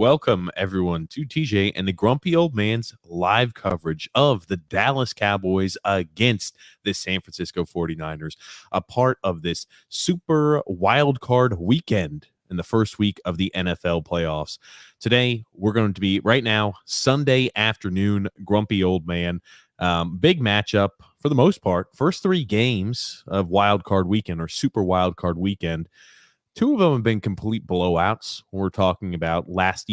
welcome everyone to TJ and the Grumpy Old Man's live coverage of the Dallas Cowboys against the San Francisco 49ers, a part of this super wild card weekend in the first week of the NFL playoffs. Today, we're going to be right now, Sunday afternoon, Grumpy Old Man. Big matchup for the most part. First three games of wild card weekend or super wild card weekend. Two of them have been complete blowouts. We're talking about last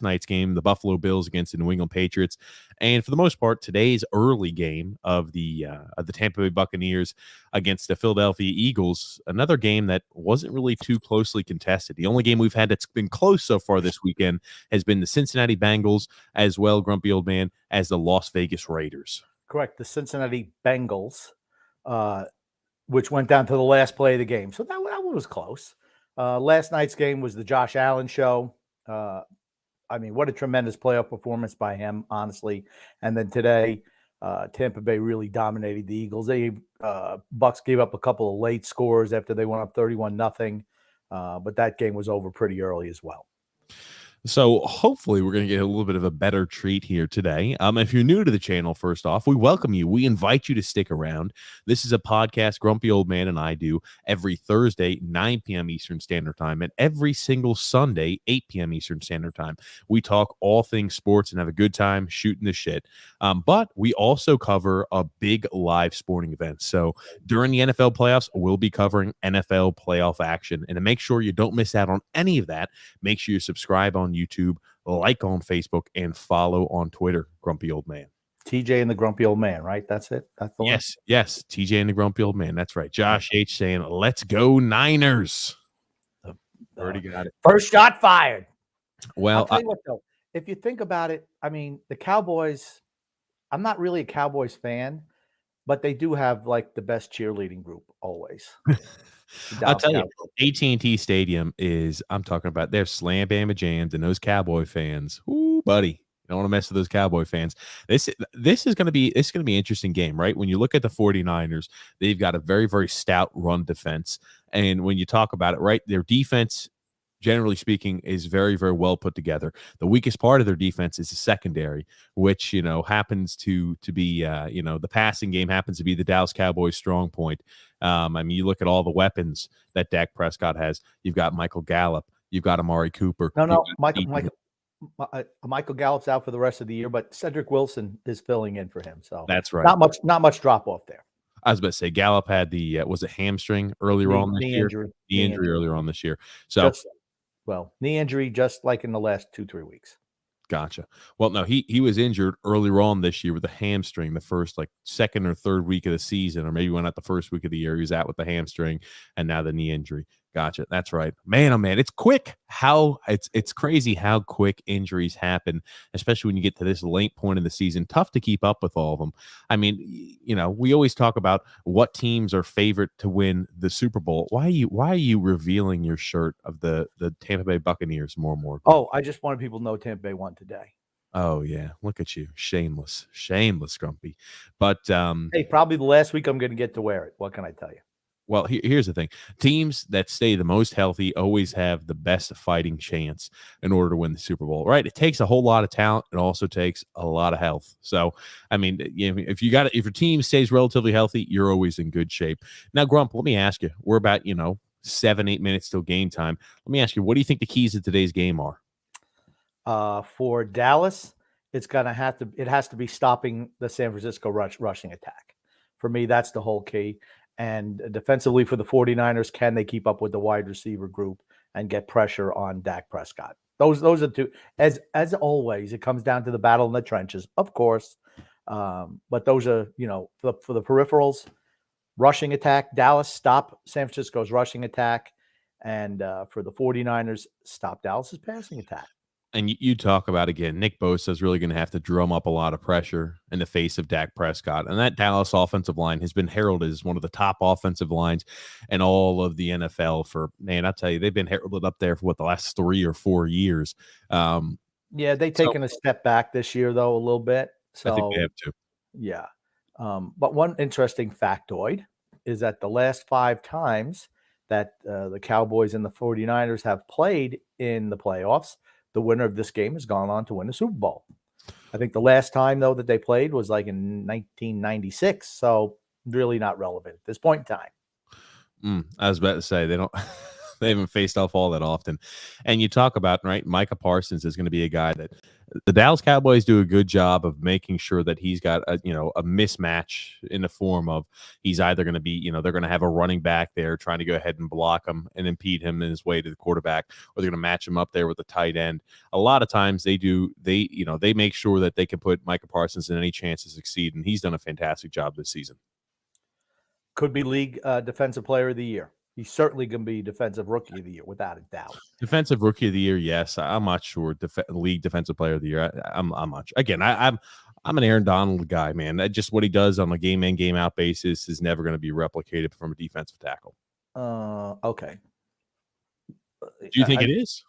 night's game, the Buffalo Bills against the New England Patriots, and for the most part, today's early game of the Tampa Bay Buccaneers against the Philadelphia Eagles. Another game that wasn't really too closely contested. The only game we've had that's been close so far this weekend has been the Cincinnati Bengals, as well, Grumpy Old Man, as the Las Vegas Raiders. Correct, the Cincinnati Bengals, which went down to the last play of the game. So that one was close. Last night's game was the Josh Allen show. I mean, what a tremendous playoff performance by him, honestly. And then today, Tampa Bay really dominated the Eagles. Bucks gave up a couple of late scores after they went up 31-0, but that game was over pretty early as well. So hopefully we're going to get a little bit of a better treat here today. If you're new to the channel, first off, we welcome you. We invite you to stick around. This is a podcast Grumpy Old Man and I do every Thursday, 9 p.m. Eastern Standard Time, and every single Sunday, 8 p.m. Eastern Standard Time. We talk all things sports and have a good time shooting the shit. But we also cover a big live sporting event. So during the NFL playoffs, we'll be covering NFL playoff action. And to make sure you don't miss out on any of that, make sure you subscribe on YouTube, like on Facebook, and follow on Twitter, Grumpy Old Man. TJ and the Grumpy Old Man, right? That's it? That's the one? Yes, TJ and the Grumpy Old Man. That's right. Josh H. saying, let's go Niners. Already got it. First shot fired. Well, I'll tell you what, though. If you think about it, I mean, the Cowboys, I'm not really a Cowboys fan, but they do have, like, the best cheerleading group always. I'll tell you, AT&T Stadium is, I'm talking about their slam bama jams and those Cowboy fans. Ooh, buddy. You don't want to mess with those Cowboy fans. This is going to be an interesting game, right? When you look at the 49ers, they've got a very, very stout run defense. And when you talk about it, right, their defense, generally speaking, is very, very well put together. The weakest part of their defense is the secondary, which, happens to be, the passing game happens to be the Dallas Cowboys' strong point. I mean, you look at all the weapons that Dak Prescott has. You've got Michael Gallup. You've got Amari Cooper. No, Michael Gallup's out for the rest of the year, but Cedric Wilson is filling in for him. So that's right. Not much drop off there. I was about to say Gallup had the was it hamstring earlier on this year? Knee injury earlier on this year. So knee injury, just like in the last 2-3 weeks. Gotcha. Well, no, he was injured earlier on this year with a hamstring the first, like, second or third week of the season, or maybe went out the first week of the year. He was out with the hamstring, and now the knee injury. Gotcha. That's right. Man, oh man, it's quick. It's crazy how quick injuries happen, especially when you get to this late point in the season. Tough to keep up with all of them. I mean, we always talk about what teams are favorite to win the Super Bowl. Why are you revealing your shirt of the Tampa Bay Buccaneers more and more? Oh, I just wanted people to know Tampa Bay won today. Oh yeah, look at you, shameless, Grumpy. But hey, probably the last week I'm going to get to wear it. What can I tell you? Well, here's the thing. Teams that stay the most healthy always have the best fighting chance in order to win the Super Bowl, right? It takes a whole lot of talent. It also takes a lot of health. So, I mean, if your team stays relatively healthy, you're always in good shape. Now, Grump, let me ask you, we're about, 7-8 minutes till game time. Let me ask you, what do you think the keys to today's game are? For Dallas, it has to be stopping the San Francisco rushing attack. For me, that's the whole key. And defensively for the 49ers, can they keep up with the wide receiver group and get pressure on Dak Prescott? Those are two. As always, it comes down to the battle in the trenches, of course. But those are, for the peripherals, rushing attack, Dallas, stop San Francisco's rushing attack. And for the 49ers, stop Dallas's passing attack. And you talk about, again, Nick Bosa is really going to have to drum up a lot of pressure in the face of Dak Prescott. And that Dallas offensive line has been heralded as one of the top offensive lines in all of the NFL for, man, I tell you, they've been heralded up there for the last 3 or 4 years. Yeah, they've taken a step back this year, though, a little bit. So, I think they have to. Yeah. But one interesting factoid is that the last 5 times that the Cowboys and the 49ers have played in the playoffs, the winner of this game has gone on to win the Super Bowl. I think the last time, though, that they played was like in 1996. So really not relevant at this point in time. I was about to say they don't. They haven't faced off all that often. And you talk about, right, Micah Parsons is going to be a guy that the Dallas Cowboys do a good job of making sure that he's got a mismatch in the form of he's either going to be, they're going to have a running back there trying to go ahead and block him and impede him in his way to the quarterback, or they're going to match him up there with a tight end. A lot of times they make sure that they can put Micah Parsons in any chance to succeed, and he's done a fantastic job this season. Could be league defensive player of the year. He's certainly going to be defensive rookie of the year, without a doubt. Defensive rookie of the year, yes. I'm not sure. League defensive player of the year, I'm not. Again, I'm an Aaron Donald guy, man. Just what he does on a game in, game out basis is never going to be replicated from a defensive tackle. Okay. Do you think it is?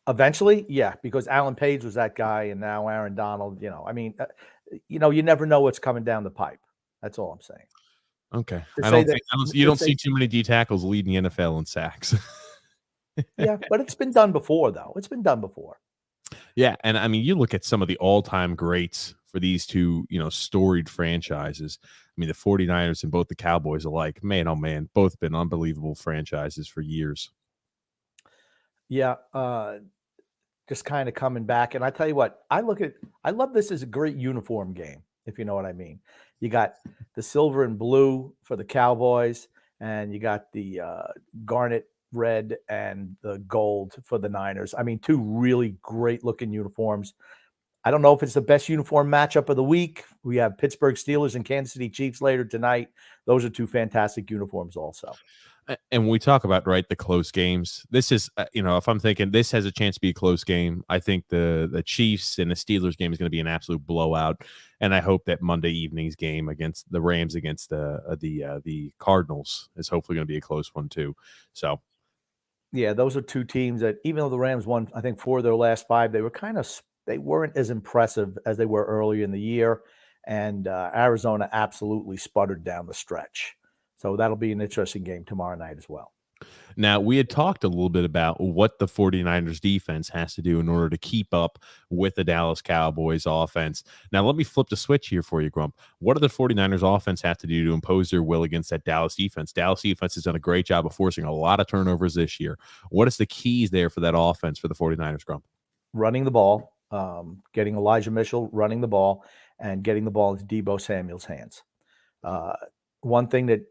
Eventually, yeah, because Alan Page was that guy, and now Aaron Donald. You never know what's coming down the pipe. That's all I'm saying. Okay. You don't see too many D tackles leading the NFL in sacks. Yeah, but it's been done before, though. It's been done before. Yeah, and I mean, you look at some of the all-time greats for these two, storied franchises. I mean, the 49ers and both the Cowboys alike, man, oh man, both been unbelievable franchises for years. Yeah, just kind of coming back. And I tell you what, I love this as a great uniform game, if you know what I mean. You got the silver and blue for the Cowboys, and you got the garnet red and the gold for the Niners. I mean, two really great looking uniforms. I don't know if it's the best uniform matchup of the week. We have Pittsburgh Steelers and Kansas City Chiefs later tonight. Those are two fantastic uniforms also. And when we talk about, right, the close games, this is, if I'm thinking this has a chance to be a close game, I think the Chiefs and the Steelers game is going to be an absolute blowout. And I hope that Monday evening's game against the Rams against the Cardinals is hopefully going to be a close one too. So, yeah, those are two teams that, even though the Rams won, I think 4 of their last 5, they weren't as impressive as they were earlier in the year. And Arizona absolutely sputtered down the stretch. So that'll be an interesting game tomorrow night as well. Now, we had talked a little bit about what the 49ers defense has to do in order to keep up with the Dallas Cowboys offense. Now, let me flip the switch here for you, Grump. What do the 49ers offense have to do to impose their will against that Dallas defense? Dallas defense has done a great job of forcing a lot of turnovers this year. What is the keys there for that offense for the 49ers, Grump? Running the ball, getting Elijah Mitchell running the ball, and getting the ball into Deebo Samuel's hands. One thing that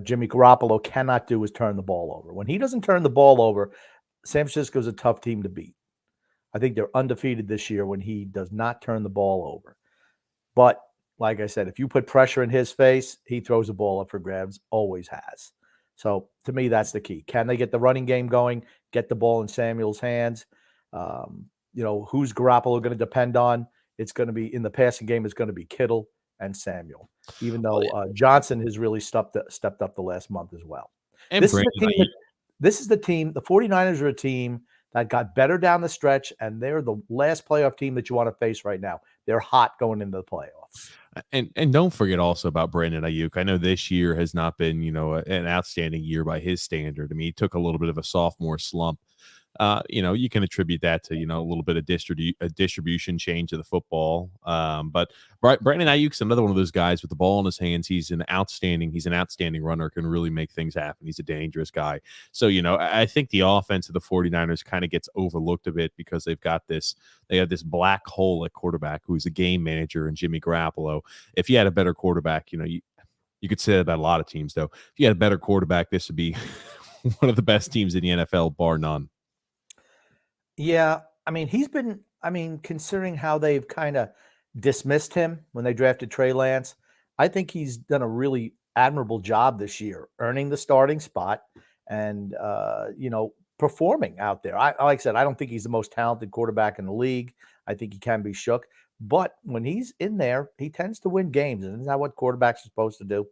Jimmy Garoppolo cannot do is turn the ball over. When he doesn't turn the ball over, San Francisco's a tough team to beat. I think they're undefeated this year when he does not turn the ball over. But like I said, if you put pressure in his face, he throws the ball up for grabs, always has. So to me, that's the key. Can they get the running game going, get the ball in Samuel's hands? Who's Garoppolo going to depend on? It's going to be, in the passing game, it's going to be Kittle and Samuel, even though Johnson has really stepped up the last month as well. And this is the team. The 49ers are a team that got better down the stretch, and they're the last playoff team that you want to face right now. They're hot going into the playoffs. And don't forget also about Brandon Ayuk. I know this year has not been, an outstanding year by his standard. I mean, he took a little bit of a sophomore slump. You can attribute that to, a little bit of distribution change of the football. But Brandon Ayuk's another one of those guys with the ball in his hands. He's an outstanding runner, can really make things happen. He's a dangerous guy. So, I think the offense of the 49ers kind of gets overlooked a bit because they have this black hole at quarterback who's a game manager and Jimmy Garoppolo. If you had a better quarterback, you could say that about a lot of teams, though. If you had a better quarterback, this would be one of the best teams in the NFL, bar none. Yeah, I mean, considering how they've kind of dismissed him when they drafted Trey Lance, I think he's done a really admirable job this year, earning the starting spot and, performing out there. Like I said, I don't think he's the most talented quarterback in the league. I think he can be shook. But when he's in there, he tends to win games. And isn't that what quarterbacks are supposed to do?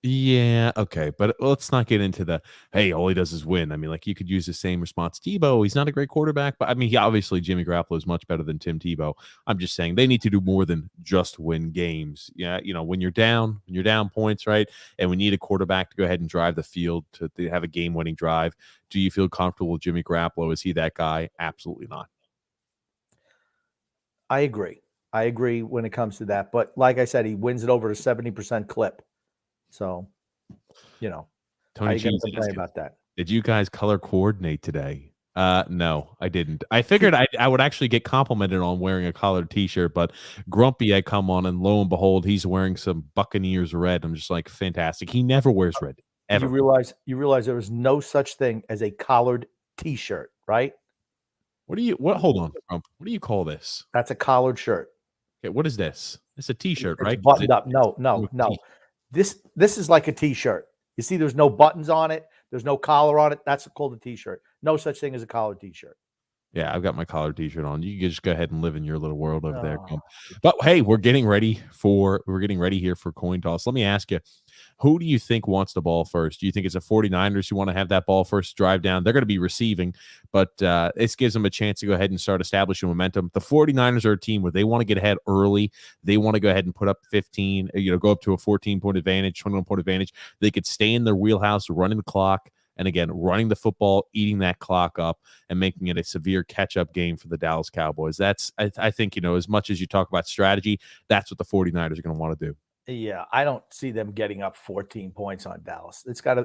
Yeah, okay, but let's not get into the, hey, all he does is win. I mean, like, you could use the same response. Tebow, he's not a great quarterback, but I mean, obviously Jimmy Garoppolo is much better than Tim Tebow. I'm just saying they need to do more than just win games. Yeah, when you're down points, right, and we need a quarterback to go ahead and drive the field to have a game-winning drive. Do you feel comfortable with Jimmy Garoppolo? Is he that guy? Absolutely not. I agree. I agree when it comes to that. But like I said, he wins it over a 70% clip. So, how Tony you going to Cheese complain asking, about that? did you guys color coordinate today? No, I didn't. I figured I would actually get complimented on wearing a collared T-shirt, but Grumpy had come on, and lo and behold, he's wearing some Buccaneers red. I'm just like, fantastic. He never wears red You ever. realize there is no such thing as a collared T-shirt, right? What? Hold on, Grump. What do you call this? That's a collared shirt. Okay, what is this? It's a T-shirt, It's right? 'Cause buttoned up. No, with no, a no. T. This is like a T-shirt. You see, there's no buttons on it. There's no collar on it. That's called a T-shirt. No such thing as a collared T-shirt. Yeah, I've got my collared T-shirt on. You can just go ahead and live in your little world over there, Oh, Grump. But hey, we're getting ready here for coin toss. Let me ask you, who do you think wants the ball first? Do you think it's the 49ers who want to have that ball first drive down? They're going to be receiving, but this gives them a chance to go ahead and start establishing momentum. The 49ers are a team where they want to get ahead early. They want to go ahead and put up 15, go up to a 14-point advantage, 21-point advantage. They could stay in their wheelhouse, running the clock, and again, running the football, eating that clock up, and making it a severe catch-up game for the Dallas Cowboys. That's, I think, as much as you talk about strategy, that's what the 49ers are going to want to do. yeah. I don't see them getting up 14 points on Dallas. It's gonna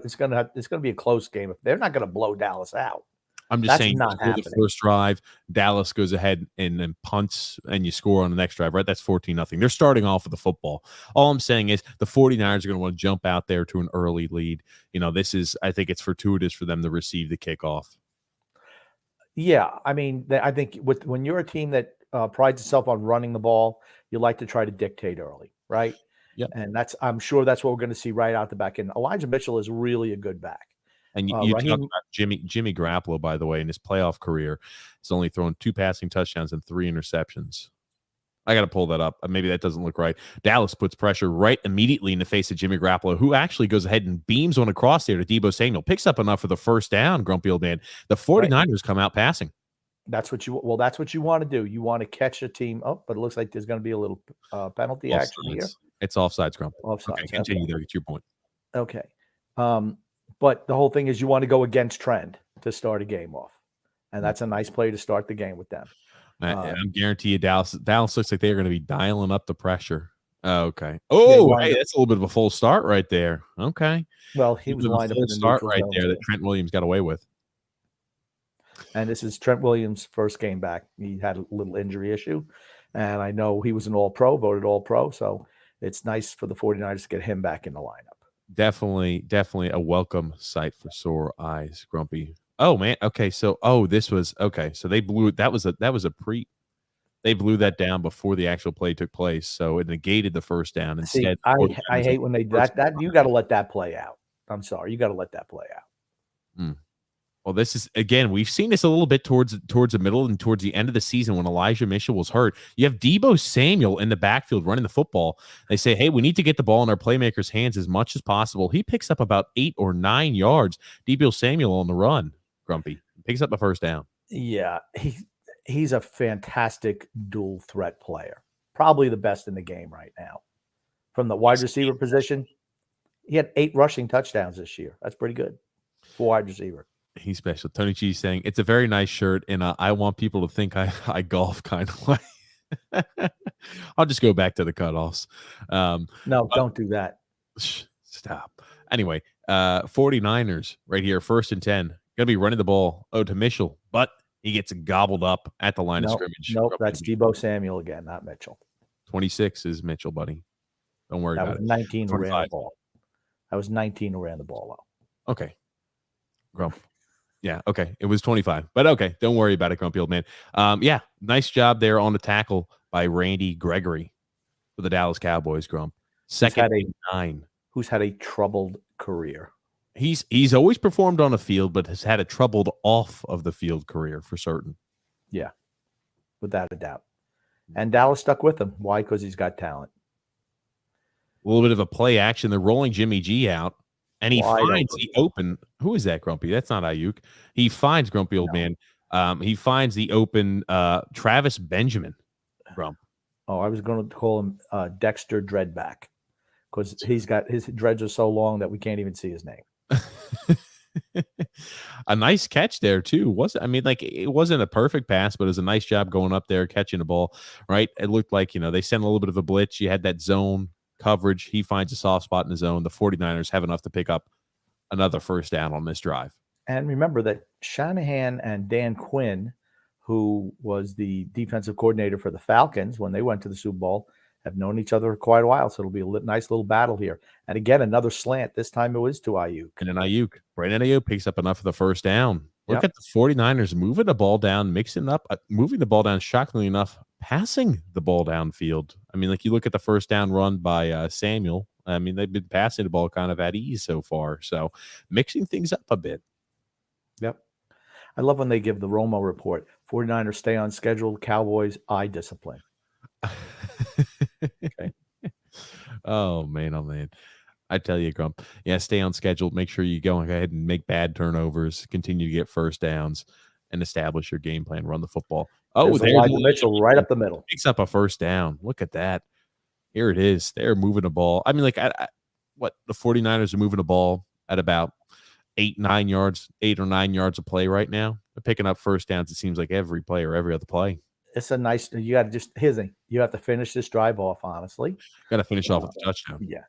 be a close game. They're not gonna blow Dallas out. I'm just That's saying, not before the happening. first drive, Dallas goes ahead and then punts, and you score on the next drive, right? That's 14-0. They're starting off with the football. All I'm saying is the 49ers are going to want to jump out there to an early lead. I think it's fortuitous for them to receive the kickoff. Yeah, I mean, I think when you're a team that prides itself on running the ball, you like to try to dictate early, right? Yep. And I'm sure that's what we're going to see right out the back end. Elijah Mitchell is really a good back. And you talk Raheem, about Jimmy Garoppolo, by the way, in his playoff career, has only thrown 2 passing touchdowns and 3 interceptions. I got to pull that up. Maybe that doesn't look right. Dallas puts pressure right immediately in the face of Jimmy Garoppolo, who actually goes ahead and beams one across there to Deebo Samuel. Picks up enough for the first down, Grumpy Old Man. The 49ers come out passing. That's what you want to do. You want to catch a team. Oh, but it looks like there's going to be a little penalty action here. It's offsides, Grump. Offsides. Okay, continue there. Get your point. Okay. But the whole thing is you want to go against trend to start a game off. And that's a nice play to start the game with them. I'm guarantee you Dallas looks like they're going to be dialing up the pressure. Okay. Oh, hey, that's a little bit of a full start right there. Okay. Well, he was lined up in the start right there that Trent Williams got away with. And this is Trent Williams' first game back. He had a little injury issue. And I know he was an all-pro, voted all-pro. So it's nice for the 49ers to get him back in the lineup. Definitely a welcome sight for sore eyes, Grumpy. Oh man, okay. So this was okay. So they blew it. That was a pre. They blew that down before the actual play took place, so it negated the first down. Instead, see, I hate when they that you got to let that play out. I'm sorry, you got to let that play out. Well, this is, again, we've seen this a little bit towards the middle and towards the end of the season when Elijah Mitchell was hurt. You have Deebo Samuel in the backfield running the football. They say, hey, we need to get the ball in our playmakers' hands as much as possible. He picks up about 8 or 9 yards. Deebo Samuel on the run, Grumpy. Picks up the first down. Yeah, he's a fantastic dual threat player. Probably the best in the game right now. From the wide receiver position, he had 8 rushing touchdowns this year. That's pretty good for wide receiver. He's special. Tony G saying it's a very nice shirt, and I want people to think I golf kind of way. I'll just go back to the cutoffs. No, don't do that. Stop. Anyway, 49ers right here, 1st and 10. Going to be running the ball to Mitchell, but he gets gobbled up at the line of scrimmage. Nope, that's Deebo Samuel again, not Mitchell. 26 is Mitchell, buddy. Don't worry about it. 19 who ran the ball. That was 19 who ran the ball out. Okay. Grump. Yeah, okay. It was 25. But okay, don't worry about it, Grumpy Old Man. Yeah, nice job there on the tackle by Randy Gregory for the Dallas Cowboys, Grump. 2nd and 9. Who's had a troubled career. He's always performed on the field, but has had a troubled off of the field career for certain. Yeah, without a doubt. And Dallas stuck with him. Why? Because he's got talent. A little bit of a play action. They're rolling Jimmy G out. And he finds the open. Who is that, Grumpy? That's not Ayuk. He finds Grumpy Old Man. He finds the open Travis Benjamin. Grump. Oh, I was going to call him Dexter Dreadback because he's got his dreads are so long that we can't even see his name. A nice catch there too. Was I mean, like it wasn't a perfect pass, but it was a nice job going up there, catching the ball, right? It looked like, they sent a little bit of a blitz. You had that zone coverage. He finds a soft spot in the zone. The 49ers have enough to pick up another first down on this drive. And remember that Shanahan and Dan Quinn, who was the defensive coordinator for the Falcons when they went to the Super Bowl, have known each other for quite a while. So it'll be a nice little battle here. And again, another slant. This time it was to Ayuk. And then Brandon Ayuk picks up enough for the first down. Look Yep. at the 49ers moving the ball down, mixing up, moving the ball down, shockingly enough, passing the ball downfield. I mean, like you look at the first down run by Samuel. I mean, they've been passing the ball kind of at ease so far. So mixing things up a bit. Yep. I love when they give the Romo report. 49ers stay on schedule. Cowboys, eye discipline. Okay. Oh, man. I tell you, Grump. Yeah, stay on schedule. Make sure you go ahead and make bad turnovers, continue to get first downs, and establish your game plan. Run the football. Oh, there's Elijah Mitchell right up the middle. Picks up a first down. Look at that. Here it is. They're moving the ball. I mean, like, the 49ers are moving the ball at about 8 or 9 yards a play right now. They're picking up first downs, it seems like every play or every other play. It's a nice, you got to just, here's the thing, you have to finish this drive off, honestly. Got to finish off with a touchdown. Yeah.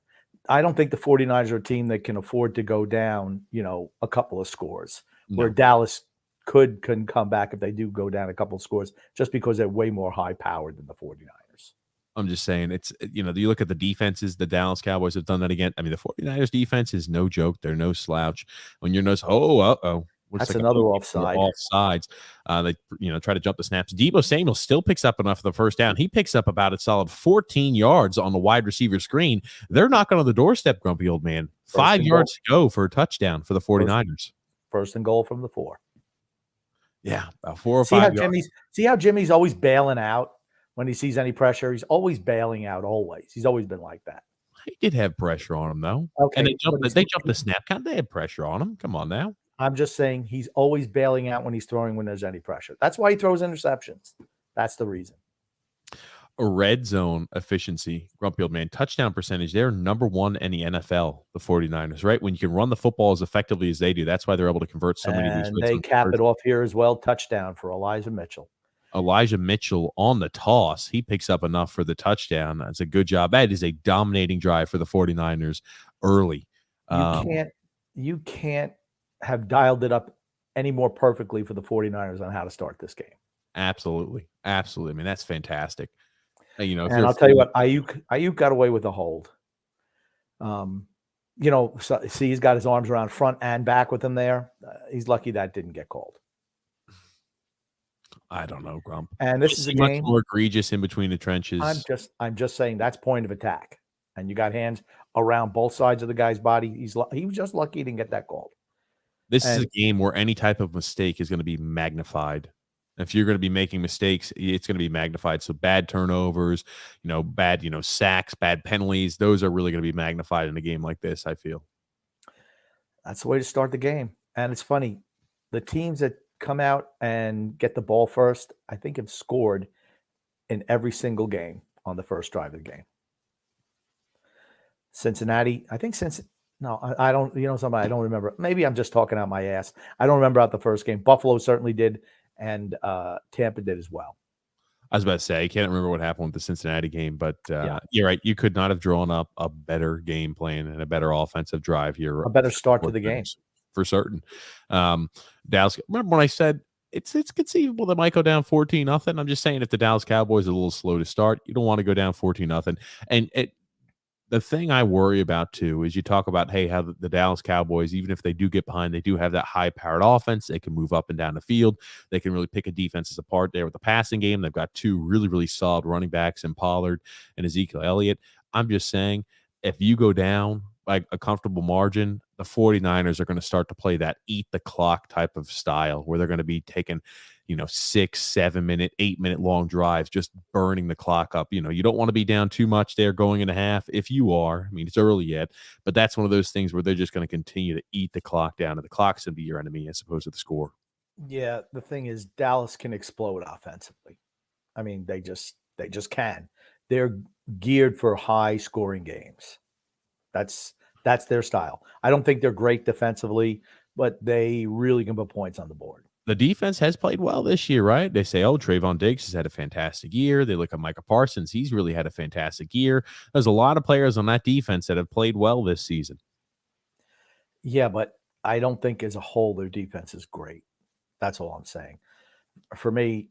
I don't think the 49ers are a team that can afford to go down, a couple of scores, where Dallas could come back if they do go down a couple of scores, just because they're way more high powered than the 49ers. I'm just saying it's, you look at the defenses, the Dallas Cowboys have done that again. I mean, the 49ers defense is no joke. They're no slouch. When you're That's like another offside. Offsides. They, try to jump the snaps. Deebo Samuel still picks up enough of the first down. He picks up about a solid 14 yards on the wide receiver screen. They're knocking on the doorstep, grumpy old man. 5 yards to go for a touchdown for the 49ers. First and goal from the 4. Yeah, about 4 or 5 yards. See how Jimmy's always bailing out when he sees any pressure? He's always bailing out, always. He's always been like that. He did have pressure on him, though. Okay. And they jumped the snap count. They had pressure on him. Come on now. I'm just saying he's always bailing out when he's throwing when there's any pressure. That's why he throws interceptions. That's the reason. A red zone efficiency, grumpy old man, touchdown percentage, they're number 1 in the NFL, the 49ers, right? When you can run the football as effectively as they do, that's why they're able to convert so many of these. And they cap it off here as well. Touchdown for Elijah Mitchell. Elijah Mitchell on the toss. He picks up enough for the touchdown. That's a good job. That is a dominating drive for the 49ers early. You can't have dialed it up any more perfectly for the 49ers on how to start this game. Absolutely. I mean, that's fantastic. And I'll tell you what, Ayuk got away with a hold. See, he's got his arms around front and back with him there. He's lucky that didn't get called. I don't know, Grump. And this is a much game more egregious in between the trenches. I'm just saying that's point of attack, and you got hands around both sides of the guy's body. He was just lucky he didn't get that called. This is a game where any type of mistake is going to be magnified. If you're going to be making mistakes, it's going to be magnified. So bad turnovers, bad, sacks, bad penalties, those are really going to be magnified in a game like this, I feel. That's the way to start the game. And it's funny, the teams that come out and get the ball first, I think have scored in every single game on the first drive of the game. Cincinnati, I think I don't, somebody, I don't remember. Maybe I'm just talking out my ass. I don't remember out the first game. Buffalo certainly did, and Tampa did as well. I was about to say, I can't remember what happened with the Cincinnati game, but you're right. You could not have drawn up a better game plan and a better offensive drive here. A better start to the game. For certain. Dallas, remember when I said it's conceivable that might go down 14-0? I'm just saying if the Dallas Cowboys are a little slow to start, you don't want to go down 14-0. And the thing I worry about, too, is you talk about, hey, how the Dallas Cowboys, even if they do get behind, they do have that high-powered offense. They can move up and down the field. They can really pick a defenses apart there with the passing game. They've got 2 really, really solid running backs in Pollard and Ezekiel Elliott. I'm just saying, if you go down like a comfortable margin, the 49ers are going to start to play that eat the clock type of style where they're going to be taking, 6, 7 minute, 8 minute long drives, just burning the clock up. You don't want to be down too much there going into half. If you are, I mean, it's early yet, but that's one of those things where they're just going to continue to eat the clock down, and the clock's going to be your enemy as opposed to the score. Yeah. The thing is, Dallas can explode offensively. I mean, they just can. They're geared for high scoring games. That's their style. I don't think they're great defensively, but they really can put points on the board. The defense has played well this year, right? They say, oh, Trayvon Diggs has had a fantastic year. They look at Micah Parsons. He's really had a fantastic year. There's a lot of players on that defense that have played well this season. Yeah, but I don't think as a whole their defense is great. That's all I'm saying. For me,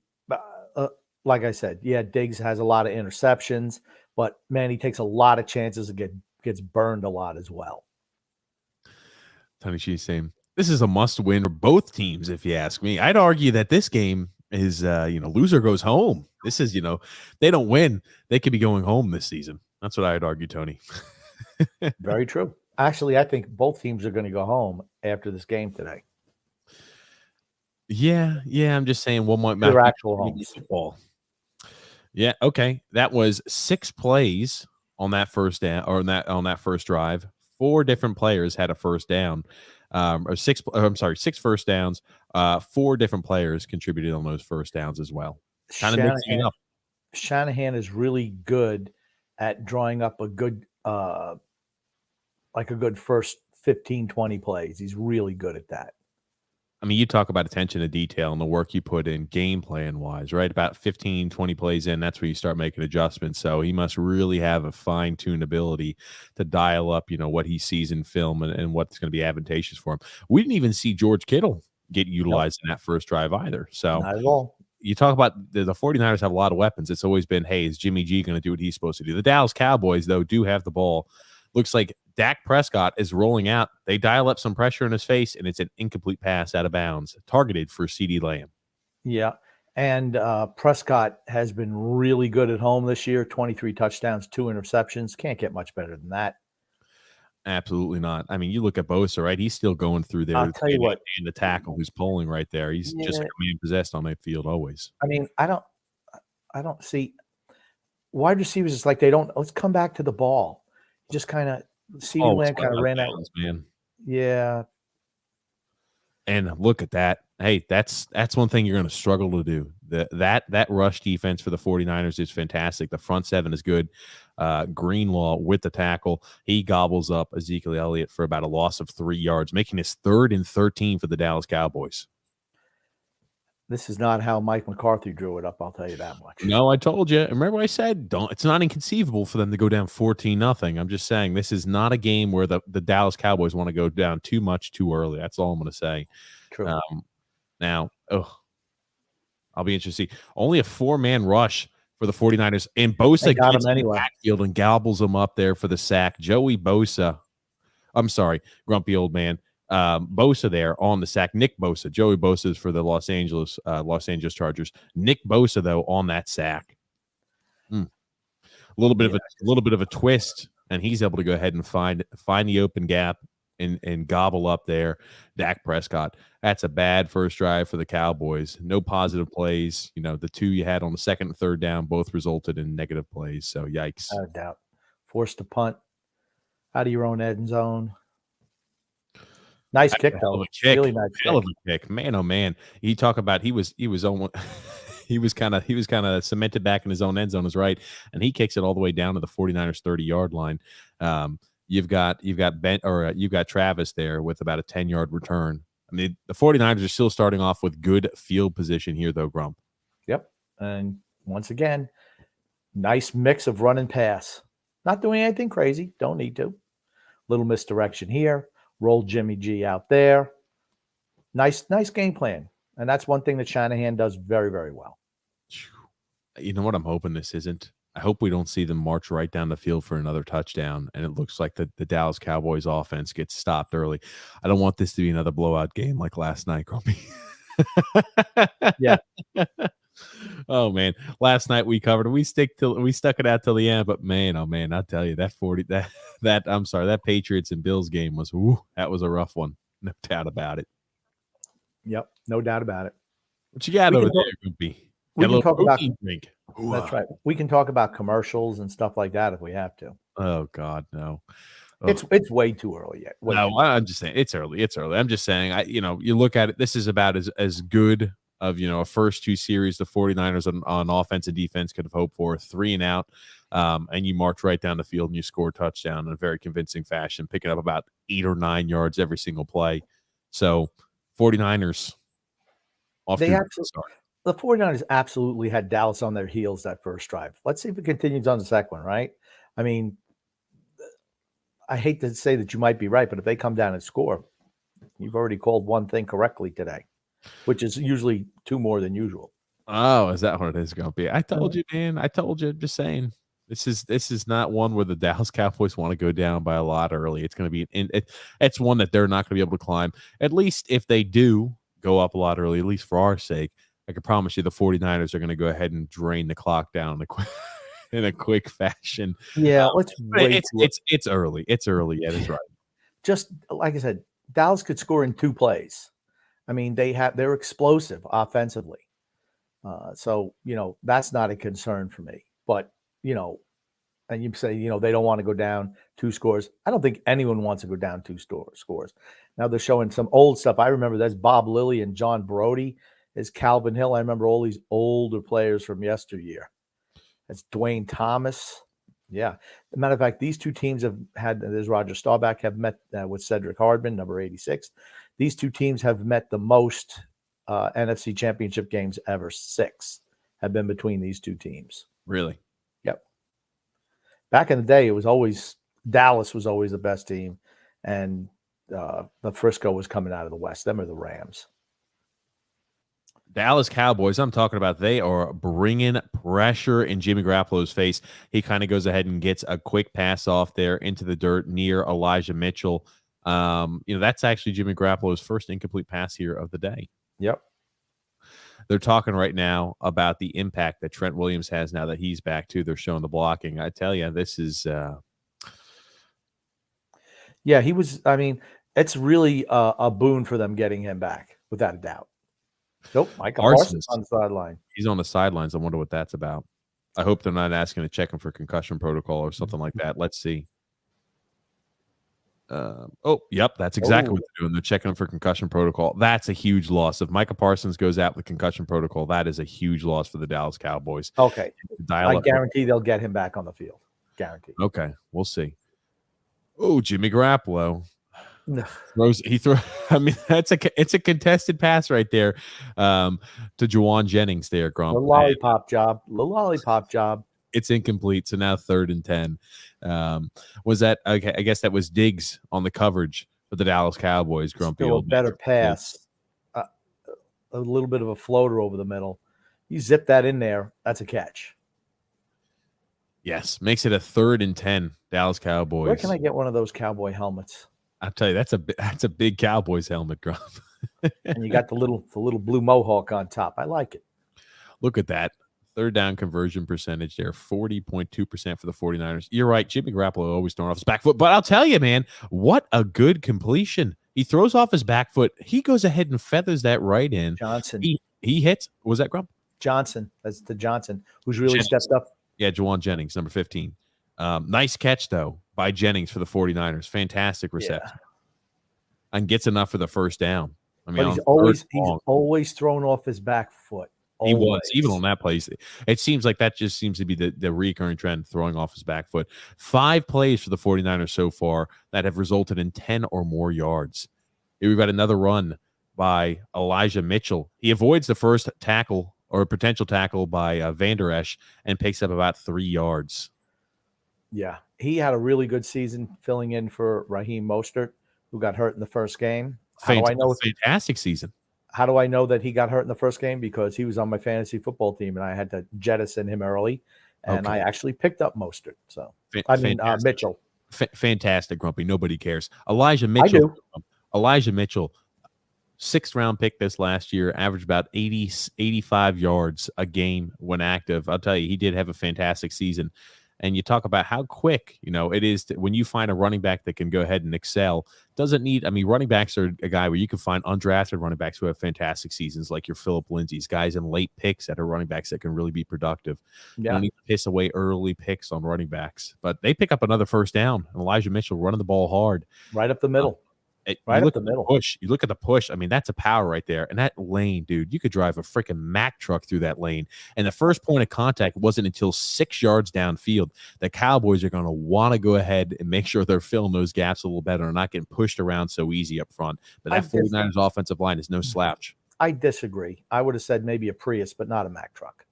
like I said, yeah, Diggs has a lot of interceptions, but man, he takes a lot of chances and gets burned a lot as well. Tony She's saying, this is a must-win for both teams, if you ask me. I'd argue that this game is, loser goes home. This is, they don't win, they could be going home this season. That's what I'd argue, Tony. Very true. Actually, I think both teams are going to go home after this game today. Yeah. I'm just saying one might their actual homes. Football. Yeah, okay. That was 6 plays on that first down, or on that first drive. 4 different players had a first down. 6 first downs. 4 different players contributed on those first downs as well. Kind of mixing it up. Shanahan is really good at drawing up a good first 15, 20 plays. He's really good at that. I mean, you talk about attention to detail and the work you put in game plan wise, right? About 15, 20 plays in, that's where you start making adjustments. So he must really have a fine-tuned ability to dial up, what he sees in film and what's going to be advantageous for him. We didn't even see George Kittle get utilized in that first drive either. So not at all. You talk about the 49ers have a lot of weapons. It's always been, hey, is Jimmy G going to do what he's supposed to do? The Dallas Cowboys, though, do have the ball. Looks like Dak Prescott is rolling out. They dial up some pressure in his face, and it's an incomplete pass out of bounds, targeted for CeeDee Lamb. Yeah, and Prescott has been really good at home this year. 23 touchdowns, 2 interceptions. Can't get much better than that. Absolutely not. I mean, you look at Bosa, right? He's still going through there. I'll tell you what. And the tackle who's pulling right there. He's just command possessed on that field always. I mean, I don't see wide receivers. It's like let's come back to the ball. Just kind of CeeDee Lamb kind of ran out. Man. Yeah. And look at that. Hey, that's one thing you're going to struggle to do. That rush defense for the 49ers is fantastic. The front 7 is good. Greenlaw with the tackle. He gobbles up Ezekiel Elliott for about a loss of 3 yards, making his 3rd and 13 for the Dallas Cowboys. This is not how Mike McCarthy drew it up, I'll tell you that much. No, I told you. Remember I said, it's not inconceivable for them to go down 14-0. I'm just saying this is not a game where the Dallas Cowboys want to go down too much too early. That's all I'm going to say. True. Now, I'll be interested. Only a 4-man rush for the 49ers. And Bosa gets in the backfield and gobbles them up there for the sack. Joey Bosa. I'm sorry, grumpy old man. Bosa there on the sack. Nick Bosa. Joey Bosa is for the Los Angeles Chargers. Nick Bosa though on that sack. A little bit of a twist, and he's able to go ahead and find the open gap and gobble up there Dak Prescott. That's a bad first drive for the Cowboys. No positive plays. The 2 you had on the 2nd and 3rd down both resulted in negative plays. So yikes. No doubt. Forced to punt out of your own end zone. Nice kick, though. Really nice kick. Hell of a kick. Man, oh man. You talk about he was almost he was kind of cemented back in his own end zone, is right. And he kicks it all the way down to the 49ers 30-yard line. You've got Travis there with about a 10-yard return. I mean, the 49ers are still starting off with good field position here, though, Grump. Yep. And once again, nice mix of run and pass. Not doing anything crazy. Don't need to. Little misdirection here. Roll Jimmy G out there. Nice game plan. And that's one thing that Shanahan does very, very well. You know what I'm hoping this isn't? I hope we don't see them march right down the field for another touchdown, and it looks like the Dallas Cowboys offense gets stopped early. I don't want this to be another blowout game like last night, Grumpy. Yeah. Oh man, last night we covered. We stuck it out till the end, but man, oh man, I tell you that Patriots and Bills game was that was a rough one, no doubt about it. Yep, no doubt about it. What you got over there, Grumpy? We can talk about drink. That's right. We can talk about commercials and stuff like that if we have to. Oh God, no. Oh. It's way too early yet. I'm just saying it's early. It's early. I'm just saying, you look at it. This is about as good of a first 2 series the 49ers on offense and defense could have hoped for. 3 and out, and you march right down the field and you score a touchdown in a very convincing fashion, picking up about 8 or 9 yards every single play. So 49ers off They to a good absolutely start. the 49ers absolutely had Dallas on their heels that first drive. Let's see if it continues on the second one, right? I mean, I hate to say that you might be right, but if they come down and score, you've already called one thing correctly today, which is usually two more than usual. Oh, is that what it is going to be? I told Mhm. you, man. I told you. Just saying. This is not one where the Dallas Cowboys want to go down by a lot early. It's going to be it's one that they're not going to be able to climb. At least if they do go up a lot early, at least for our sake, I can promise you the 49ers are going to go ahead and drain the clock down in a quick fashion. Yeah, let's But wait. it's early. It's early. Yeah, that's right. Just like I said, Dallas could score in 2 plays. I mean, they're explosive offensively. So that's not a concern for me. But you know, and you say they don't want to go down 2 scores. I don't think anyone wants to go down scores. Now they're showing some old stuff. I remember that's Bob Lilly and John Brody. Is Calvin Hill. I remember all these older players from yesteryear. That's Dwayne Thomas. Yeah. As a matter of fact, these two teams have had, there's Roger Staubach, have met with Cedric Hardman, number 86. These two teams have met the most NFC championship games ever. 6 have been between these two teams. Really? Yep. Back in the day, it was always Dallas was always the best team, and the Frisco was coming out of the West. Them are the Rams. Dallas Cowboys, I'm talking about, they are bringing pressure in Jimmy Garoppolo's face. He kind of goes ahead and gets a quick pass off there into the dirt near Elijah Mitchell. That's actually Jimmy Garoppolo's first incomplete pass here of the day. Yep. They're talking right now about the impact that Trent Williams has now that he's back too. They're showing the blocking. I tell you, this is yeah, he was. I mean, it's really a boon for them getting him back, without a doubt. Nope, Micah Parsons on the sideline. He's on the sidelines. I wonder what that's about. I hope they're not asking to check him for concussion protocol or something like that. Let's see. Yep, that's exactly what they're doing. They're checking him for concussion protocol. That's a huge loss. If Micah Parsons goes out with concussion protocol, that is a huge loss for the Dallas Cowboys. Okay, I guarantee they'll get him back on the field. Guarantee. Okay, we'll see. Oh, Jimmy Garoppolo. He throws. I mean, it's a contested pass right there to Juwan Jennings there, Grump. The lollipop job. It's incomplete. So now 3rd and 10. Was that okay? I guess that was Diggs on the coverage for the Dallas Cowboys. Grumpy. Still a better pass. A little bit of a floater over the middle. You zip that in there. That's a catch. Yes, makes it a 3rd and 10. Dallas Cowboys. Where can I get one of those cowboy helmets? I'll tell you, that's a big Cowboys helmet, Grump. And you got the little blue mohawk on top. I like it. Look at that. 3rd down conversion percentage there, 40.2% for the 49ers. You're right. Jimmy Garoppolo always throwing off his back foot. But I'll tell you, man, what a good completion. He throws off his back foot. He goes ahead and feathers that right in. Johnson. He hits. Was that Grump? Johnson. That's the Johnson, who's really stepped up. Yeah, Juwan Jennings, number 15. Nice catch, though, by Jennings for the 49ers. Fantastic reception. Yeah. And gets enough for the first down. I mean, but he's always thrown off his back foot. He was, even on that play. It seems like that just seems to be the recurring trend, throwing off his back foot. 5 plays for the 49ers so far that have resulted in 10 or more yards. Here we've got another run by Elijah Mitchell. He avoids the first tackle or potential tackle by Van Der Esch and picks up about 3 yards. Yeah, he had a really good season filling in for Raheem Mostert, who got hurt in the first game. How do I know? Fantastic season. How do I know that he got hurt in the first game? Because he was on my fantasy football team, and I had to jettison him early, and I actually picked up Mostert. So Mitchell. Fantastic, Grumpy. Nobody cares. Elijah Mitchell. I do. Elijah Mitchell, 6th round pick this last year, averaged about 85 yards a game when active. I'll tell you, he did have a fantastic season. And you talk about how quick, it is when you find a running back that can go ahead and excel. Running backs are a guy where you can find undrafted running backs who have fantastic seasons, like your Phillip Lindsay's, guys in late picks that are running backs that can really be productive. Yeah. You don't need to piss away early picks on running backs. But they pick up another first down, and Elijah Mitchell running the ball hard. Right up the middle. Right You up look the at the middle. push. You look at the push. I mean, that's a power right there. And that lane, dude, you could drive a freaking Mack truck through that lane. And the first point of contact wasn't until 6 yards downfield. The Cowboys are going to want to go ahead and make sure they're filling those gaps a little better and not getting pushed around so easzy up front. But that 49ers offensive line is no slouch. I disagree. I would have said maybe a Prius, but not a Mack truck.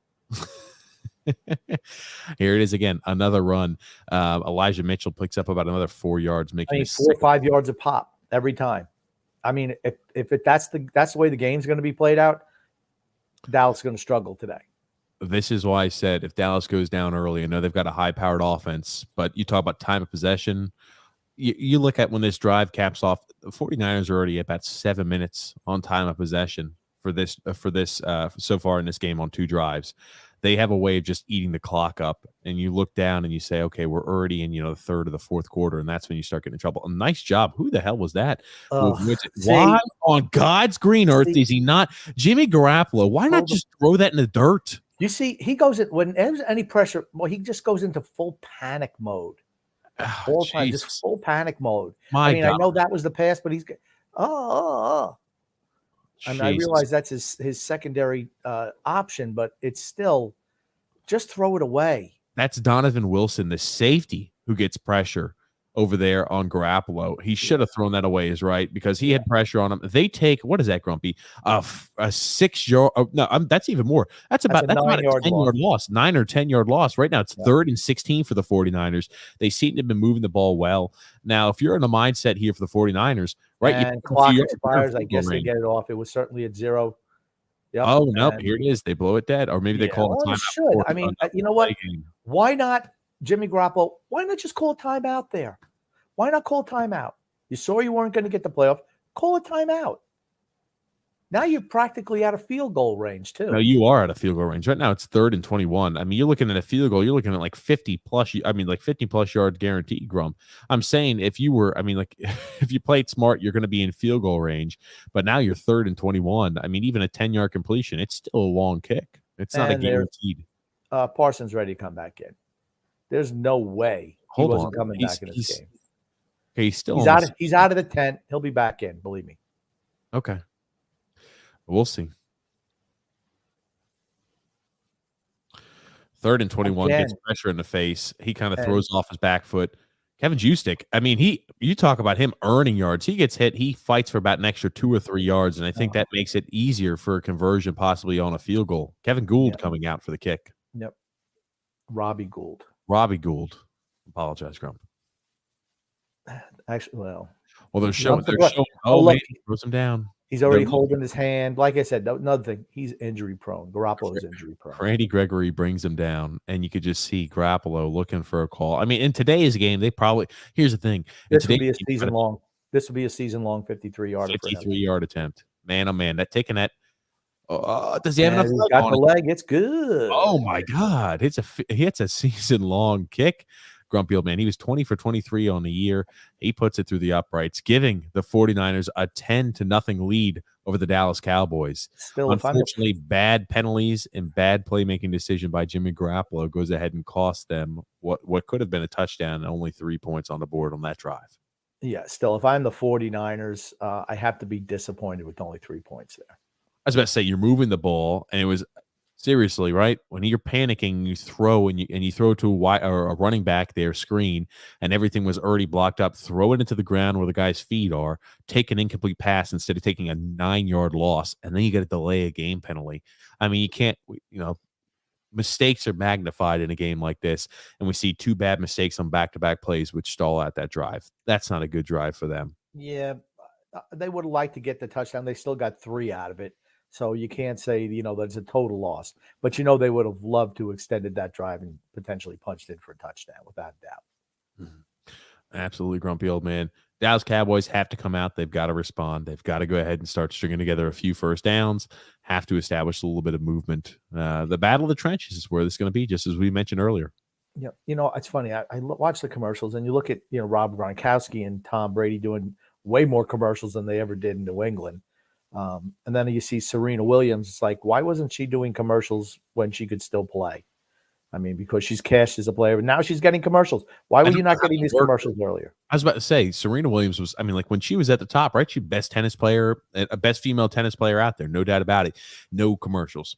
Here it is again, another run. Elijah Mitchell picks up about another 4 yards, making it 4 or 5 yards a pop every time. I mean, that's the way the game's going to be played out, Dallas is going to struggle today. This is why I said if Dallas goes down early, I know they've got a high-powered offense, but you talk about time of possession. You look at when this drive caps off, the 49ers are already at about 7 minutes on time of possession for this so far in this game on 2 drives. They have a way of just eating the clock up, and you look down and you say, okay, we're already in, the third or the fourth quarter, and that's when you start getting in trouble. A nice job. Who the hell was that? Why on God's green earth is he not Jimmy Garoppolo? Why not just throw that in the dirt? You see, he goes in when there's any pressure. Well, he just goes into full panic mode. All time, just full panic mode. I know that was the pass, but he's and I realize that's his secondary option, but it's still just throw it away. That's Donovan Wilson, the safety, who gets pressure over there on Garoppolo. He should have thrown that away, is right, because he had pressure on him. They take, what is that, Grumpy? A 6 yard. No, that's even more. That's about a 10-yard loss, 9 or 10-yard loss. Right now, it's 3rd and 16 for the 49ers. They seem to have been moving the ball well. Now, if you're in a mindset here for the 49ers, right? And clock expires, I guess they get it off. It was certainly at 0. Yep. Oh, no, here it is. They blow it dead. Or maybe they call a timeout. I mean, you know what? Why not, Jimmy Garoppolo? Why not just call a timeout there? Why not call a timeout? You saw you weren't going to get the playoff. Call a timeout. Now you're practically out of field goal range, too. No, you are out of field goal range. Right now, it's 3rd and 21. I mean, you're looking at a field goal. You're looking at like 50-plus. I mean, like 50-plus yards guaranteed, Grum. I'm saying if you were, I mean, like if you played smart, you're going to be in field goal range. But now you're 3rd and 21. I mean, even a 10-yard completion, it's still a long kick. It's not a guaranteed. Parsons ready to come back in. There's no way he wasn't coming back in this game. Okay, he's out of the tent. He'll be back in, believe me. Okay. We'll see. 3rd and 21 gets pressure in the face. He kind of throws off his back foot. Kevin Juszczyk, I mean, you talk about him earning yards. He gets hit. He fights for about an extra 2 or 3 yards, and I think that makes it easier for a conversion possibly on a field goal. Kevin Gould coming out for the kick. Yep. Robbie Gould. Apologize, Grump. Actually, well, they're showing. Man, he throws him down. He's already holding his hand. Like I said, another thing, he's injury prone. Garoppolo is injury prone. Randy Gregory brings him down, and you could just see Garoppolo looking for a call. I mean, in today's game, they probably – here's the thing. This will be a season-long 53-yarder. 53-yard attempt. Man, oh, man, taking that – does he have enough leg on the leg? It's good. Oh, my God. It's a season-long kick. Grumpy old man. He was 20 for 23 on the year. He puts it through the uprights, giving the 49ers a 10-0 lead over the Dallas Cowboys. Still, unfortunately, bad penalties and bad playmaking decision by Jimmy Garoppolo goes ahead and costs them what could have been a touchdown and only 3 points on the board on that drive. Yeah, still, if I'm the 49ers, I have to be disappointed with only 3 points there. I was about to say, you're moving the ball, and it was seriously, right? When you're panicking, you throw and you throw to a running back their screen, and everything was already blocked up. Throw it into the ground where the guy's feet are. Take an incomplete pass instead of taking a 9-yard loss, and then you get to delay a game penalty. I mean, you can't. Mistakes are magnified in a game like this, and we see 2 bad mistakes on back-to-back plays, which stall out that drive. That's not a good drive for them. Yeah, they would have liked to get the touchdown. They still got 3 out of it. So you can't say, that it's a total loss. But, they would have loved to have extended that drive and potentially punched in for a touchdown, without a doubt. Mm-hmm. Absolutely, grumpy old man. Dallas Cowboys have to come out. They've got to respond. They've got to go ahead and start stringing together a few first downs, have to establish a little bit of movement. The battle of the trenches is where this is going to be, just as we mentioned earlier. Yeah, it's funny. I watch the commercials, and you look at, Rob Gronkowski and Tom Brady doing way more commercials than they ever did in New England. And then you see Serena Williams. It's like, why wasn't she doing commercials when she could still play? I mean, because she's cashed as a player, but now she's getting commercials. Why were you not getting these commercials earlier? I was about to say Serena Williams was, I mean, like when she was at the top, right? She best tennis player, a best female tennis player out there, no doubt about it. No commercials.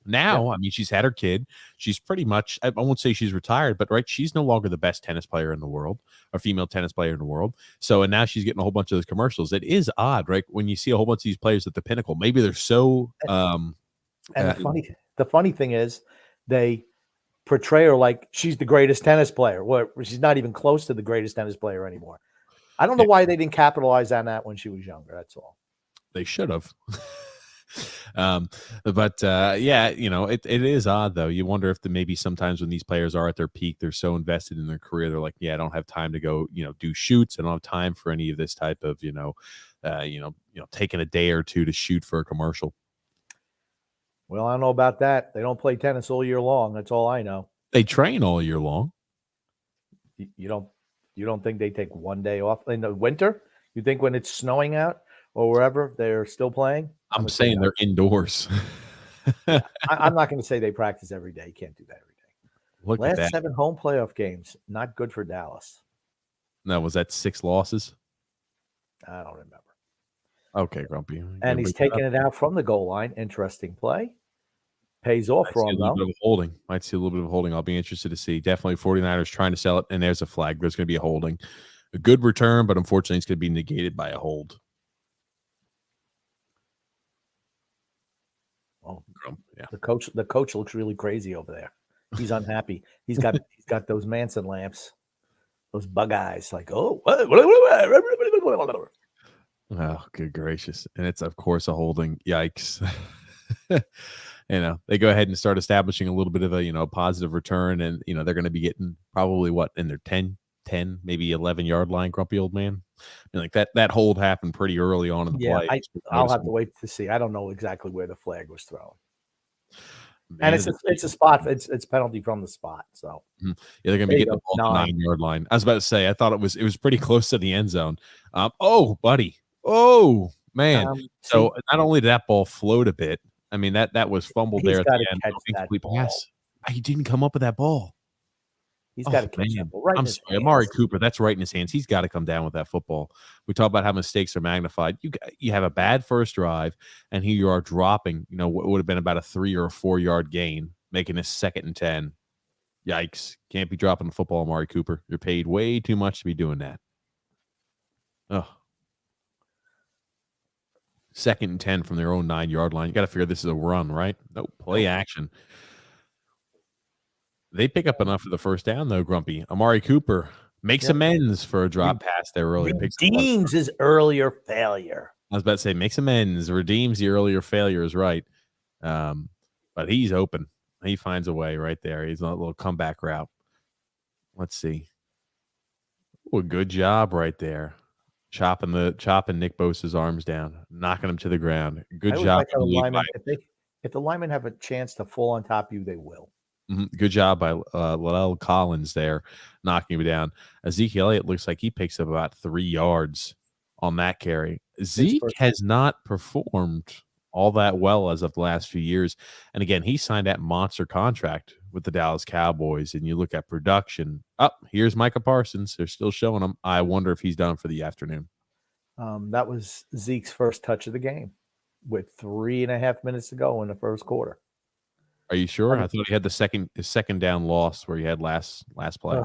Now, I mean, she's had her kid. She's pretty much, I won't say she's retired, but right, she's no longer the best tennis player in the world, or female tennis player in the world. So, and now she's getting a whole bunch of those commercials. It is odd, right? When you see a whole bunch of these players at the pinnacle, maybe they're so. And the funny thing is, they portray her like she's the greatest tennis player. Where she's not even close to the greatest tennis player anymore. I don't know why they didn't capitalize on that when she was younger. That's all. They should have. But yeah, you know, it is odd though. You wonder if maybe sometimes when these players are at their peak, they're so invested in their career, they're like, yeah, I don't have time to go, you know, do shoots. I don't have time for any of this type of, taking a day or two to shoot for a commercial. Well, I don't know about that. They don't play tennis all year long. That's all I know. They train all year long. You don't think they take one day off in the winter? You think when it's snowing out or wherever they're still playing? I'm saying they're indoors. Yeah, I'm not going to say they practice every day. You can't do that every day. Last 7 home playoff games, not good for Dallas. No, was that 6 losses? I don't remember. Okay, Grumpy. And he's taking it out from the goal line. Interesting play. Pays off for him, though. Might see a little bit of holding. I'll be interested to see. Definitely 49ers trying to sell it, and there's a flag. There's going to be a holding. A good return, but unfortunately, it's going to be negated by a hold. Oh, yeah. The coach looks really crazy over there. He's unhappy. He's got those Manson lamps, those bug eyes. Like, oh, good gracious! And it's of course a holding. Yikes! They go ahead and start establishing a little bit of a positive return, and they're going to be getting probably what in their 10, maybe 11-yard line. Grumpy old man. I mean, like that hold happened pretty early on in the play. I'll have to wait to see. I don't know exactly where the flag was thrown. And it's a spot. It's penalty from the spot. So yeah, they're gonna be getting the ball at the 9-yard line. I was about to say, I thought it was pretty close to the end zone. Oh, buddy. Oh, man. So not only did that ball float a bit, I mean that was fumbled there at the end. Incomplete pass. He didn't come up with that ball. He's got to catch that ball right. I'm sorry, Amari Cooper. That's right in his hands. He's got to come down with that football. We talk about how mistakes are magnified. You have a bad first drive, and here you are dropping. What would have been about a 3 or 4 yard gain, making this 2nd and 10. Yikes! Can't be dropping the football, Amari Cooper. You're paid way too much to be doing that. Oh. 2nd and 10 from their own 9-yard line. You got to figure this is a run, right? No play action. They pick up enough for the first down, though, Grumpy. Amari Cooper makes amends for a drop pass there early. Redeems his earlier failure. I was about to say makes amends, redeems the earlier failure is right. But he's open. He finds a way right there. He's on a little comeback route. Let's see. Oh, good job right there. Chopping Nick Bosa's arms down, knocking him to the ground. Good job. If the linemen have a chance to fall on top of you, they will. Good job by La'el Collins there, knocking him down. Ezekiel Elliott looks like he picks up about 3 yards on that carry. Zeke has not performed all that well as of the last few years. And again, he signed that monster contract with the Dallas Cowboys. And you look at production. Here's Micah Parsons. They're still showing him. I wonder if he's done for the afternoon. That was Zeke's first touch of the game with 3.5 minutes to go in the first quarter. Are you sure? I thought he had his second down loss where he had last play.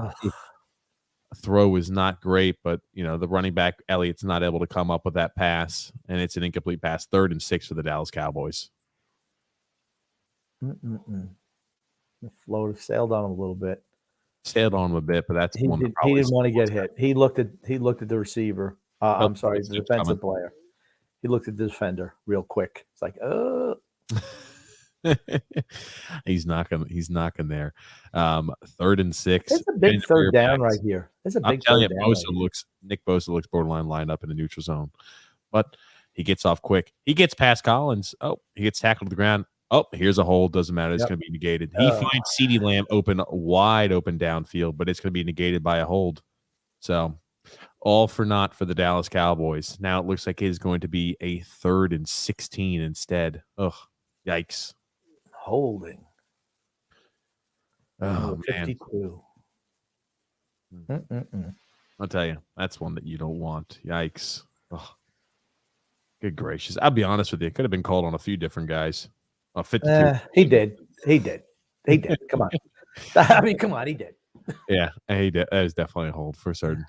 Throw was not great, but the running back Elliott's not able to come up with that pass, and it's an incomplete pass. 3rd and 6 for the Dallas Cowboys. The float sailed on him a little bit. Sailed on him a bit, but that's he didn't want to get hit. He looked at the receiver. I'm sorry, the defensive player. He looked at the defender real quick. It's like, he's knocking there. 3rd and 6. It's a big third down right here. It's a big third down. Nick Bosa looks borderline lined up in the neutral zone, but he gets off quick. He gets past Collins. He gets tackled to the ground. Here's a hold. Doesn't matter. It's going to be negated. He finds CeeDee Lamb wide open downfield, but it's going to be negated by a hold. So all for naught for the Dallas Cowboys. Now it looks like it is going to be a 3rd and 16 instead. Yikes. Holding. Oh man, 52. Mm-mm-mm. I'll tell you, that's one that you don't want. Yikes! Oh, good gracious! I'll be honest with you, it could have been called on a few different guys. 52. He did. He did. He did. Come on. I mean, come on. He did. Yeah, that is definitely a hold for certain.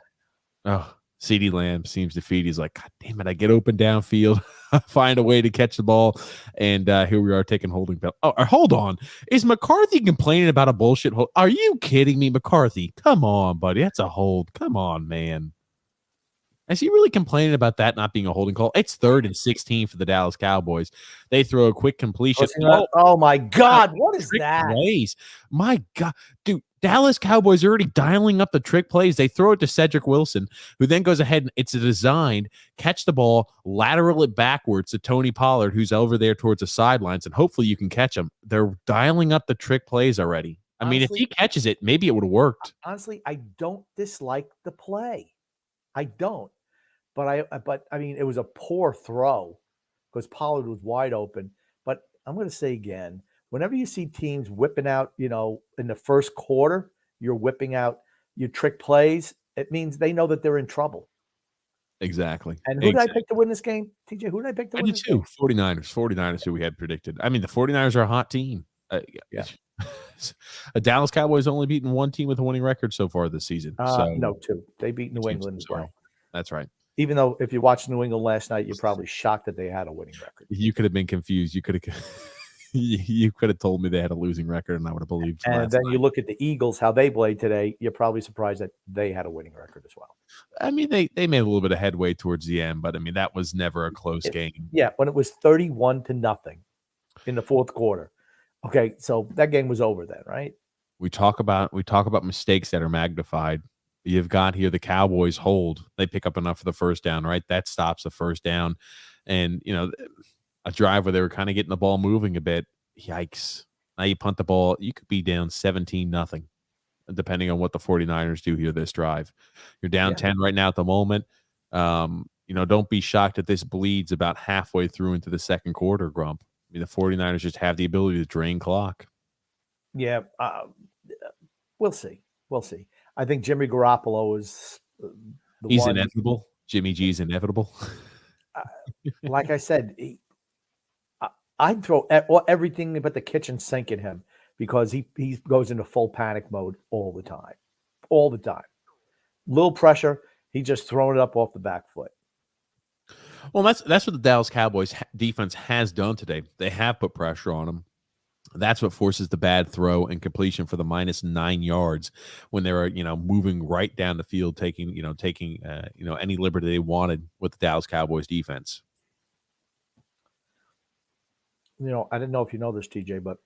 Oh, CeeDee Lamb seems defeated. He's like, God damn it, I get open downfield, find a way to catch the ball, and here we are taking holding penalty. Oh, hold on. Is McCarthy complaining about a bullshit hold? Are you kidding me, McCarthy? Come on, buddy. That's a hold. Come on, man. Is he really complaining about that not being a holding call? It's 3rd and 16 for the Dallas Cowboys. They throw a quick completion. Oh my God. What is that? Plays. My God. Dude, Dallas Cowboys are already dialing up the trick plays. They throw it to Cedric Wilson, who then goes ahead and it's a designed catch the ball, lateral it backwards to Tony Pollard, who's over there towards the sidelines, and hopefully you can catch him. They're dialing up the trick plays already. I mean, if he catches it, maybe it would have worked. Honestly, I don't dislike the play. I don't. But I mean, it was a poor throw because Pollard was wide open. But I'm going to say again, whenever you see teams whipping out, in the first quarter, you're whipping out your trick plays, it means they know that they're in trouble. Exactly. And who did I pick to win this game? TJ, who did I pick to win this game? 49ers who we had predicted. I mean, the 49ers are a hot team. Yeah. A Dallas Cowboys only beaten one team with a winning record so far this season. No, 2. They beat New England as well. That's right. Even though if you watched New England last night, you're probably shocked that they had a winning record. You could have been confused. You could have told me they had a losing record, and I would have believed. And then you look at the Eagles, how they played today. You're probably surprised that they had a winning record as well. I mean, they made a little bit of headway towards the end, but I mean that was never a close game. Yeah, when it was 31-0 in the fourth quarter. Okay, so that game was over then, right? We talk about mistakes that are magnified. You've got here the Cowboys hold. They pick up enough for the first down, right? That stops the first down. And, a drive where they were kind of getting the ball moving a bit. Yikes. Now you punt the ball. You could be down 17-0, depending on what the 49ers do here this drive. You're down 10 right now at the moment. Don't be shocked if this bleeds about halfway through into the second quarter, Grump. I mean, the 49ers just have the ability to drain clock. Yeah, we'll see. We'll see. I think Jimmy Garoppolo is He's inevitable. Jimmy G is inevitable. Like I said, I'd throw everything but the kitchen sink at him because he goes into full panic mode all the time. All the time. Little pressure, he just throwing it up off the back foot. Well, that's what the Dallas Cowboys defense has done today. They have put pressure on him. That's what forces the bad throw and completion for the -9 yards when they were, moving right down the field, taking any liberty they wanted with the Dallas Cowboys defense. I didn't know if you know this, TJ, but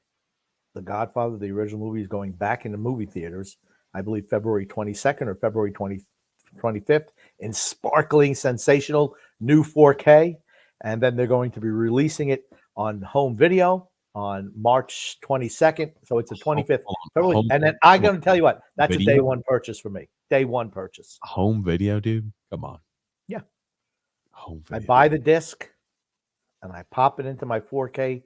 The Godfather, the original movie, is going back into movie theaters, I believe February 22nd or February 25th in sparkling, sensational new 4K. And then they're going to be releasing it on home video on March 22nd. So it's the 25th. And then I'm going to tell you what, that's a day one purchase for me. Day one purchase. Home video, dude? Come on. Yeah. Home video. I buy the disc and I pop it into my 4K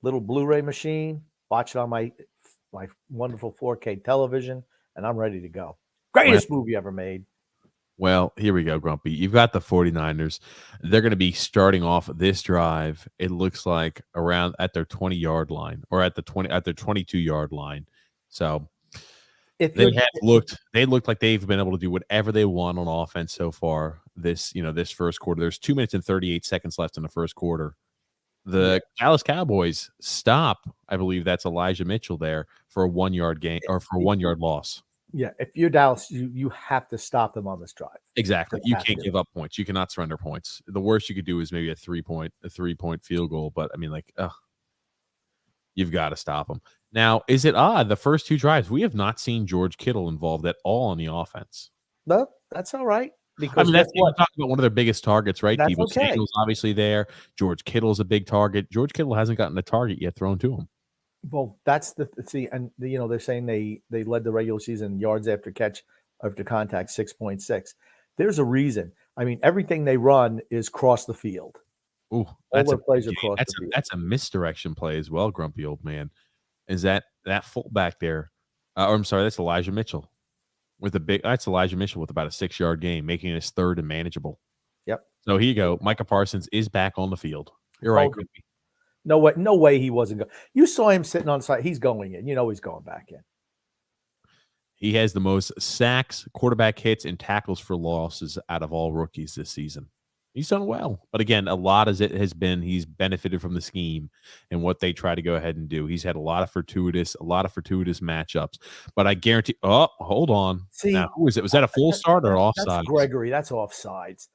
little Blu-ray machine, watch it on my wonderful 4K television, and I'm ready to go. Greatest movie ever made. Well, here we go, Grumpy. You've got the 49ers. They're going to be starting off this drive, it looks like, around at their 20-yard line or at their 22-yard line. So they looked like they've been able to do whatever they want on offense so far this first quarter. There's 2 minutes and 38 seconds left in the first quarter. The Dallas Cowboys stop, I believe that's Elijah Mitchell there, for a 1-yard gain or for a 1-yard loss. Yeah, if you're Dallas, you have to stop them on this drive. Exactly. You can't give up points. You cannot surrender points. The worst you could do is maybe a 3-point field goal. But I mean, you've got to stop them. Now, is it odd? The first two drives, we have not seen George Kittle involved at all in the offense. No, that's all right. Because that's what talking about one of their biggest targets, right? That's okay. Samuel's obviously there. George Kittle's a big target. George Kittle hasn't gotten a target yet thrown to him. Well, that's they're saying they led the regular season yards after catch after contact 6.6. There's a reason. I mean, everything they run is cross the field. Ooh, all their plays across the field. That's a misdirection play as well, grumpy old man. Is that fullback there? Or I'm sorry, that's Elijah Mitchell with a big. That's Elijah Mitchell with about a 6-yard game, making it his third and manageable. Yep. So here you go. Micah Parsons is back on the field. You're right, Told you. Grumpy. No way he wasn't going. You saw him sitting on the side. He's going in. You know he's going back in. He has the most sacks, quarterback hits, and tackles for losses out of all rookies this season. He's done well. But again, a lot as it has been, he's benefited from the scheme and what they try to go ahead and do. He's had a lot of fortuitous matchups. But I guarantee hold on. See, now, who is it? Was that a full start or That's offside? Gregory. That's offsides.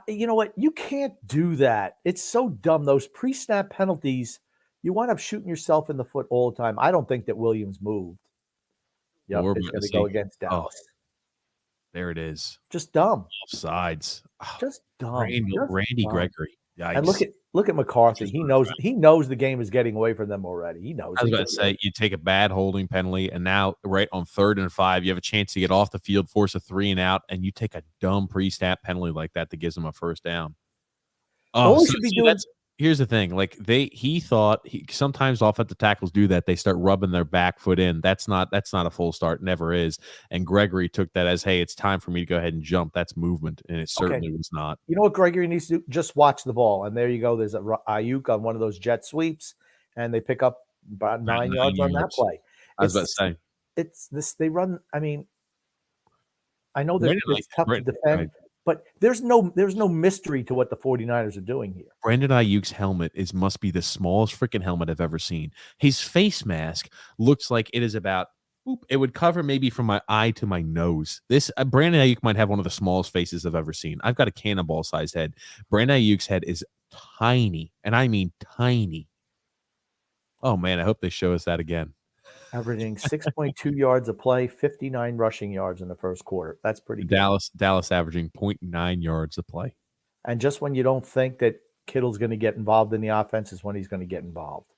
You know what? You can't do that. It's so dumb. Those pre-snap penalties, you wind up shooting yourself in the foot all the time. I don't think that Williams moved. Yep, We're it's about going to to go see. against Dallas. There it is. Just dumb. Offsides. Just dumb. Randy dumb. Gregory. Yikes. And look at McCarthy. He knows the game is getting away from them already. He knows. I was about to say, you take a bad holding penalty, and now right on 3rd and 5, you have a chance to get off the field, force a 3 and out, and you take a dumb pre-snap penalty like that gives them a first down. Oh, so, here's the thing. Like he thought sometimes offensive tackles do that. They start rubbing their back foot in. That's not a full start. Never is. And Gregory took that as, hey, it's time for me to go ahead and jump. That's movement, and it certainly was not. You know what Gregory needs to do? Just watch the ball, and there you go. There's a Ayuk on one of those jet sweeps, and they pick up about 9 yards on that play. I was about to say it's this. They run. I mean, I know that it's tough to defend. But there's no mystery to what the 49ers are doing here. Brandon Ayuk's helmet must be the smallest freaking helmet I've ever seen. His face mask looks like it is about it would cover maybe from my eye to my nose. This Brandon Ayuk might have one of the smallest faces I've ever seen. I've got a cannonball-sized head. Brandon Ayuk's head is tiny, and I mean tiny. Oh, man, I hope they show us that again. Averaging 6.2 yards a play, 59 rushing yards in the first quarter. That's pretty good. Dallas averaging 0.9 yards a play. And just when you don't think that Kittle's going to get involved in the offense is when he's going to get involved.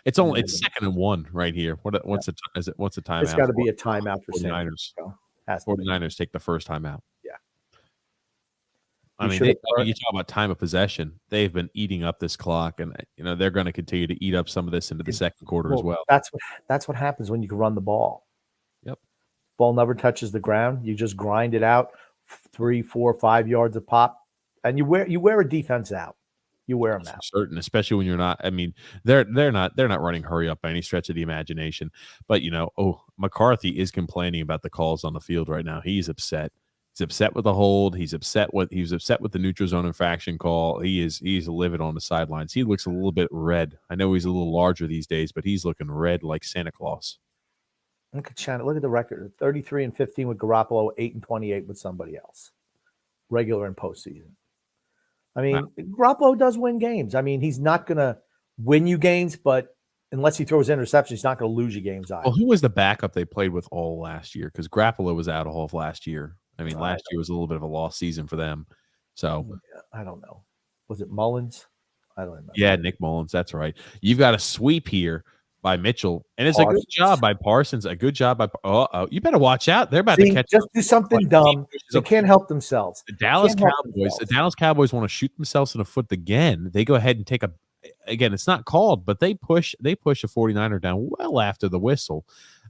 It's 2nd and 1 right here. What's the timeout? It's got to be a timeout for 49ers. 49ers take the first timeout. Yeah. I mean, you talk about time of possession. They've been eating up this clock, and they're going to continue to eat up some of this into the second quarter as well. That's what happens when you can run the ball. Yep. Ball never touches the ground. You just grind it out 3, 4, 5 yards a pop, and you wear a defense out. You wear them out. Certain, especially when you're not. I mean, they're not running hurry up by any stretch of the imagination. But McCarthy is complaining about the calls on the field right now. He's upset. He's upset with the hold. He was upset with the neutral zone infraction call. He's livid on the sidelines. He looks a little bit red. I know he's a little larger these days, but he's looking red like Santa Claus. Look at Shannon. Look at the record: 33-15 with Garoppolo, 8-28 with somebody else, regular and postseason. I mean, Garoppolo does win games. I mean, he's not going to win you games, but unless he throws interceptions, he's not going to lose you games either. Well, who was the backup they played with all last year? Because Garoppolo was out all of last year. I mean, last year was a little bit of a lost season for them. So I don't know. Was it Mullins? I don't remember. Yeah, Nick Mullins. That's right. You've got a sweep here by Mitchell, and it's a good job by Parsons. A good job by. You better watch out. They're about to catch. Just do something dumb. They can't help themselves. The Dallas Cowboys want to shoot themselves in the foot again. They go ahead and take a. Again, it's not called, but they push a 49er down well after the whistle.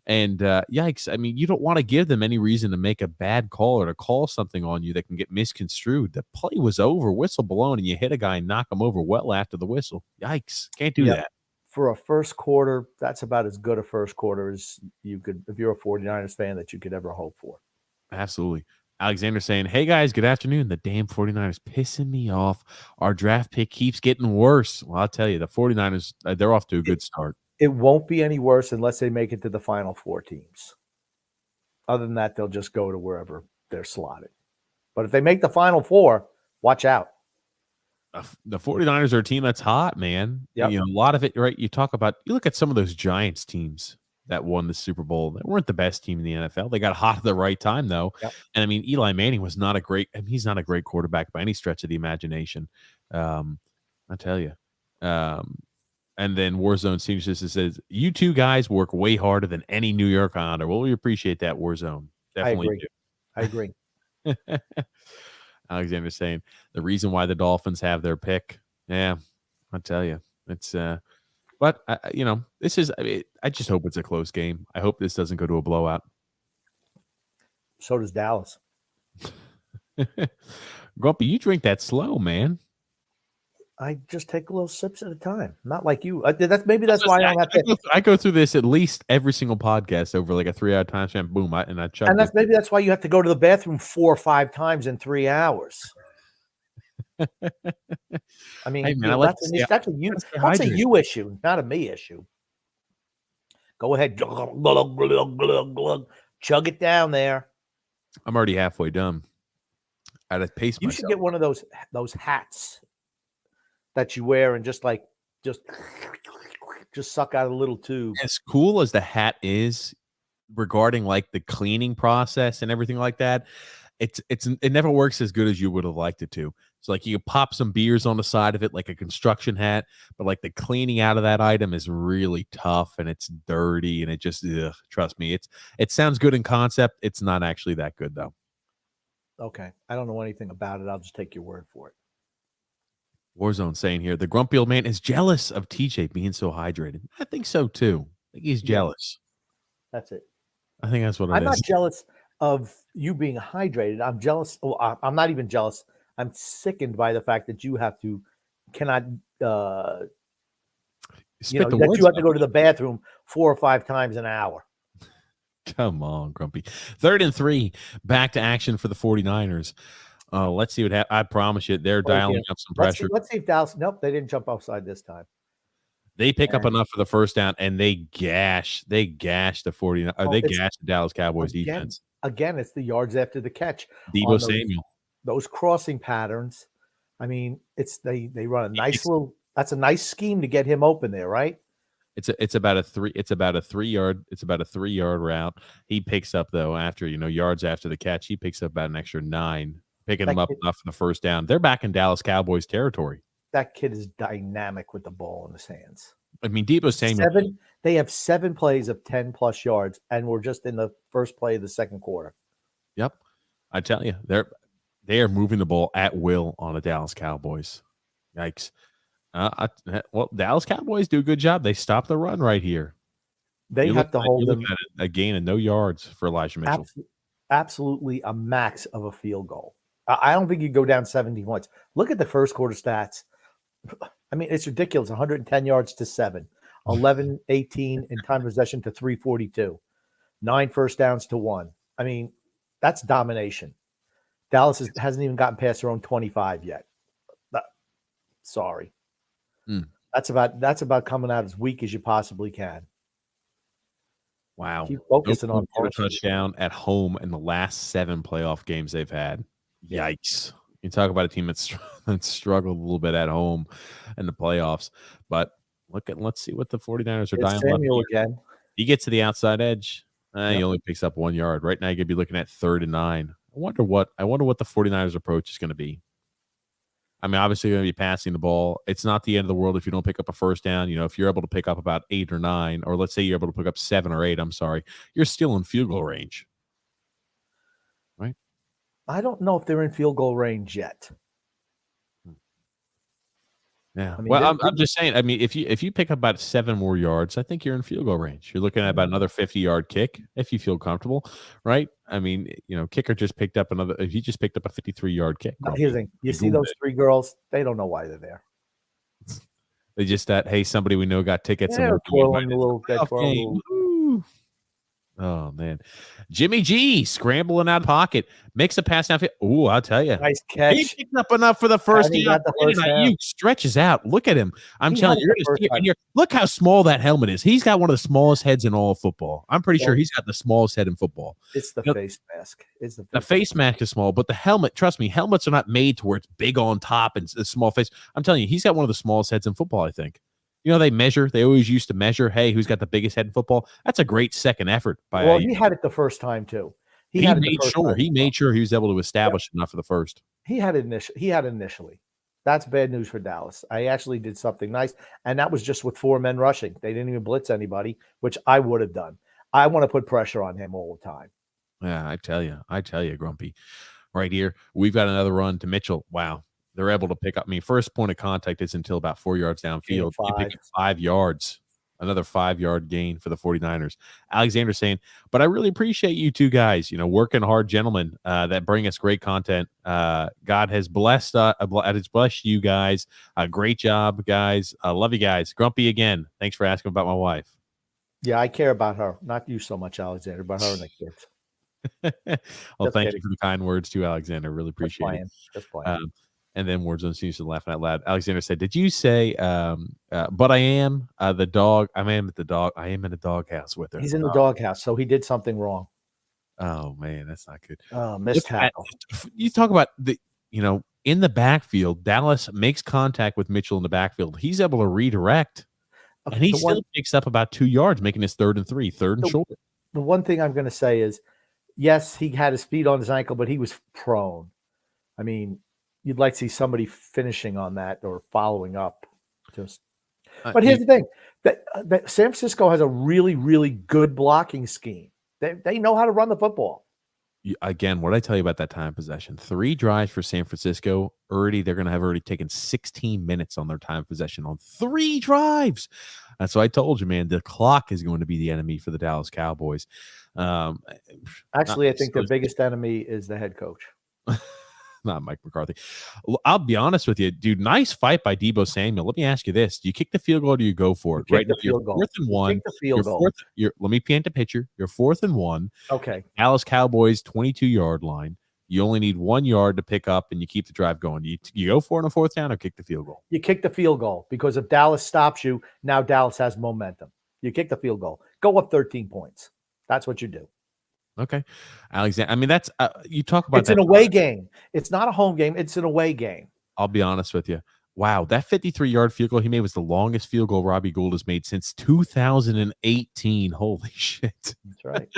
And yikes, I mean, you don't want to give them any reason to make a bad call or to call something on you that can get misconstrued. The play was over, whistle blown, and you hit a guy and knock him over well after the whistle. Yikes, can't do that. For a first quarter, that's about as good a first quarter as you could, if you're a 49ers fan, that you could ever hope for. Absolutely. Alexander saying, hey, guys, good afternoon. The damn 49ers pissing me off. Our draft pick keeps getting worse. Well, I'll tell you, the 49ers, they're off to a good start. It won't be any worse unless they make it to the final 4 teams. Other than that, they'll just go to wherever they're slotted. But if they make the final 4, watch out. The 49ers are a team that's hot, man. Yep. A lot of it, right? You look at some of those Giants teams that won the Super Bowl. They weren't the best team in the NFL. They got hot at the right time, though. Yep. And I mean, Eli Manning was not he's not a great quarterback by any stretch of the imagination. I tell you. And then Warzone Senior Sister says, you two guys work way harder than any New York Islander. Well, we appreciate that, Warzone. Definitely I agree. Alexander's saying the reason why the Dolphins have their pick. Yeah, I'll tell you. It's But this is. I just hope it's a close game. I hope this doesn't go to a blowout. So does Dallas. Grumpy, you drink that slow, man. I just take little sips at a time, not like you. That's why I don't have to. I go through this at least every single podcast over like a 3-hour time span. Boom, I chug. And that's why you have to go to the bathroom 4 or 5 times in 3 hours. I mean, hey, man, that's a you issue, not a me issue. Go ahead, chug it down there. I'm already halfway done. I had to pace myself. You should get one of those hats that you wear and just suck out a little tube. As cool as the hat is regarding like the cleaning process and everything like that, it never works as good as you would have liked it to. So like you pop some beers on the side of it like a construction hat, but like the cleaning out of that item is really tough and it's dirty and it just trust me, it sounds good in concept. It's not actually that good though. Okay. I don't know anything about it. I'll just take your word for it. Warzone saying here, the grumpy old man is jealous of TJ being so hydrated. I think so too. I think he's jealous. That's it. I think that's what it is. I'm not jealous of you being hydrated. I'm jealous. Well, I'm not even jealous. I'm sickened by the fact that you cannot that you have to go to the bathroom 4 or 5 times an hour. Come on, Grumpy. 3rd and 3, back to action for the 49ers. Let's see what happens. I promise you, they're dialing up some pressure. Let's see if Dallas. Nope, they didn't jump offside this time. They pick up enough for the first down, and they gash the 49ers. They gash the Dallas Cowboys defense. Again, it's the yards after the catch. Deebo Samuel. Those crossing patterns. I mean, they run a nice little. That's a nice scheme to get him open there, right? It's about a 3 yard route. He picks up though after yards after the catch. He picks up about an extra 9, picking him up enough for the first down. They're back in Dallas Cowboys territory. That kid is dynamic with the ball in his hands. I mean, Deebo Samuel. They have 7 plays of 10+ yards, and we're just in the first play of the second quarter. Yep, I tell you, they are moving the ball at will on the Dallas Cowboys. Yikes. Well, Dallas Cowboys do a good job. They stop the run right here. They have to hold them a gain of no yards for Elijah Mitchell. Absolutely a max of a field goal. I don't think you go down 17 points. Look at the first quarter stats. I mean, it's ridiculous. 110 yards to 7, 11, 18 in time possession to 342, 9 first downs to 1. I mean, that's domination. Dallas hasn't even gotten past their own 25 yet. Sorry. That's about coming out as weak as you possibly can. Wow. Keep focusing on a touchdown at home in the last 7 playoff games they've had. Yikes. You talk about a team that's struggled a little bit at home in the playoffs. But let's see what the 49ers are dying Samuel again. He gets to the outside edge. He only picks up 1 yard. Right now you could be looking at 3rd and 9. I wonder what the 49ers approach is going to be. I mean, obviously you're going to be passing the ball. It's not the end of the world if you don't pick up a first down. If you're able to pick up about 8 or 9, or let's say you're able to pick up 7 or 8, you're still in field goal range. Right? I don't know if they're in field goal range yet. Yeah. I mean, I'm just saying, I mean, if you pick up about 7 more yards, I think you're in field goal range. You're looking at about another 50-yard kick if you feel comfortable, right? I mean, kicker just picked up a 53-yard kick. Here's the thing. You see those 3 girls, they don't know why they're there. They just hey, somebody we know got tickets. Yeah, twirling the little Oh, man. Jimmy G scrambling out of pocket. Makes a pass downfield. Ooh, I'll tell you. Nice catch. He picked up enough for the first down. He stretches out. Look at him. I'm telling you. Look how small that helmet is. He's got one of the smallest heads in all of football. I'm pretty sure he's got the smallest head in football. It's the face mask. The face mask is small, but the helmet, trust me, helmets are not made to where it's big on top and a small face. I'm telling you, he's got one of the smallest heads in football, I think. They always used to measure, hey, who's got the biggest head in football? That's a great second effort. He had it the first time, too. He made sure he was able to establish enough for the first. He had initially. That's bad news for Dallas. I actually did something nice, and that was just with 4 men rushing. They didn't even blitz anybody, which I would have done. I want to put pressure on him all the time. Yeah, I tell you, Grumpy. Right here, we've got another run to Mitchell. Wow. they're able to pick up. I mean, first point of contact is until about 4 yards Gain downfield. of You pick 5. up 5 yards, another 5-yard gain for the 49ers. Alexander saying, but I really appreciate you two guys, working hard gentlemen that bring us great content. God has blessed you guys. Great job, guys. I love you guys. Grumpy again. Thanks for asking about my wife. Yeah, I care about her. Not you so much, Alexander, but her and the kids. Well, Just thank kidding. you for the kind words too, Alexander. Really Just appreciate it. playing. Just playing. And then Warzone seems to laughing out loud. Alexander said, "Did you say? But I am the dog. I am at the dog. I am in the doghouse with her. He's in the doghouse, so he did something wrong. Oh man, that's not good. Missed tackle. You talk about in the backfield. Dallas makes contact with Mitchell in the backfield. He's able to redirect, Okay, and he still picks up about 2 yards, making his 3rd and 3, third and short. The one thing I'm going to say is, yes, he had his feet on his ankle, but he was prone. I mean, you'd like to see somebody finishing on that or following up. But here's the thing: that San Francisco has a really, really good blocking scheme. They know how to run the football. Again, what I tell you about that time of possession, 3 drives for San Francisco. They're going to have already taken 16 minutes on their time of possession on 3 drives. And so I told you, man, the clock is going to be the enemy for the Dallas Cowboys. Actually, I think their biggest enemy is the head coach. Not Mike McCarthy. I'll be honest with you, dude. Nice fight by Deebo Samuel. Let me ask you this: do you kick the field goal or do you go for it? Right, the field goal. 4th and 1. Kick the field goal. Let me paint a picture. You're 4th and 1. Okay. Dallas Cowboys 22-yard line. You only need 1 yard to pick up, and you keep the drive going. You go for it on a 4th down or kick the field goal? You kick the field goal because if Dallas stops you, now Dallas has momentum. You kick the field goal. Go up 13 points. That's what you do. Okay, Alexander. I mean, that's you talk about. It's an away game. It's not a home game. It's an away game. I'll be honest with you. Wow, that 53-yard field goal he made was the longest field goal Robbie Gould has made since 2018. Holy shit! That's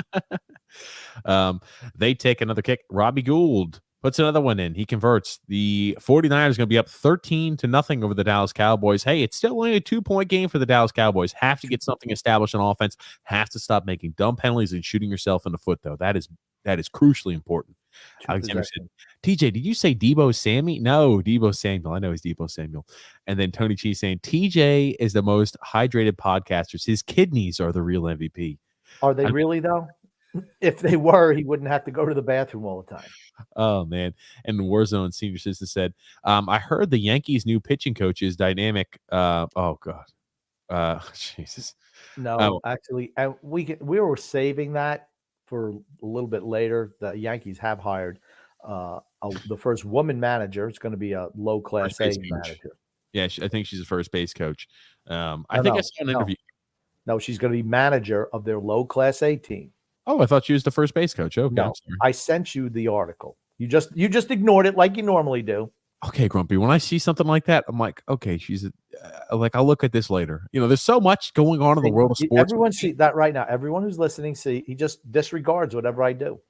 right. They take another kick. Robbie Gould puts another one in. He converts. The 49ers going to be up 13-0 over the Dallas Cowboys. Hey, it's still only a 2-point game for the Dallas Cowboys. Have to get something established on offense. Have to stop making dumb penalties and shooting yourself in the foot, though. That is crucially important. Alexander said, TJ, did you say Deebo Sammy? No, Deebo Samuel. I know he's Deebo Samuel. And then Tony Chi saying, TJ is the most hydrated podcaster. His kidneys are the real MVP. Are they really, though? If they were, he wouldn't have to go to the bathroom all the time. Oh, man. And Warzone Senior Sister said, I heard the Yankees' new pitching coach is dynamic. Oh, God. Jesus. No, actually, we were saving that for a little bit later. The Yankees have hired the first woman manager. It's going to be a low class A manager. Yeah, I think she's a first base coach. I think I saw an interview. No, she's going to be manager of their low class A team. Oh, I thought she was the first base coach. Okay, no, I sent you the article. You just ignored it like you normally do. Okay, Grumpy. When I see something like that, I'm like, okay, she's like, I'll look at this later. There's so much going on in the world of sports. Everyone see that right now. Everyone who's listening, he just disregards whatever I do.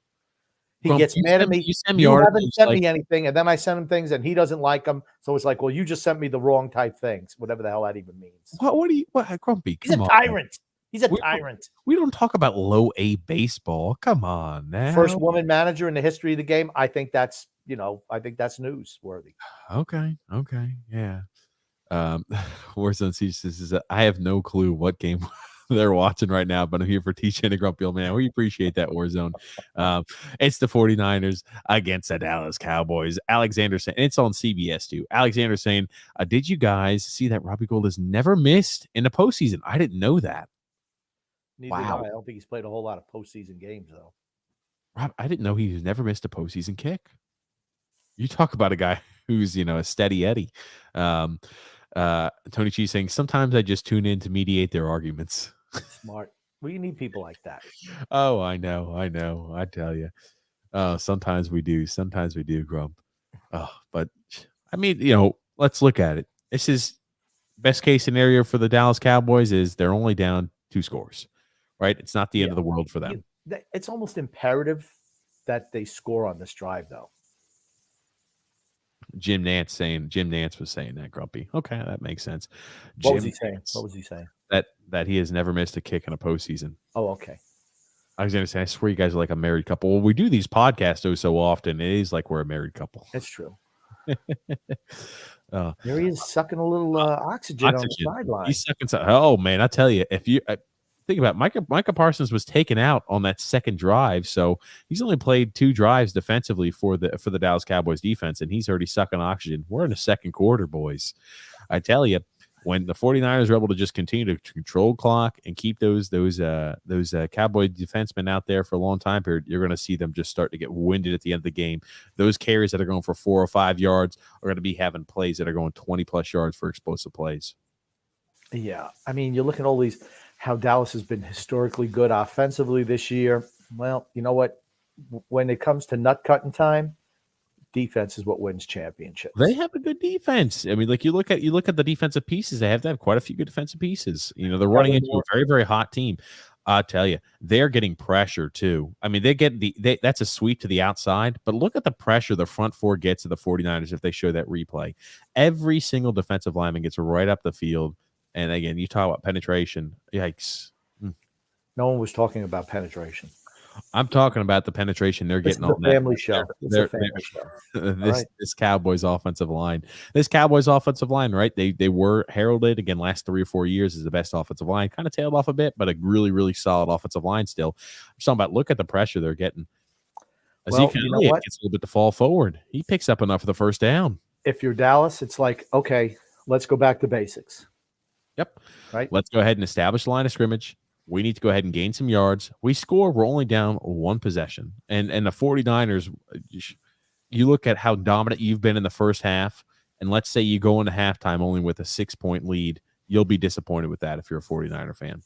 He gets mad at me. You haven't sent me anything, and then I send him things, and he doesn't like them. So it's like, well, you just sent me the wrong type things, whatever the hell that even means. What, Grumpy? He's a tyrant. He's a tyrant. We don't talk about low A baseball. Come on now. First woman manager in the history of the game. I think that's newsworthy. Okay. Yeah. Warzone Siege says, I have no clue what game they're watching right now, but I'm here for teaching a grumpy old man. We appreciate that, Warzone. It's the 49ers against the Dallas Cowboys. Alexander saying, and it's on CBS too. Alexander saying, did you guys see that Robbie Gould has never missed in the postseason? I didn't know that. Neither do I. I don't think he's played a whole lot of postseason games, though. Rob, I didn't know he's never missed a postseason kick. You talk about a guy who's, a steady Eddie. Tony Chi saying, sometimes I just tune in to mediate their arguments. Smart. Well, you need people like that. Oh, I know. I tell you. Sometimes we do, Grump. But I mean, let's look at it. This is best case scenario for the Dallas Cowboys is they're only down 2 scores. Right? It's not the end of the world for them. It's almost imperative that they score on this drive, though. Jim Nance was saying that, Grumpy. Okay, that makes sense. What was he saying? That he has never missed a kick in a postseason. Oh, okay. I was going to say, I swear you guys are like a married couple. Well, we do these podcasts so often. It is like we're a married couple. It's true. uh, Here he is sucking a little oxygen on the Oxygen. sideline. He's sucking. Oh man, I tell you, if you think about it, Micah Parsons was taken out on that second drive, so he's only played 2 drives defensively for the Dallas Cowboys defense, and he's already sucking oxygen. We're in the second quarter, boys. I tell you, when the 49ers are able to just continue to control clock and keep those Cowboy defensemen out there for a long time period, you're going to see them just start to get winded at the end of the game. Those carries that are going for 4 or 5 yards are going to be having plays that are going 20+ yards for explosive plays. Yeah, I mean, you look at all these, how Dallas has been historically good offensively this year. Well, you know what? When it comes to nut cutting time, defense is what wins championships. They have a good defense. I mean, like you look at the defensive pieces. They have to have quite a few good defensive pieces. You know, they're running into a very, very hot team. I tell you, they're getting pressure too. I mean, that's a sweep to the outside, but look at the pressure the front four gets to the 49ers if they show that replay. Every single defensive lineman gets right up the field. And again, you talk about penetration. Yikes. No one was talking about penetration. I'm talking about the penetration they're getting on that. Family show. It's a family show. This Cowboys offensive line. This Cowboys offensive line, right? They were heralded again last 3 or 4 years as the best offensive line. Kind of tailed off a bit, but a really, really solid offensive line still. I'm talking about look at the pressure they're getting. Ezekiel Elliott gets a little bit to fall forward. He picks up enough for the first down. If you're Dallas, it's like, okay, let's go back to basics. Yep. Right. Let's go ahead and establish the line of scrimmage. We need to go ahead and gain some yards. We score. We're only down 1 possession. And the 49ers, you look at how dominant you've been in the first half, and let's say you go into halftime only with a 6-point lead, you'll be disappointed with that if you're a 49er fan.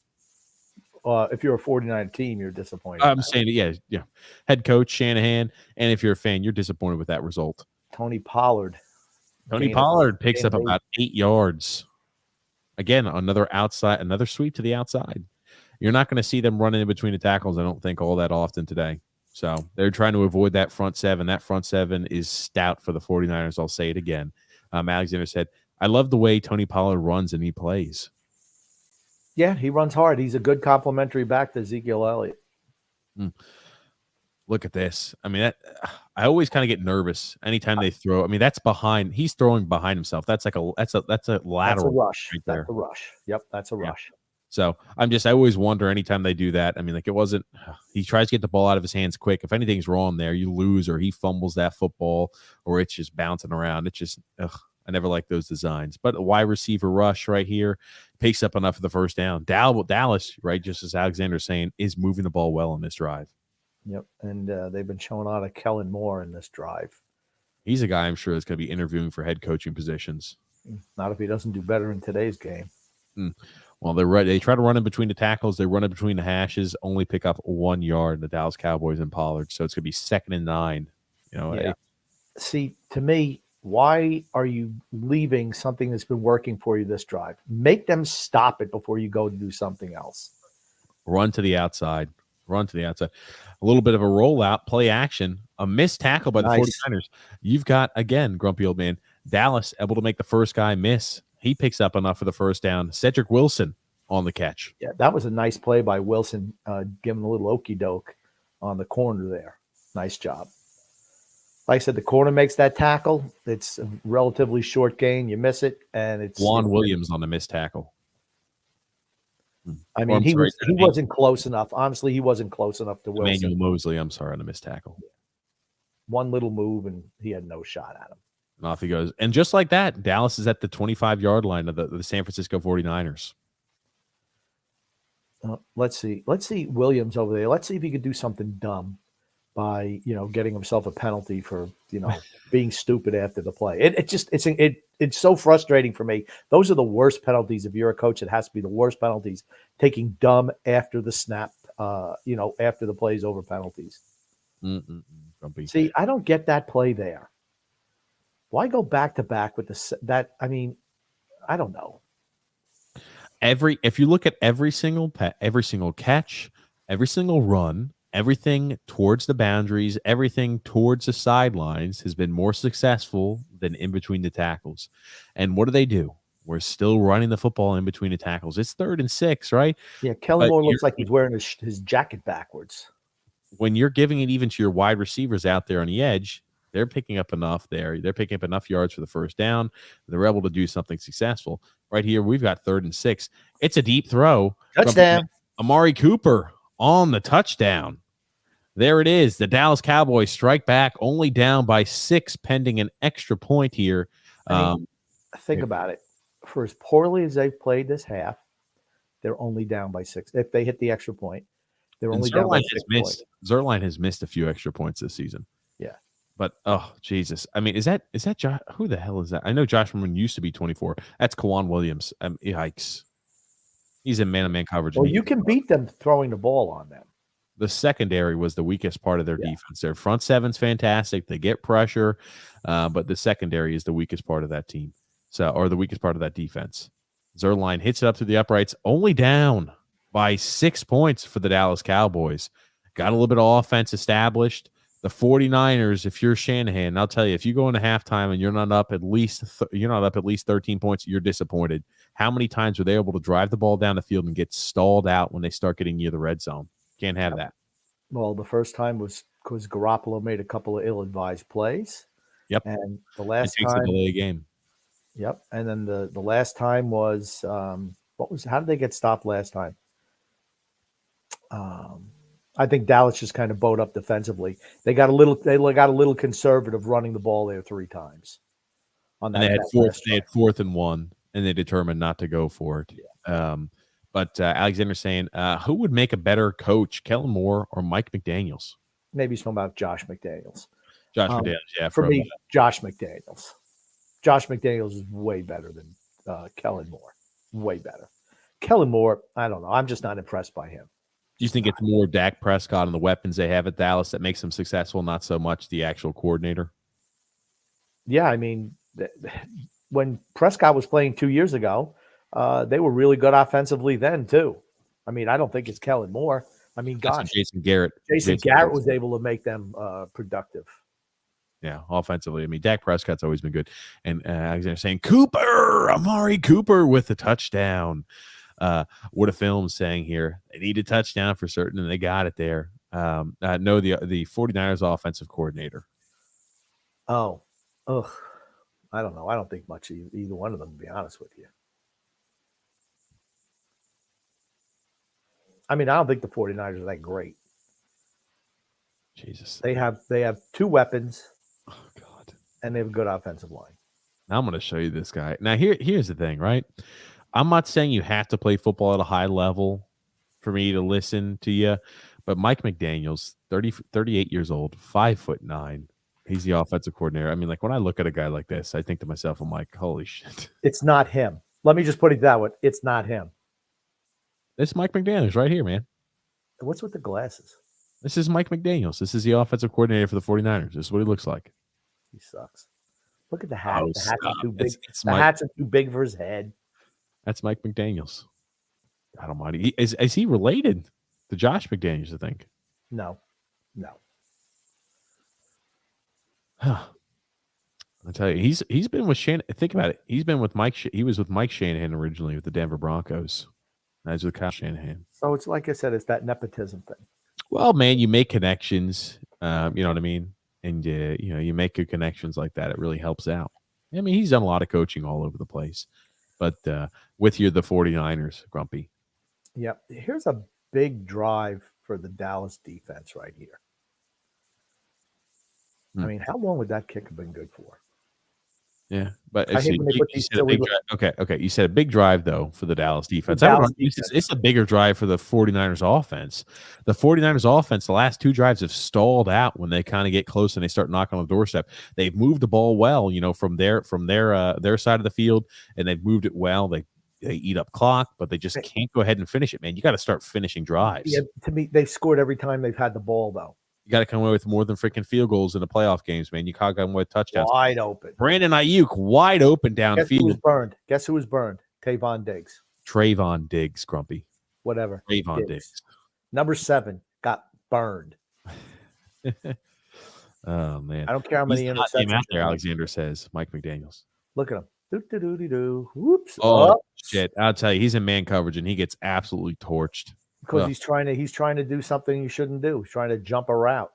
If you're a 49 team, you're disappointed. I'm saying, yeah. Head coach Shanahan, and if you're a fan, you're disappointed with that result. Tony Pollard picks up about 8 yards. Again, another sweep to the outside. You're not going to see them running in between the tackles, I don't think, all that often today. So they're trying to avoid that front seven. That front seven is stout for the 49ers. I'll say it again. Alexander said, I love the way Tony Pollard runs and he plays. Yeah, he runs hard. He's a good complementary back to Ezekiel Elliott. Look at this. I mean, I always kind of get nervous anytime they throw. I mean, that's behind. He's throwing behind himself. That's a lateral. That's a rush. Right that's a rush. Yep, that's a rush. So I always wonder anytime they do that. I mean, like it wasn't. He tries to get the ball out of his hands quick. If anything's wrong there, you lose, or he fumbles that football, or it's just bouncing around. It's just. I never like those designs. But a wide receiver rush right here picks up enough of the first down. Dallas, right, just as Alexander's saying, is moving the ball well on this drive. Yep, and they've been showing a lot of Kellen Moore in this drive. He's a guy I'm sure that's going to be interviewing for head coaching positions. Not if he doesn't do better in today's game. Well, they try to run in between the tackles. They run in between the hashes, only pick up 1 yard, the Dallas Cowboys and Pollard. So it's going to be 2nd and 9. See, to me, why are you leaving something that's been working for you this drive? Make them stop it before you go to do something else. Run to the outside. A little bit of a rollout, play action, a missed tackle by the 49ers. You've got, again, grumpy old man, Dallas able to make the first guy miss. He picks up enough for the first down. Cedric Wilson on the catch. Yeah, that was a nice play by Wilson, giving a little okey doke on the corner there. Nice job. Like I said, the corner makes that tackle. It's a relatively short gain. You miss it, and it's Juan Williams on the missed tackle. I mean, he wasn't close enough. Honestly, he wasn't close enough to Wilson. Emmanuel Mosley, I'm sorry, on the missed tackle. One little move, and he had no shot at him. And off he goes. And just like that, Dallas is at the 25-yard line of the San Francisco 49ers. Let's see Williams over there. Let's see if he could do something dumb by getting himself a penalty for being stupid after the play. It's so frustrating for me. Those are the worst penalties. If you're a coach, it has to be the worst penalties. Taking dumb after the snap, after the play's over penalties. See, I don't get that play there. Why go back to back with that? I mean, I don't know. If you look at every single catch, every single run, everything towards the boundaries, everything towards the sidelines has been more successful than in between the tackles. And what do? We're still running the football in between the tackles. It's 3rd and 6, right? Yeah, Kellen Moore looks like he's wearing his jacket backwards. When you're giving it even to your wide receivers out there on the edge, They're picking up enough there. They're picking up enough yards for the first down. They're able to do something successful. Right here, we've got 3rd and 6. It's a deep throw. Touchdown. Amari Cooper on the touchdown. There it is. The Dallas Cowboys strike back, only down by 6, pending an extra point here. Think about it. For as poorly as they've played this half, they're only down by 6. If they hit the extra point, they're only down by 6 points. Zerline has missed a few extra points this season. Yeah. But, oh, Jesus. I mean, is that Josh? Who the hell is that? I know Josh Norman used to be 24. That's Kawan Williams. Yikes. He's in man-to-man coverage. Well, you can beat them throwing the ball on them. The secondary was the weakest part of their defense. Their front seven's fantastic. They get pressure, but the secondary is the weakest part of that team. Or the weakest part of that defense. Zerline hits it up to the uprights, only down by 6 points for the Dallas Cowboys. Got a little bit of offense established. The 49ers, if you're Shanahan, I'll tell you, if you go into halftime and you're not up at least 13 points, you're disappointed. How many times were they able to drive the ball down the field and get stalled out when they start getting near the red zone? Can't have that. Well, the first time was because Garoppolo made a couple of ill-advised plays. Yep. And the last it takes time, a delay game. Yep. And then the last time was how did they get stopped last time? I think Dallas just kind of bowed up defensively. They got a little conservative running the ball there 3 times. On that, and they had 4th and 1, and they determined not to go for it. Yeah. But Alexander's saying, who would make a better coach, Kellen Moore or Mike McDaniels? Maybe he's talking about Josh McDaniels. Josh McDaniels, yeah. For me, Josh McDaniels. Josh McDaniels is way better than Kellen Moore. Way better. Kellen Moore, I don't know. I'm just not impressed by him. Do you think it's more Dak Prescott and the weapons they have at Dallas that makes them successful, not so much the actual coordinator? Yeah, I mean, when Prescott was playing 2 years ago, they were really good offensively then, too. I mean, I don't think it's Kellen Moore. I mean, gosh. Jason Garrett was able to make them productive. Yeah, offensively. I mean, Dak Prescott's always been good. And Alexander saying, Amari Cooper with the touchdown. What a film's saying here. They need a touchdown for certain, and they got it there. No, the 49ers offensive coordinator. Oh, ugh. I don't know. I don't think much of either one of them, to be honest with you. I mean, I don't think the 49ers are that great. Jesus. They have 2 weapons. Oh, God. And they have a good offensive line. Now I'm going to show you this guy. Now, here's the thing, right? I'm not saying you have to play football at a high level for me to listen to you, but Mike McDaniels, 38 years old, 5'9". He's the offensive coordinator. I mean, like when I look at a guy like this, I think to myself, I'm like, holy shit. It's not him. Let me just put it that way. It's not him. This is Mike McDaniels right here, man. What's with the glasses? This is Mike McDaniels. This is the offensive coordinator for the 49ers. This is what he looks like. He sucks. Look at the hat. The hats are too big. The hats are too big for his head. That's Mike McDaniels. God almighty. Is he related to Josh McDaniels, I think? No. Huh. I tell you, he's been with Shanahan. Think about it. He's been with Mike. He was with Mike Shanahan originally with the Denver Broncos. As with Kyle Shanahan. So it's like I said, it's that nepotism thing. Well, man, you make connections. You know what I mean? And you make good connections like that. It really helps out. I mean, he's done a lot of coaching all over the place. But with you, the 49ers, Grumpy. Yeah. Here's a big drive for the Dallas defense right here. I mean, how long would that kick have been good for? Yeah, but okay. You said a big drive, though, for the Dallas defense. It's a bigger drive for the 49ers offense. The 49ers offense, the last 2 drives have stalled out when they kind of get close and they start knocking on the doorstep. They've moved the ball well, from their side of the field, and they've moved it well. They eat up clock, but they just can't go ahead and finish it, man. You got to start finishing drives. Yeah, to me, they've scored every time they've had the ball, though. You got to come away with more than freaking field goals in the playoff games, man. You can't come away with touchdowns. Wide open. Brandon Ayuk, wide open downfield. Guess who was burned? Trayvon Diggs, Grumpy. Whatever. Trayvon Diggs. Number 7 got burned. Oh, man. I don't care how many interceptions out there, Alexander says. Mike McDaniels. Look at him. Do. Whoops. Oh, shit. I'll tell you, he's in man coverage, and he gets absolutely torched. Because he's trying to do something he shouldn't do. He's trying to jump a route.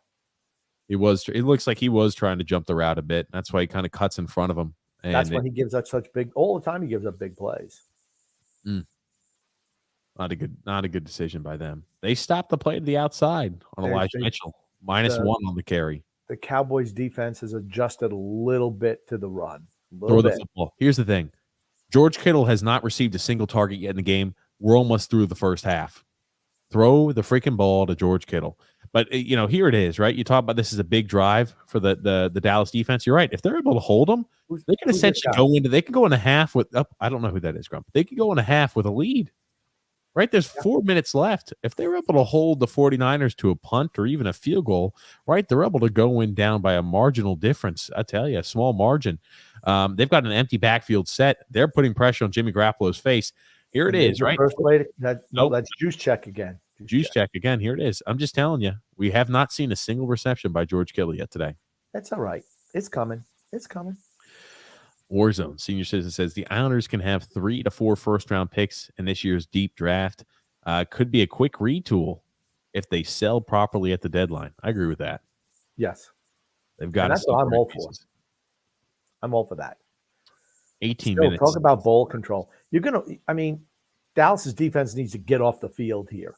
It was. It looks like he was trying to jump the route a bit. That's why he kind of cuts in front of him. That's And when he gives up such big. All the time he gives up big plays. not a good decision by them. They stopped the play to the outside on Elijah Mitchell, -1 on the carry. The Cowboys defense has adjusted a little bit to the run. Throw the football. Here's the thing. George Kittle has not received a single target yet in the game. We're almost through the first half. Throw the freaking ball to George Kittle. But here it is, right? You talk about this is a big drive for the Dallas defense. You're right. If they're able to hold them, they can essentially go in a half with I don't know who that is, Grump. They could go in a half with a lead. Right? There's 4 minutes left. If they're able to hold the 49ers to a punt or even a field goal, right, they're able to go in down by a marginal difference. I tell you, a small margin. They've got an empty backfield set. They're putting pressure on Jimmy Garoppolo's face. Here it is, right? First play, that's juice check again. Juice check again. Here it is. I'm just telling you, we have not seen a single reception by George Kittle yet today. That's all right. It's coming. It's coming. Warzone Senior Citizen says the Islanders can have 3 to 4 first-round picks in this year's deep draft. Could be a quick retool if they sell properly at the deadline. I agree with that. Yes. They've got. That's what I'm all for. I'm all for that. 18 minutes. Talk about ball control. Dallas's defense needs to get off the field here.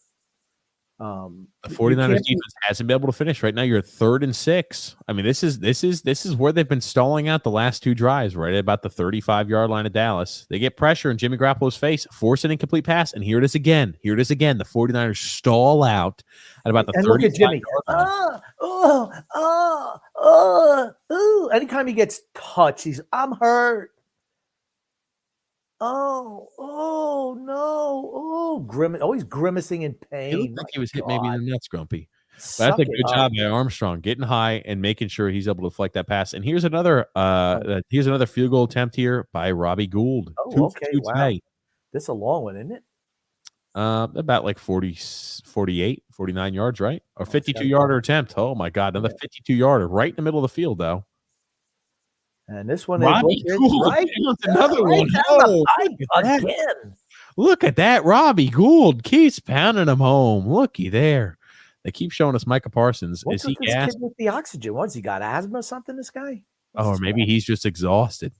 The 49ers defense hasn't been able to finish. Right now, you're 3rd and 6. I mean, this is where they've been stalling out the last 2 drives, right at about the 35-yard line of Dallas. They get pressure in Jimmy Garoppolo's face, force an incomplete pass, and here it is again. The 49ers stall out at about the 35-yard line. Look at Jimmy. Anytime he gets touched, I'm hurt. Oh no! Always grimacing in pain. He looked like he was hit maybe in the nuts, Grumpy. But that's a good job by Armstrong, getting high and making sure he's able to deflect that pass. And here's another field goal attempt here by Robbie Gould. Wow. This is a long one, isn't it? About like 48, 49 yards, right? Or 52-yarder attempt. Oh my God, another 52-yarder right in the middle of the field, though. And this one, Robbie Gould, right? Another right one. Oh, again. Look at that. Robbie Gould keeps pounding them home. Looky there. They keep showing us Micah Parsons. What's with this kid with the oxygen? What's he got? Asthma or something, this guy? Or maybe he's just exhausted.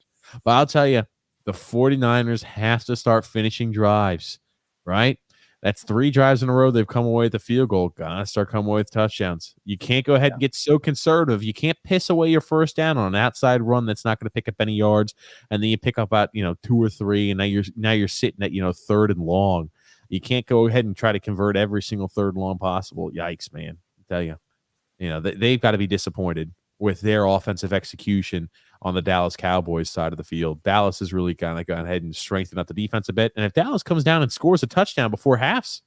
But I'll tell you, the 49ers have to start finishing drives, right? That's 3 drives in a row they've come away with the field goal. Gotta start coming away with touchdowns. You can't go ahead and get so conservative. You can't piss away your first down on an outside run that's not going to pick up any yards, and then you pick up about 2 or 3, and now you're sitting at 3rd and long. You can't go ahead and try to convert every single 3rd and long possible. Yikes, man! I tell you, they've got to be disappointed with their offensive execution on the Dallas Cowboys side of the field. Dallas has really kind of gone ahead and strengthened up the defense a bit. And if Dallas comes down and scores a touchdown before halves,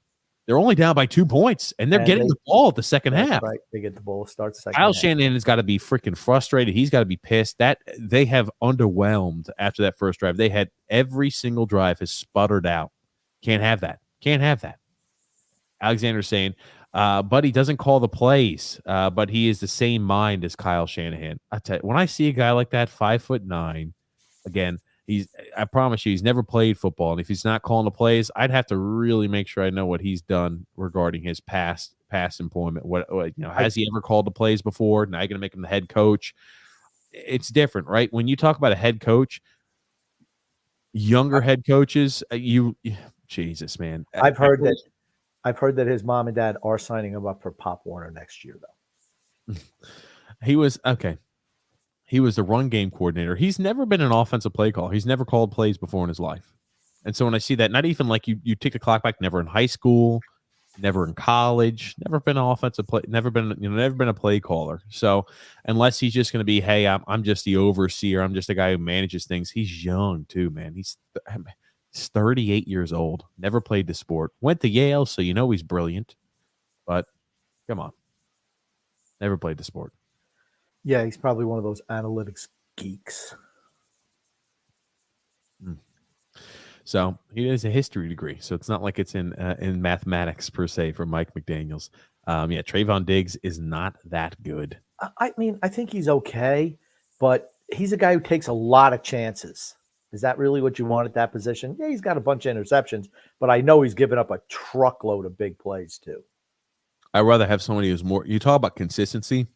they're only down by 2 points, and they're getting the ball at the second half. Right, they get the ball, start second Kyle half. Shanahan has got to be freaking frustrated. He's got to be pissed. That they have underwhelmed after that first drive. They had every single drive has sputtered out. Can't have that. Can't have that. Alexander's saying, Buddy doesn't call the plays, but he is the same mind as Kyle Shanahan. I tell you, when I see a guy like that, 5'9", again, I promise you, he's never played football, and if he's not calling the plays, I'd have to really make sure I know what he's done regarding his past employment. What has he ever called the plays before? Now you're going to make him the head coach. It's different, right? When you talk about a head coach, younger head coaches, Jesus, man. I've heard that his mom and dad are signing him up for Pop Warner next year, though. He was the run game coordinator. He's never been an offensive play caller. He's never called plays before in his life. And so when I see that, not even like you take the clock back, never in high school, never in college, never been an offensive play, never been a play caller. So unless he's just going to be, hey, I'm just the overseer, I'm just a guy who manages things. He's young too, man. He's 38 years old, never played the sport, went to Yale, so he's brilliant, but come on, never played the sport. Yeah, he's probably one of those analytics geeks. So he has a history degree, so it's not like it's in mathematics per se for Mike McDaniels. Trayvon Diggs is not that good. I mean, I think he's okay, but he's a guy who takes a lot of chances. Is that really what you want at that position? Yeah, he's got a bunch of interceptions, but I know he's given up a truckload of big plays too. I'd rather have somebody who's more – you talk about consistency.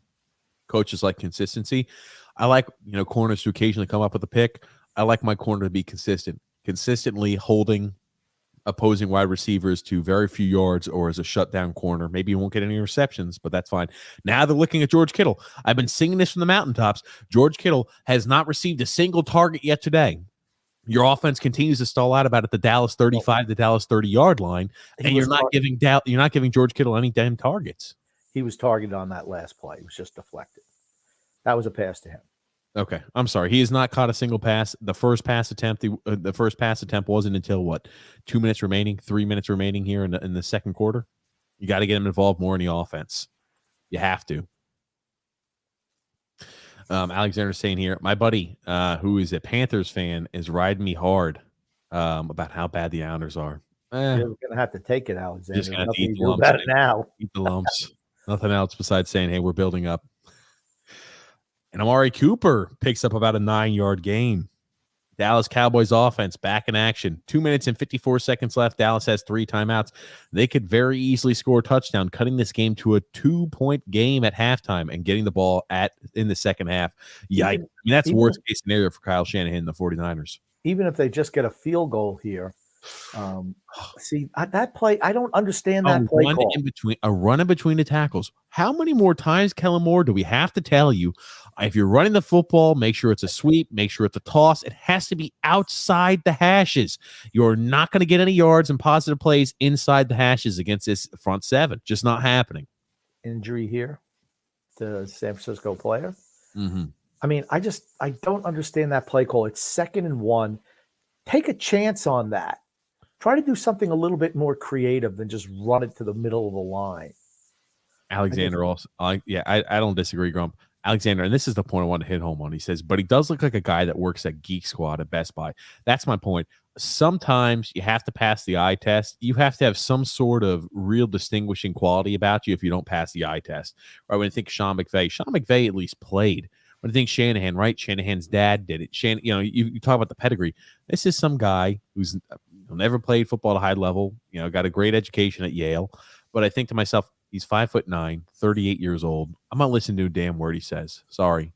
Coaches like consistency. I like, corners to occasionally come up with a pick. I like my corner to be consistently holding opposing wide receivers to very few yards or as a shutdown corner. Maybe you won't get any receptions, but that's fine. Now they're looking at George Kittle. I've been singing this from the mountaintops. George Kittle has not received a single target yet today. Your offense continues to stall out about at the Dallas 35, the Dallas 30-yard line, and you're not giving George Kittle any damn targets. He was targeted on that last play. It was just deflected. That was a pass to him. Okay, I'm sorry. He has not caught a single pass. The first pass attempt wasn't until what? 2 minutes remaining, 3 minutes remaining here in the second quarter. You got to get him involved more in the offense. You have to. Alexander saying here, my buddy, who is a Panthers fan, is riding me hard about how bad the Islanders are. You're gonna have to take it, Alexander. Just gonna have to eat the lumps about it now. Eat the lumps. Nothing else besides saying, "Hey, we're building up." And Amari Cooper picks up about a 9-yard gain. Dallas Cowboys offense back in action. 2 minutes and 54 seconds left. Dallas has 3 timeouts. They could very easily score a touchdown, cutting this game to a 2-point game at halftime and getting the ball in the second half. Yeah, that's worst case scenario for Kyle Shanahan and the 49ers. Even if they just get a field goal here. See that play, I don't understand that play call. A run in between the tackles. How many more times, Kellen Moore, do we have to tell you? If you're running the football, make sure it's a sweep, make sure it's a toss. It has to be outside the hashes. You're not going to get any yards and positive plays inside the hashes against this front seven. Just not happening. Injury here to San Francisco player. Mm-hmm. I mean, I don't understand that play call. It's 2nd and 1. Take a chance on that. Try to do something a little bit more creative than just run it to the middle of the line. Alexander also, I don't disagree, Grump. Alexander, and this is the point I want to hit home on. He says, but he does look like a guy that works at Geek Squad at Best Buy. That's my point. Sometimes you have to pass the eye test. You have to have some sort of real distinguishing quality about you if you don't pass the eye test. Right? When I think Sean McVay at least played. When I think Shanahan, right? Shanahan's dad did it. You talk about the pedigree. This is some guy who's never played football at a high level, got a great education at Yale. But I think to myself, he's 5'9", 38 years old. I'm not listening to a damn word he says. Sorry.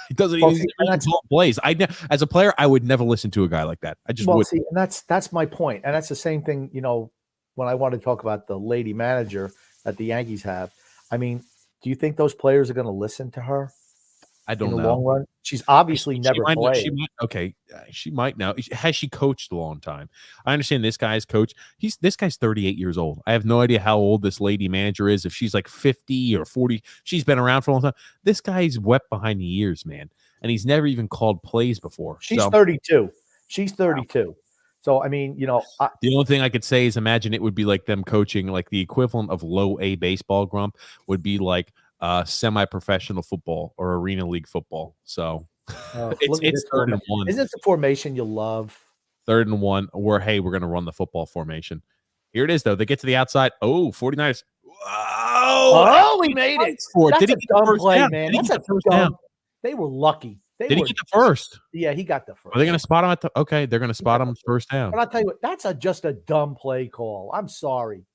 He doesn't even plays. As a player, I would never listen to a guy like that. I just would. See, and that's my point. And that's the same thing, when I want to talk about the lady manager that the Yankees have. I mean, do you think those players are going to listen to her? I don't in the know. long run? She's obviously never played. She might now. Has she coached a long time? I understand this guy's coach. This guy's 38 years old. I have no idea how old this lady manager is. If she's like 50 or 40, she's been around for a long time. This guy's wet behind the ears, man. And he's never even called plays before. She's 32. She's 32. Wow. So, I mean, the only thing I could say is imagine it would be like them coaching, like the equivalent of low A baseball, Grump, would be like semi-professional football or arena league football. So it's 3rd and 1. Isn't it the formation you love? 3rd and 1, or hey, we're going to run the football formation. Here it is, though. They get to the outside. Oh, 49ers. Oh, we made it. That's a dumb play, man. That's a first down. They were lucky. Did he get the first? Yeah, he got the first. Are they going to spot him okay, they're going to spot him first down. But I'll tell you what, that's just a dumb play call. I'm sorry.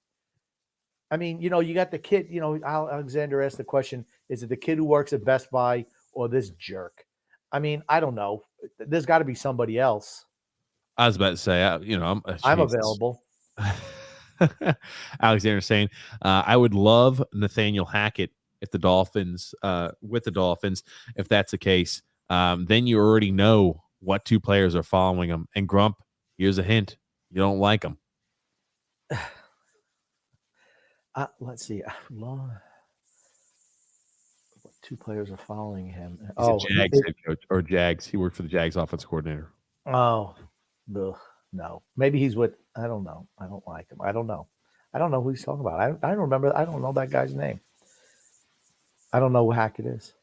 I mean, you got the kid, Alexander asked the question, is it the kid who works at Best Buy or this jerk? I mean, I don't know. There's got to be somebody else. I was about to say, I'm available. Alexander saying, I would love Nathaniel Hackett if the Dolphins, with the Dolphins, if that's the case. Then you already know what 2 players are following him. And Grump, here's a hint. You don't like him. Let's see. What 2 players are following him? He's a Jags head coach or Jags. He worked for the Jags offense coordinator. Oh, no. Maybe he's with. I don't know. I don't like him. I don't know who he's talking about. I don't remember. I don't know that guy's name. I don't know who Hackett is.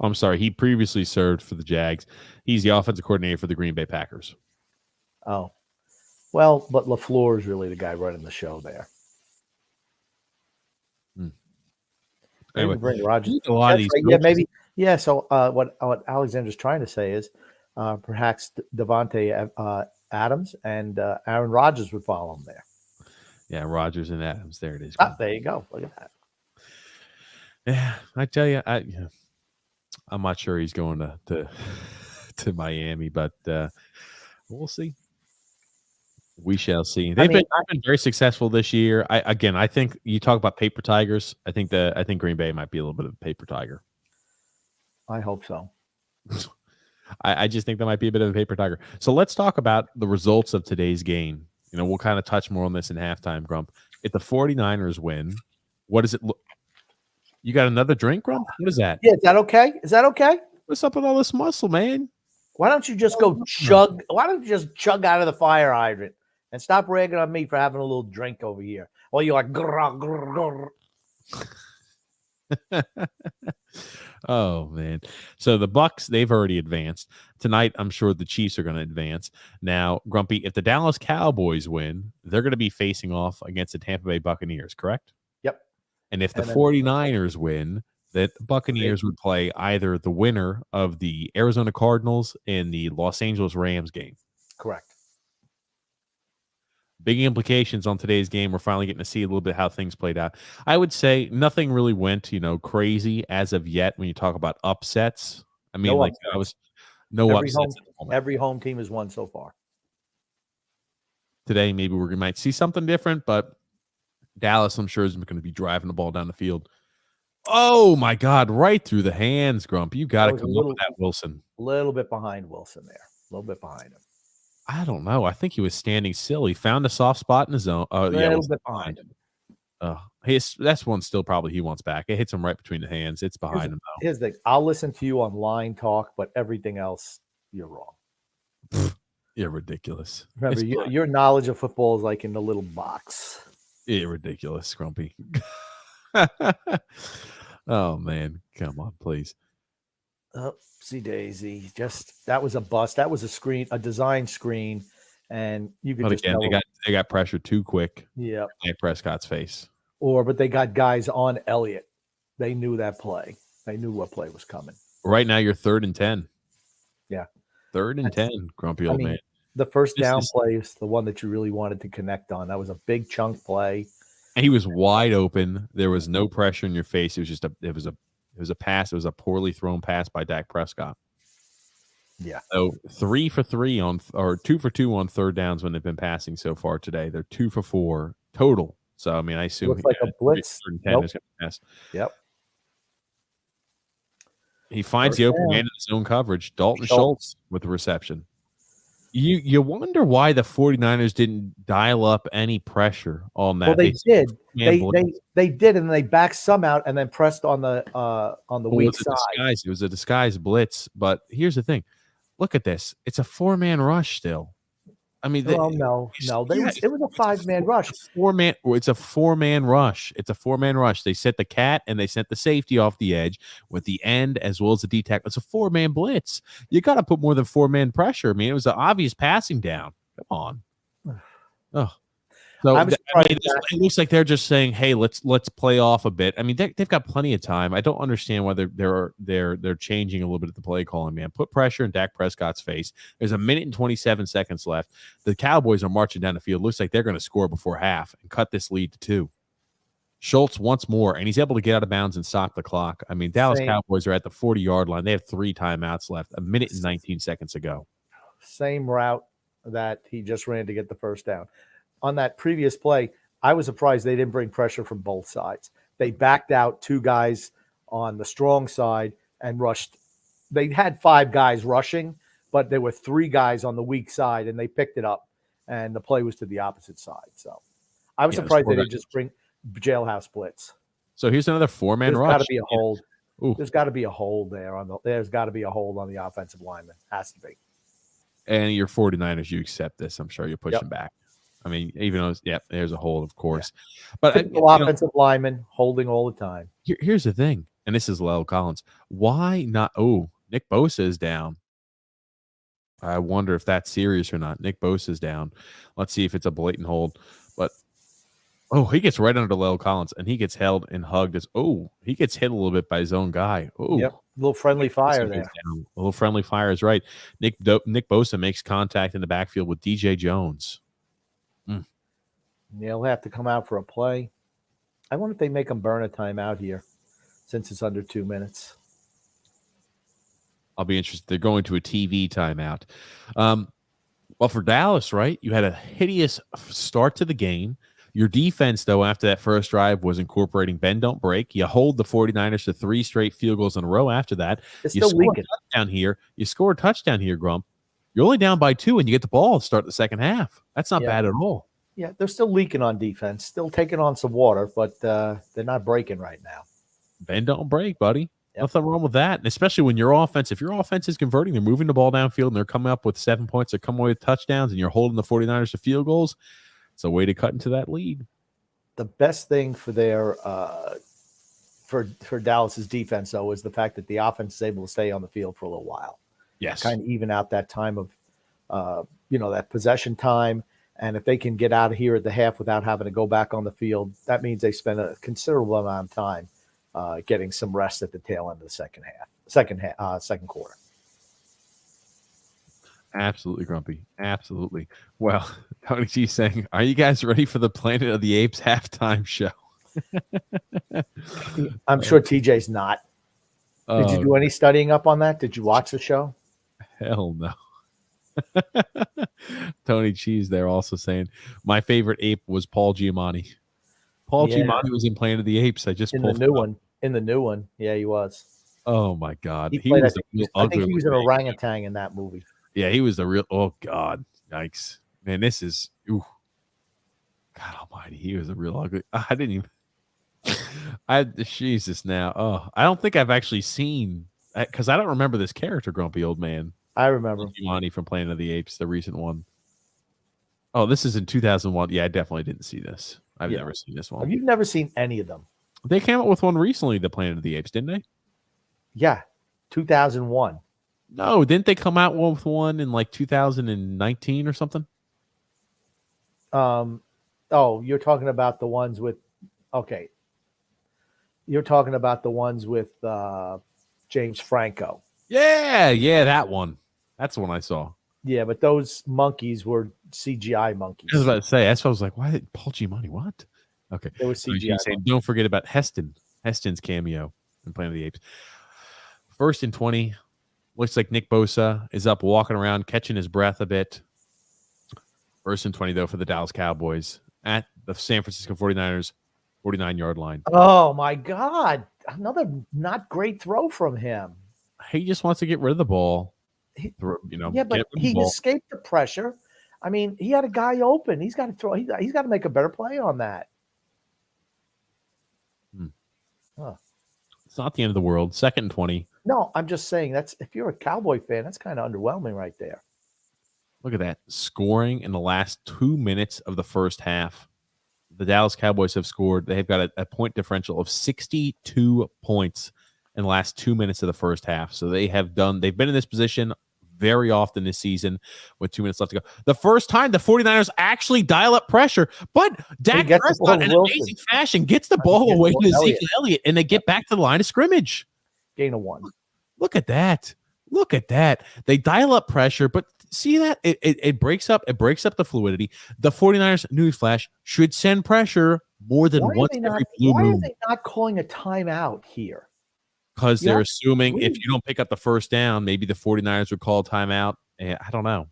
I'm sorry. He previously served for the Jags. He's the offensive coordinator for the Green Bay Packers. Oh, well, but LaFleur is really the guy running the show there. Anyway, bring Rodgers. A lot of these right. Yeah, maybe. Yeah. So what Alexander's trying to say is perhaps Devontae Adams and Aaron Rodgers would follow him there. Yeah, Rodgers and Adams. There it is. There you go. Look at that. Yeah, I tell you, I'm not sure he's going to Miami, but we'll see. We shall see. They've been very successful this year. I think you talk about paper tigers. I think Green Bay might be a little bit of a paper tiger. I hope so. I just think that might be a bit of a paper tiger. So let's talk about the results of today's game. We'll kind of touch more on this in halftime, Grump. If the 49ers win, what does it look? You got another drink, Grump? What is that? Yeah, is that okay? Is that okay? What's up with all this muscle, man? Why don't you just go chug? Why don't you just chug out of the fire hydrant and stop ragging on me for having a little drink over here? Well, you're like, grr, grr, grr. Oh man. So the Bucks, they've already advanced. Tonight, I'm sure the Chiefs are going to advance. Now, Grumpy, if the Dallas Cowboys win, they're going to be facing off against the Tampa Bay Buccaneers, correct? Yep. And if the 49ers win, that the Buccaneers would play either the winner of the Arizona Cardinals and the Los Angeles Rams game. Correct. Big implications on today's game. We're finally getting to see a little bit how things played out. I would say nothing really went, crazy as of yet when you talk about upsets. I mean, upsets. Every home team has won so far. Today, maybe we might see something different, but Dallas, I'm sure, is going to be driving the ball down the field. Oh, my God, right through the hands, Grump. You got to come up with that, Wilson. A little bit behind Wilson there. A little bit behind him. I don't know. I think he was standing still. He found a soft spot in his zone. A little bit behind him. That's one still probably he wants back. It hits him right between the hands. It's behind him, though. Here's the thing. I'll listen to you on line talk, but everything else, you're wrong. You're ridiculous. Remember, your knowledge of football is like in the little box. You're ridiculous, Grumpy. Oh, man. Come on, please. Oopsie daisy. That was a bust. That was a design screen. And you could just tell they got pressure too quick. Yeah. Dak Prescott's face. But they got guys on Elliott. They knew that play. They knew what play was coming. Right now, you're 3rd and 10. Yeah. 3rd and 10, Grumpy old man. The first down play is the one that you really wanted to connect on. That was a big chunk play. And he was wide open. There was no pressure in your face. It was just it was a pass. It was a poorly thrown pass by Dak Prescott. Yeah. So 3 for 3 or 2 for 2 on 3rd downs when they've been passing so far today. They're 2 for 4 total. So I mean, I assume looks like a blitz. 3rd and 10 is going to pass. Yep. He finds the open man in his own coverage. Dalton Schultz with the reception. You wonder why the 49ers didn't dial up any pressure on that. Well, they did. They did, and they backed some out and then pressed on the weak side. It was a disguised blitz. But here's the thing. Look at this. It's a 4-man rush still. I mean, no. It was a 5-man rush. It's a 4-man rush. It's a 4-man rush. They set the cat and they sent the safety off the edge with the end as well as the D tackle. It's a 4-man blitz. You got to put more than 4-man pressure. I mean, it was an obvious passing down. Come on. Oh. So it looks like they're just saying, "Hey, let's play off a bit." I mean, they've got plenty of time. I don't understand why they're changing a little bit of the play calling. Man, put pressure in Dak Prescott's face. There's 1 minute and 27 seconds left. The Cowboys are marching down the field. Looks like they're going to score before half and cut this lead to 2. Schultz once more, and he's able to get out of bounds and stop the clock. I mean, Dallas Cowboys are at the 40-yard line. They have 3 timeouts left. 1 minute and 19 seconds ago. Same route that he just ran to get the first down. On that previous play, I was surprised they didn't bring pressure from both sides. They backed out 2 guys on the strong side and rushed. They had 5 guys rushing, but there were 3 guys on the weak side, and they picked it up, and the play was to the opposite side. So I was surprised they didn't just bring jailhouse blitz. So here's another 4-man rush. There's got to be a hold. There's got to be a hold there. There's got to be a hold on the offensive lineman. Has to be. And your 49ers, you accept this. I'm sure you're pushing back. I mean, even though, there's a hold, of course. Yeah. But offensive lineman holding all the time. Here's the thing, and this is La'el Collins. Why not? Oh, Nick Bosa is down. I wonder if that's serious or not. Nick Bosa is down. Let's see if it's a blatant hold. But he gets right under La'el Collins, and he gets held and hugged. He gets hit a little bit by his own guy. Oh, yep. A little friendly fire there. A little friendly fire is right. Nick Bosa makes contact in the backfield with DJ Jones. He'll have to come out for a play. I wonder if they make him burn a timeout here since it's under 2 minutes. I'll be interested. They're going to a TV timeout. Well, for Dallas, right, you had a hideous start to the game. Your defense, though, after that first drive was incorporating bend, don't break. You hold the 49ers to 3 straight field goals in a row after that. It's You still score leaking. a touchdown here. You score a touchdown here, Grump. You're only down by 2, and you get the ball to start the second half. That's not bad at all. Yeah, they're still leaking on defense, still taking on some water, but they're not breaking right now. Bend, don't break, buddy. Yep. Nothing wrong with that. And especially when your offense, if your offense is converting, they're moving the ball downfield and they're coming up with 7 points, they're coming away with touchdowns, and you're holding the 49ers to field goals, it's a way to cut into that lead. The best thing for their for Dallas's defense, though, is the fact that the offense is able to stay on the field for a little while. Yes. Kind of even out that time of that possession time. And if they can get out of here at the half without having to go back on the field, that means they spend a considerable amount of time getting some rest at the tail end of the second quarter. Absolutely, Grumpy. Absolutely. Well, Tony G saying, are you guys ready for the Planet of the Apes halftime show? I'm sure TJ's not. Did you do any studying up on that? Did you watch the show? Hell no. Tony Cheese there also saying, my favorite ape was Paul Giamatti. Paul Giamatti was in Planet of the Apes. I just in pulled the new one. In the new one. Yeah, he was. Oh, my God. He was I think he was an orangutan in that movie. Yeah, he was the real. Oh God, yikes, man! This is. Ooh. God Almighty, he was a real ugly. I didn't even. Jesus now. Oh, I don't think I've actually seen because I don't remember this character, Grumpy Old Man. I remember Giamatti from Planet of the Apes, the recent one. Oh, this is in 2001. Yeah, I definitely didn't see this. I've never seen this one. Have you never seen any of them? They came out with one recently, the Planet of the Apes, didn't they? Yeah, 2001. No, didn't they come out with one in like 2019 or something? You're talking about the ones with. Okay, you're talking about the ones with James Franco. Yeah, that one. That's the one I saw. Yeah, but those monkeys were CGI monkeys. I was about to say. That's why I was like, why did Paul Giamatti? What? Okay. It was CGI. Saying, don't forget about Heston's cameo in Planet of the Apes. 1st and 20. Looks like Nick Bosa is up walking around, catching his breath a bit. 1st and 20, though, for the Dallas Cowboys at the San Francisco 49ers, 49-yard line. Oh, my God. Another not great throw from him. He just wants to get rid of the ball. Yeah, but he escaped the pressure. I mean, he had a guy open. He's got to throw. He's got to make a better play on that. Huh. It's not the end of the world. 2nd and 20. No, I'm just saying if you're a Cowboy fan, that's kind of underwhelming right there. Look at that. Scoring in the last 2 minutes of the first half. The Dallas Cowboys have scored. They've got a point differential of 62 points in the last 2 minutes of the first half. So they've been in this position very often this season with 2 minutes left to go. The first time the 49ers actually dial up pressure, but Dak Prescott in amazing fashion gets the ball away to Ezekiel Elliott, and they get back to the line of scrimmage. Gain of 1. Look at that. Look at that. They dial up pressure, but see that? It breaks up the fluidity. The 49ers, newsflash, should send pressure more than once every blue moon. Why are they not calling a timeout here? Because they're assuming if you don't pick up the first down, maybe the 49ers would call a timeout. I don't know.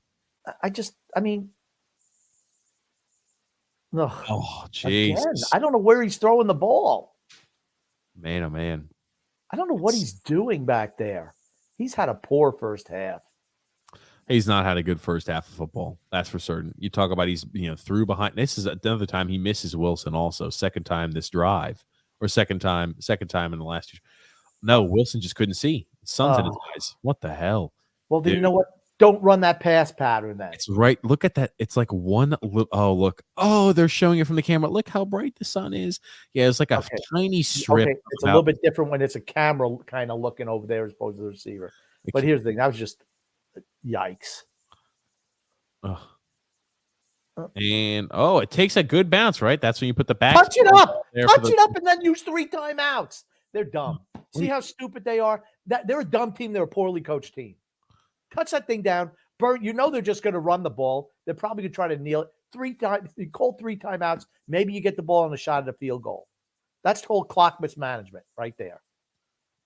Oh, jeez. I don't know where he's throwing the ball. Man, oh, man. I don't know what he's doing back there. He's had a poor first half. He's not had a good first half of football. That's for certain. You talk about he's through behind. This is another time he misses Wilson also. Second time this drive. Or second time in the last year. No, Wilson just couldn't see. Sun's in his eyes. What the hell? Well, then you know what? Don't run that pass pattern then. It's right. Look at that. It's like one. Oh, look. Oh, they're showing it from the camera. Look how bright the sun is. Yeah, it's like a tiny strip. Okay. It's a little bit different when it's a camera kind of looking over there as opposed to the receiver. But here's the thing. That was just yikes. And it takes a good bounce, right? That's when you put the back. Touch it up. Touch it up and then use 3 timeouts. They're dumb. See how stupid they are? They're a dumb team. They're a poorly coached team. Touch that thing down. Bert, they're just going to run the ball. They're probably going to try to kneel it 3 times. You call 3 timeouts. Maybe you get the ball on a shot at a field goal. That's called clock mismanagement right there.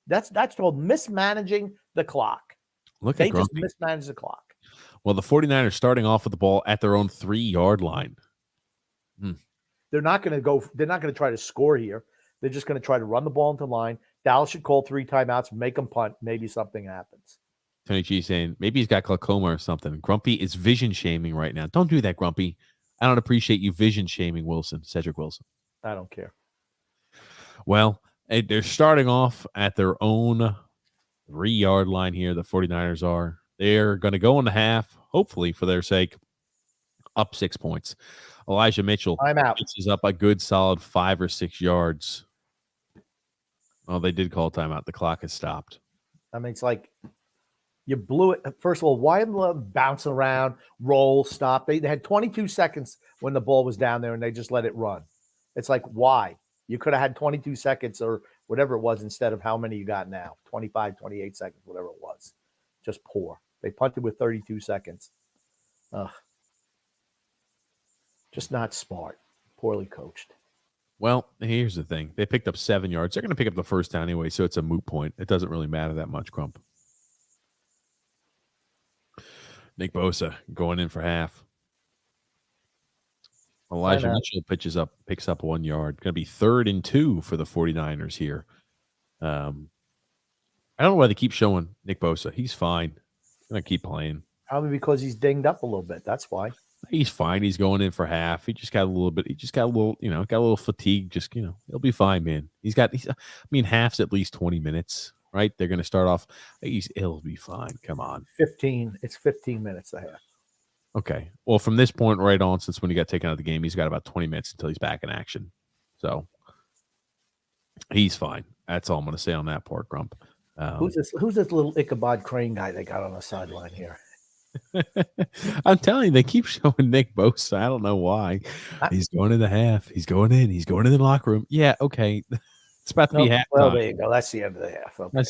That's called mismanaging the clock. Look at They just Grumpy. mismanaged the clock. Well, the 49ers starting off with the ball at their own 3-yard line. They're not going to go. They're not going to try to score here. They're just going to try to run the ball into line. Dallas should call 3 timeouts, make them punt. Maybe something happens. Tony G saying maybe he's got glaucoma or something. Grumpy is vision shaming right now. Don't do that, Grumpy. I don't appreciate you vision shaming Cedric Wilson. I don't care. Well, they're starting off at their own 3-yard line here. The 49ers are. They're going to go in the half, hopefully for their sake, up 6 points. Elijah Mitchell pitches up a good solid 5 or 6 yards. Oh, they did call timeout. The clock has stopped. I mean, it's like you blew it. First of all, why bounce around, roll, stop? They had 22 seconds when the ball was down there, and they just let it run. It's like, why? You could have had 22 seconds or whatever it was instead of how many you got now, 25, 28 seconds, whatever it was. Just poor. They punted with 32 seconds. Just not smart. Poorly coached. Well, here's the thing. They picked up 7 yards. They're going to pick up the first down anyway, so it's a moot point. It doesn't really matter that much, Crump. Nick Bosa going in for half. Elijah Mitchell picks up 1 yard. Going to be 3rd and 2 for the 49ers here. I don't know why they keep showing Nick Bosa. He's fine. Going to keep playing. Probably because he's dinged up a little bit. That's why. He's fine. He's going in for half. He just got a little fatigue. Just, he'll be fine, man. Half's at least 20 minutes, right? They're going to start off. He'll be fine. Come on. 15. It's 15 minutes a half. Okay. Well, from this point right on, since when he got taken out of the game, he's got about 20 minutes until he's back in action. So he's fine. That's all I'm going to say on that part, Grump. Who's this little Ichabod Crane guy they got on the sideline here? I'm telling you, they keep showing Nick Bosa. I don't know why. He's going in the half. He's going in. He's going in the locker room. Yeah, okay. It's about to be halftime. Well, there you go. That's the end of the half. Okay.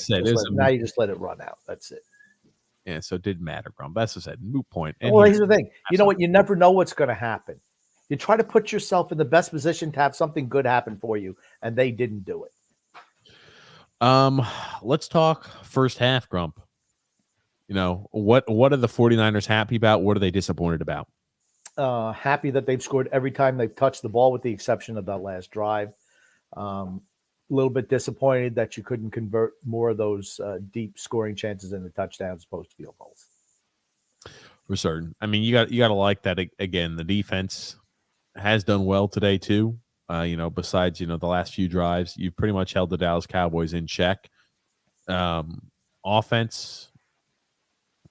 Now you just let it run out. That's it. Yeah, so it didn't matter, Grump. That's what I said. Moot point. And well, here's the thing. You know what? You never know what's going to happen. You try to put yourself in the best position to have something good happen for you, and they didn't do it. Let's talk first half, Grump. What are the 49ers happy about? What are they disappointed about? Happy that they've scored every time they've touched the ball with the exception of that last drive. A little bit disappointed that you couldn't convert more of those deep scoring chances into touchdowns as opposed to field goals. For certain. I mean, you got to like that. Again, the defense has done well today too. Besides, the last few drives, you've pretty much held the Dallas Cowboys in check. Offense,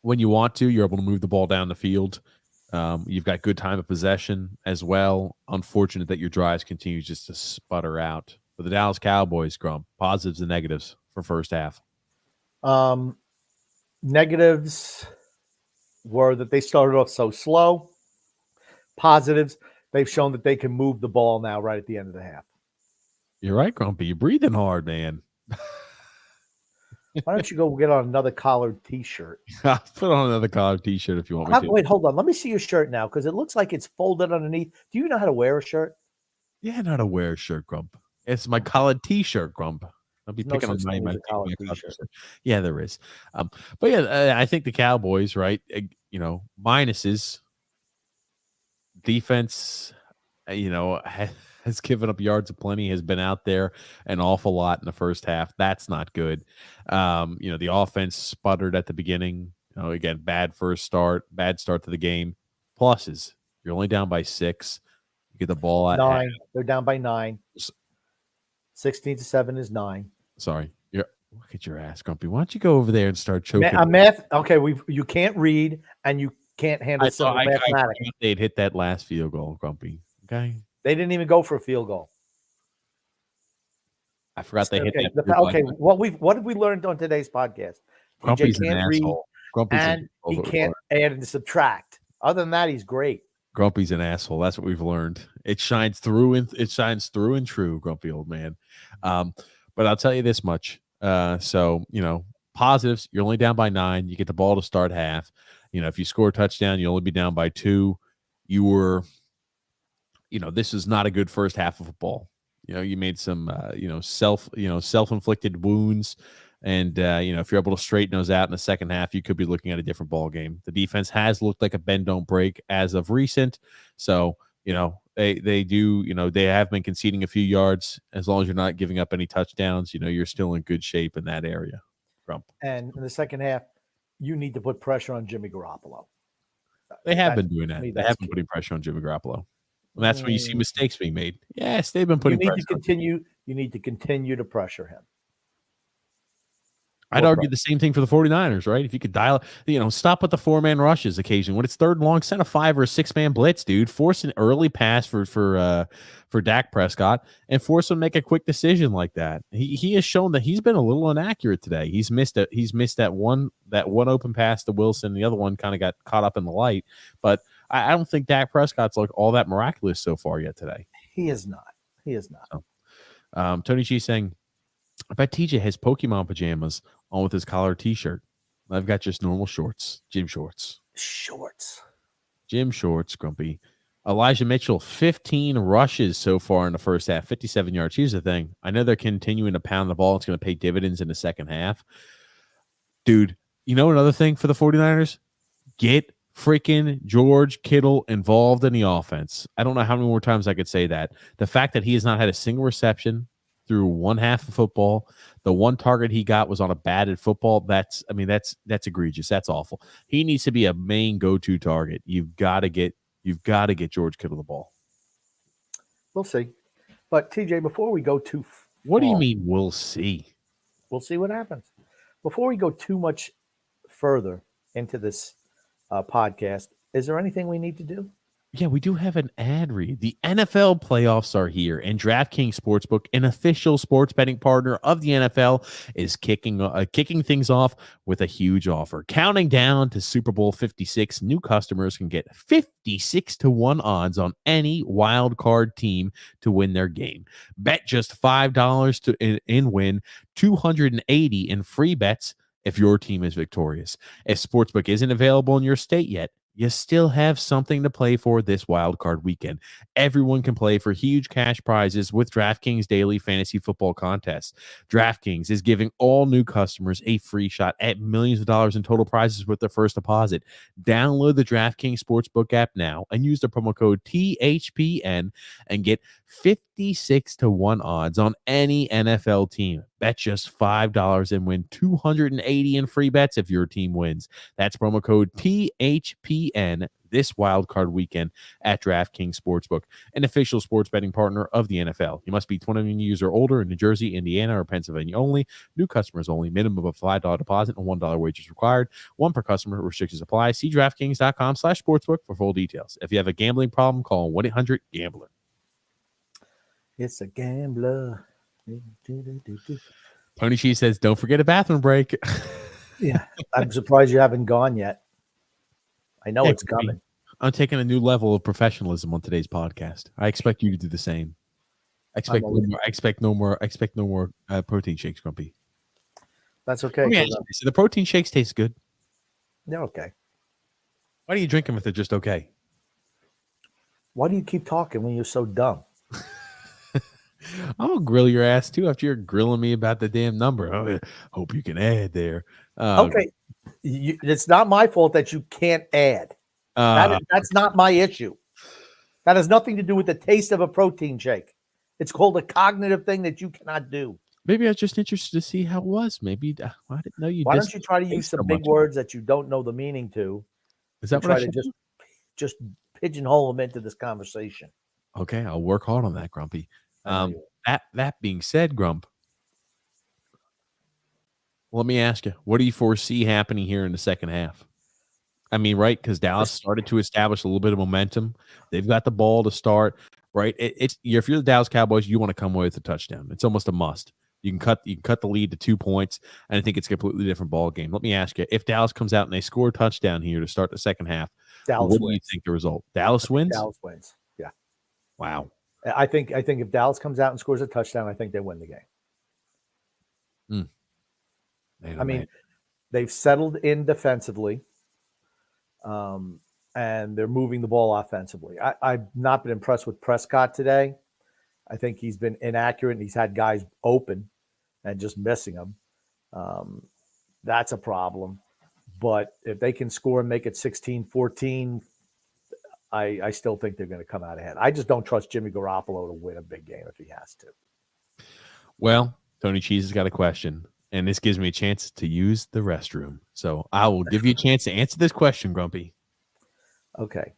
when you want to, you're able to move the ball down the field. You've got good time of possession as well. Unfortunate that your drives continue just to sputter out. For the Dallas Cowboys, Grump, positives and negatives for first half. Negatives were that they started off so slow. Positives, they've shown that they can move the ball now right at the end of the half. You're right, Grumpy. You're breathing hard, man. Why don't you go get on another collared T-shirt? I'll put on another collared T-shirt if you want me to. Wait, hold on. Let me see your shirt now because it looks like it's folded underneath. Do you know how to wear a shirt? Yeah, I know how to wear a shirt, Grump. It's my collared T-shirt, Grump. I'll be picking on my collared T-shirt. Yeah, there is. But yeah, I think the Cowboys, right? Minuses. Defense, has given up yards aplenty, has been out there an awful lot in the first half. That's not good. The offense sputtered at the beginning. Again, bad start to the game. Pluses, you're only down by 6. You get the ball at 9. They're down by 9. 16-7 is 9. Sorry. Look at your ass, Grumpy. Why don't you go over there and start choking? Math. Okay, you can't read and you can't handle mathematics. They'd hit that last field goal, Grumpy. Okay. They didn't even go for a field goal. I forgot they hit that. Okay. What have we learned on today's podcast? Grumpy's an asshole. And he can't add and subtract. Other than that, he's great. Grumpy's an asshole. That's what we've learned. It shines through and true, Grumpy old man. But I'll tell you this much. Positives, you're only down by 9. You get the ball to start half. If you score a touchdown, you only be down by 2. You were, this is not a good first half of football. You made some, self-inflicted wounds. And, if you're able to straighten those out in the second half, you could be looking at a different ball game. The defense has looked like a bend don't break as of recent. So, they do, they have been conceding a few yards. As long as you're not giving up any touchdowns, you're still in good shape in that area. Grump. And in the second half, you need to put pressure on Jimmy Garoppolo. They have been doing that. Me, They have been key. putting pressure on Jimmy Garoppolo. And that's when you see mistakes being made. Yes, they've been You putting need pressure to continue. You need to continue to pressure him. I'd argue the same thing for the 49ers, right? If you could dial, stop with the 4-man rushes occasionally. When it's third and long, send a 5 or a 6-man blitz, dude. Force an early pass for Dak Prescott and force him to make a quick decision like that. He has shown that he's been a little inaccurate today. He's missed that one open pass to Wilson. The other one kind of got caught up in the light. But I don't think Dak Prescott's like all that miraculous so far yet today. He is not. So, Tony G saying, I bet TJ has Pokemon pajamas on with his collar t-shirt. I've got just normal shorts, gym shorts. Gym shorts, Grumpy. Elijah Mitchell, 15 rushes so far in the first half, 57 yards. Here's the thing. I know they're continuing to pound the ball. It's going to pay dividends in the second half. Dude, another thing for the 49ers? Get freaking George Kittle involved in the offense. I don't know how many more times I could say that. The fact that he has not had a single reception through one half of football, the one target he got was on a batted football. That's egregious. That's awful. He needs to be a main go-to target. You've got to get George Kittle the ball. We'll see. But TJ, before we go too what do you mean we'll see? We'll see what happens. Before we go too much further into this podcast, is there anything we need to do? Yeah, we do have an ad read. The NFL playoffs are here, and DraftKings Sportsbook, an official sports betting partner of the NFL, is kicking things off with a huge offer. Counting down to Super Bowl 56, new customers can get 56-1 odds on any wild card team to win their game. Bet just $5 and win $280 in free bets if your team is victorious. If Sportsbook isn't available in your state yet, you still have something to play for this wild card weekend. Everyone can play for huge cash prizes with DraftKings Daily Fantasy Football Contest. DraftKings is giving all new customers a free shot at millions of dollars in total prizes with their first deposit. Download the DraftKings Sportsbook app now and use the promo code THPN and get 56-1 odds on any NFL team. Bet just $5 and win $280 in free bets if your team wins. That's promo code THPN this wild card weekend at DraftKings Sportsbook, an official sports betting partner of the NFL. You must be 21 years or older in New Jersey, Indiana, or Pennsylvania only. New customers only. Minimum of $5 deposit and $1 wagers required. One per customer. Restrictions apply. See DraftKings.com/sportsbook for full details. If you have a gambling problem, call 1-800-GAMBLER. It's a gambler. Pony Cheese says, don't forget a bathroom break. Yeah, I'm surprised you haven't gone yet. I know it's coming. I'm taking a new level of professionalism on today's podcast. I expect you to do the same. I expect no more protein shakes, Grumpy. That's okay. So the protein shakes taste good. They're okay. Why do you drink them if they're just okay? Why do you keep talking when you're so dumb? I'll grill your ass too after you're grilling me about the damn number. I hope you can add there. Okay. It's not my fault that you can't add. That's not my issue. That has nothing to do with the taste of a protein shake. It's called a cognitive thing that you cannot do. Maybe I was just interested to see how it was. Maybe I didn't know you. Why don't you try to use some big words that you don't know the meaning to? Is that what I should just pigeonhole them into this conversation? Okay, I'll work hard on that, Grumpy. That being said, Grump, let me ask you, what do you foresee happening here in the second half? I mean, right, because Dallas started to establish a little bit of momentum. They've got the ball to start, right? If you're the Dallas Cowboys, you want to come away with a touchdown. It's almost a must. You can cut the lead to 2 points, and I think it's a completely different ball game. Let me ask you, if Dallas comes out and they score a touchdown here to start the second half, what do you think the result? Dallas wins? Dallas wins. Yeah. Wow. I think if Dallas comes out and scores a touchdown, I think they win the game. I mean, they've settled in defensively, and they're moving the ball offensively. I've not been impressed with Prescott today. I think he's been inaccurate, and he's had guys open and just missing them. Um, that's a problem. But if they can score and make it 16-14, I still think they're going to come out ahead. I just don't trust Jimmy Garoppolo to win a big game if he has to. Well, Tony Cheese has got a question, and this gives me a chance to use the restroom. So I will give you a chance to answer this question, Grumpy. Okay.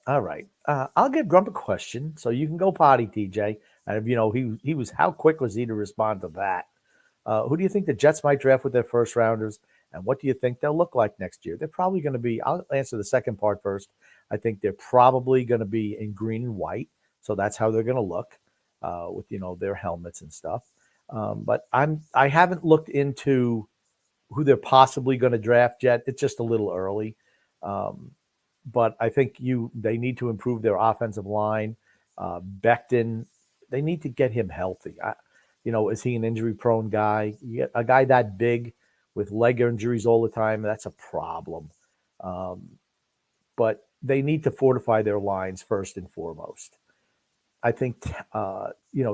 All right. I'll give Grump a question, so you can go potty, TJ. And if, he was how quick was he to respond to that? Who do you think the Jets might draft with their first rounders, and what do you think they'll look like next year? They're probably going to be. I'll answer the second part first. I think they're probably going to be in green and white, so that's how they're going to look with their helmets and stuff. But I haven't looked into who they're possibly going to draft yet. It's just a little early. But I think they need to improve their offensive line. Becton, they need to get him healthy. Is he an injury-prone guy? You get a guy that big with leg injuries all the time, that's a problem. But they need to fortify their lines first and foremost. I think,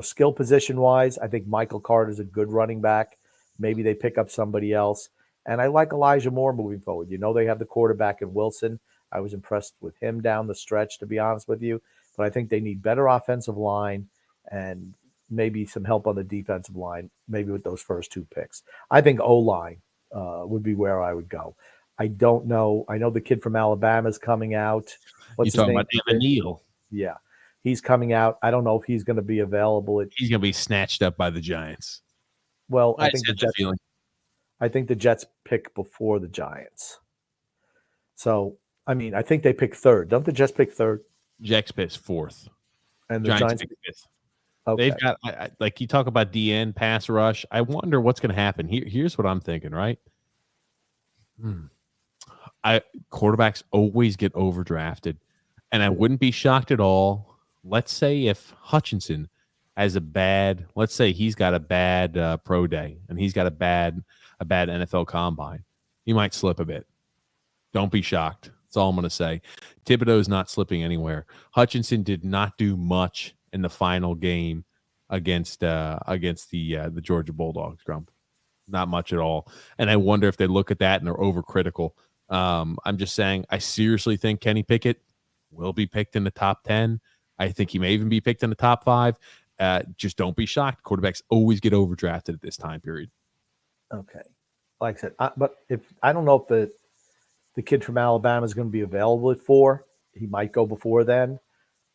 skill position-wise, I think Michael Carter's a good running back. Maybe they pick up somebody else. And I like Elijah Moore moving forward. They have the quarterback in Wilson. I was impressed with him down the stretch, to be honest with you. But I think they need better offensive line and maybe some help on the defensive line, maybe with those first two picks. I think O-line would be where I would go. I don't know. I know the kid from Alabama is coming out. What's you talking about Evan Neal? Yeah. He's coming out. I don't know if he's going to be available. He's going to be snatched up by the Giants. Well, I think the Jets pick before the Giants. So, I think they pick third. Don't the Jets pick third? Jets pick fourth. And the Giants pick fifth. Okay. They've got, like you talk about DN, pass rush. I wonder what's going to happen. Here's what I'm thinking, right? Quarterbacks always get overdrafted. And I wouldn't be shocked at all. Let's say if Hutchinson has let's say he's got a bad pro day and he's got a bad NFL combine, he might slip a bit. Don't be shocked. That's all I'm going to say. Thibodeau's not slipping anywhere. Hutchinson did not do much in the final game against the Georgia Bulldogs, Grump. Not much at all. And I wonder if they look at that and they're overcritical. I'm just saying, I seriously think Kenny Pickett will be picked in the top 10. I think he may even be picked in the top 5. Just don't be shocked. Quarterbacks always get overdrafted at this time period. Okay. Like I said, but if I don't know if the kid from Alabama is going to be available at 4. He might go before then.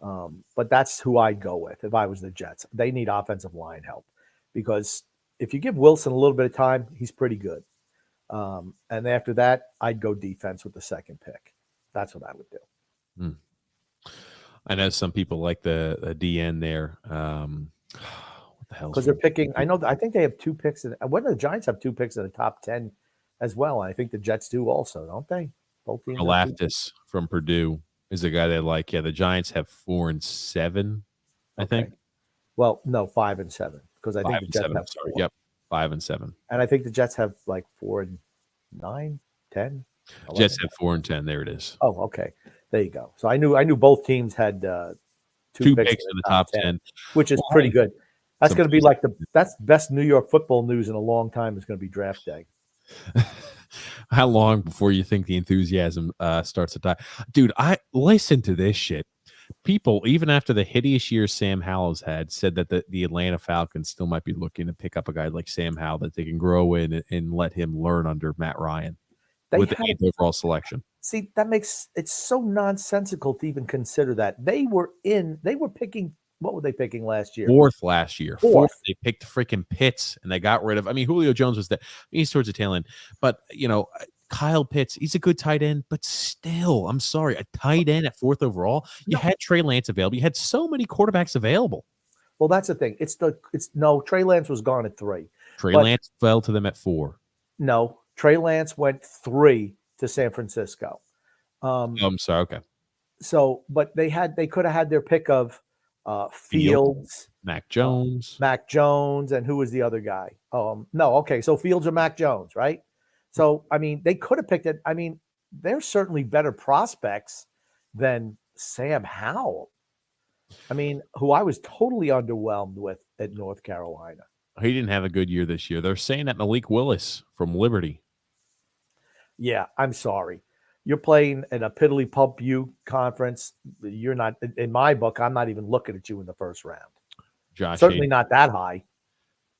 But that's who I'd go with if I was the Jets. They need offensive line help because if you give Wilson a little bit of time, he's pretty good. And after that, I'd go defense with the second pick. That's what I would do. I know some people like the DN there. What the hell? Because they're picking. I think they have 2 picks. When do the Giants have 2 picks in the top 10 as well? And I think the Jets do also, don't they? Both teams. Galactus from Purdue is a guy they like. Yeah, the Giants have 4 and 7, I think. Well, no, 5 and 7 because I think the Jets have 4. Yep, 5 and 7. And I think the Jets have like 4 and 9, 10. 11. Jets have 4 and 10. There it is. Oh, okay. There you go. So I knew both teams had 2 picks in the top 10, which is pretty good. That's going to be like that's best New York football news in a long time is going to be draft day. How long before you think the enthusiasm starts to die? Dude, I listen to this shit. People, even after the hideous year Sam Howell's had, said that the Atlanta Falcons still might be looking to pick up a guy like Sam Howell that they can grow in and let him learn under Matt Ryan with the 8th overall selection. See, that makes it so nonsensical to even consider that. They were picking, what were they picking last year? 4th last year. 4th. They picked freaking Pitts and they got rid of, Julio Jones was he's towards the tail end. But, Kyle Pitts, he's a good tight end, but still, I'm sorry, a tight end at 4th overall. You had Trey Lance available. You had so many quarterbacks available. Well, that's the thing. Trey Lance was gone at 3. Lance fell to them at 4. No, Trey Lance went 3 to San Francisco. I'm sorry. Okay. So, but they could have had their pick of Fields, Mac Jones, and who was the other guy? No. Okay. So Fields or Mac Jones, right? So, they could have picked it. They're certainly better prospects than Sam Howell. Who I was totally underwhelmed with at North Carolina. He didn't have a good year this year. They're saying that Malik Willis from Liberty. Yeah, I'm sorry. You're playing in a piddly pump U conference. You're not, in my book, I'm not even looking at you in the first round. Josh Certainly Hayes. not that high.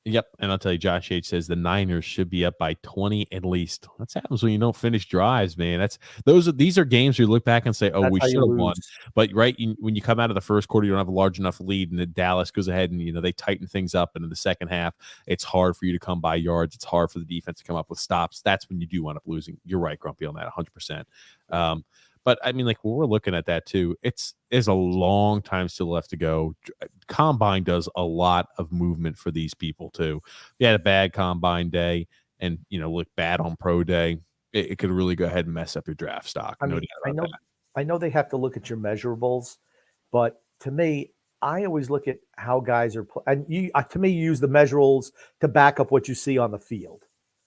Yep. And I'll tell you, Josh H says the Niners should be up by 20 at least. That's happens when you don't finish drives, man. These are games you look back and say, oh, That's we how you should have won. lose. But when you come out of the first quarter, you don't have a large enough lead, and the Dallas goes ahead and they tighten things up. And in the second half, it's hard for you to come by yards. It's hard for the defense to come up with stops. That's when you do wind up losing. You're right, Grumpy, on that 100%. But I mean, like, when we're looking at that too, there's a long time still left to go. Combine does a lot of movement for these people too. If you had a bad combine day and look bad on pro day, it could really go ahead and mess up your draft stock. I No mean, doubt about that. I know they have to look at your measurables, but to me, I always look at how guys are and to me, you use the measurables to back up what you see on the field.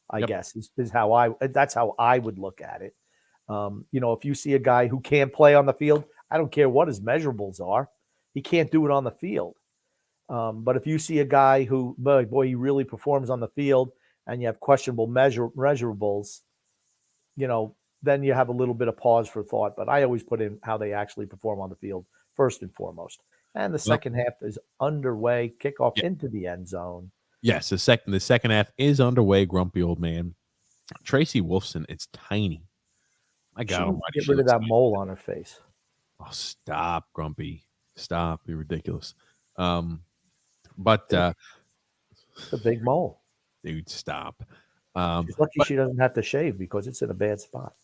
I Yep. guess is that's how I would look at it. If you see a guy who can't play on the field, I don't care what his measurables are. He can't do it on the field. But if you see a guy who, boy, he really performs on the field and you have questionable measurables, then you have a little bit of pause for thought. But I always put in how they actually perform on the field first and foremost. And the second half is underway, kickoff Yeah. into the end zone. Yes, the second half is underway, grumpy old man. Tracy Wolfson, it's tiny. My She God needs almighty, to get she rid of looks that tiny. mole on her face. Oh, stop, Grumpy. Stop. You're ridiculous. But It's a big mole. dude, stop. She's lucky she doesn't have to shave because it's in a bad spot.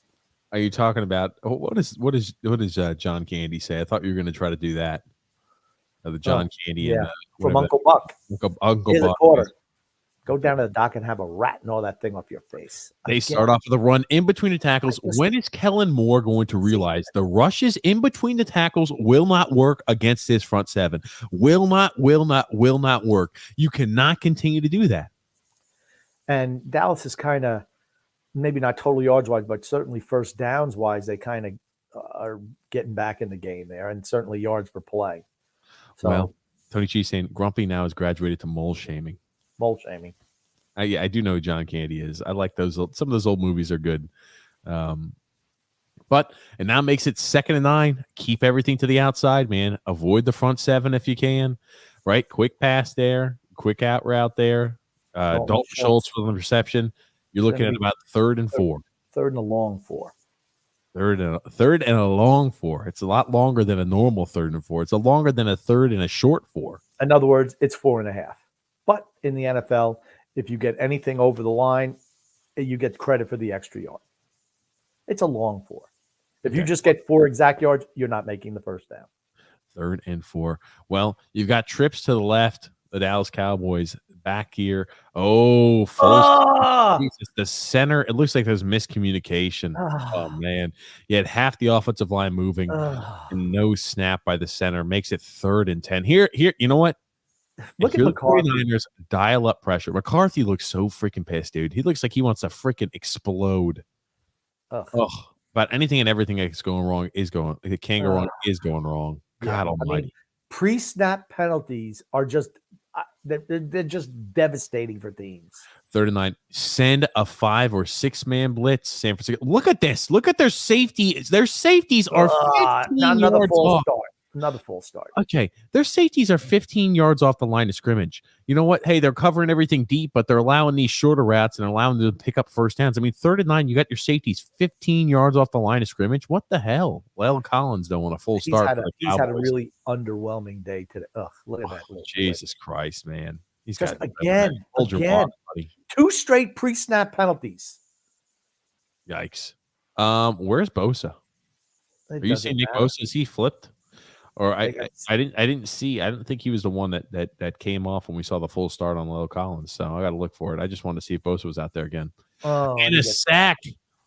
Are you talking about what does John Candy say? I thought you were going to try to do that. The John Candy and from whatever Uncle Buck. Uncle Here's a Buck. quarter. Go down to the dock and have a rat and all that thing off your face. They start off with a run in between the tackles. When is Kellen Moore going to realize the rushes in between the tackles will not work against this front seven? Will not work. You cannot continue to do that. And Dallas is kind of, maybe not total yards wise, but certainly first downs wise, they kind of are getting back in the game there, and certainly yards per play. So, well, Tony G saying Grumpy now has graduated to mole shaming. Mole shaming. I do know who John Candy is. I like those. Some of those old movies are good. But it now makes it 2nd and 9. Keep everything to the outside, man. Avoid the front seven if you can. Right? Quick pass there. Quick out route there. Dalton Schultz for the reception. You're looking at about 3rd and 4. 3rd and a long 4. Third and a long 4. It's a lot longer than a normal 3rd and 4. It's a longer than a 3rd and a short 4. In other words, it's 4.5. But in the NFL, if you get anything over the line, you get credit for the extra yard. It's a long 4. If you just get 4 exact yards, you're not making the first down. 3rd and 4. Well, you've got trips to the left. The Dallas Cowboys back here. Oh, Jesus, the center. It looks like there's miscommunication. Oh man, you had half the offensive line moving and no snap by the center. Makes it 3rd and 10. Here. You know what? Look at McCarthy. 49ers, dial up pressure. McCarthy looks so freaking pissed, dude. He looks like he wants to freaking explode. But anything and everything that's going wrong is going. It can go wrong. Is going wrong. God almighty. I mean, pre-snap penalties are just they're just devastating for teams. 3rd and 9. Send a 5 or 6 man blitz. San Francisco. Look at this. Look at their safety. Their safeties are 15 yards off. Another full start. Okay. Their safeties are 15 yards off the line of scrimmage. You know what? Hey, they're covering everything deep, but they're allowing these shorter routes and allowing them to pick up first downs. I mean, 3rd and 9, you got your safeties 15 yards off the line of scrimmage. What the hell? Well, Collins don't want a full start. He's had a really underwhelming day today. Look at that. Jesus Christ, man. He's just got again 2 straight pre-snap penalties. Yikes. Where's Bosa? Are you saying Nick Bosa? Is he flipped? Or I didn't think he was the one that came off when we saw the full start on Lyle Collins. So I got to look for it. I just wanted to see if Bosa was out there again. And a sack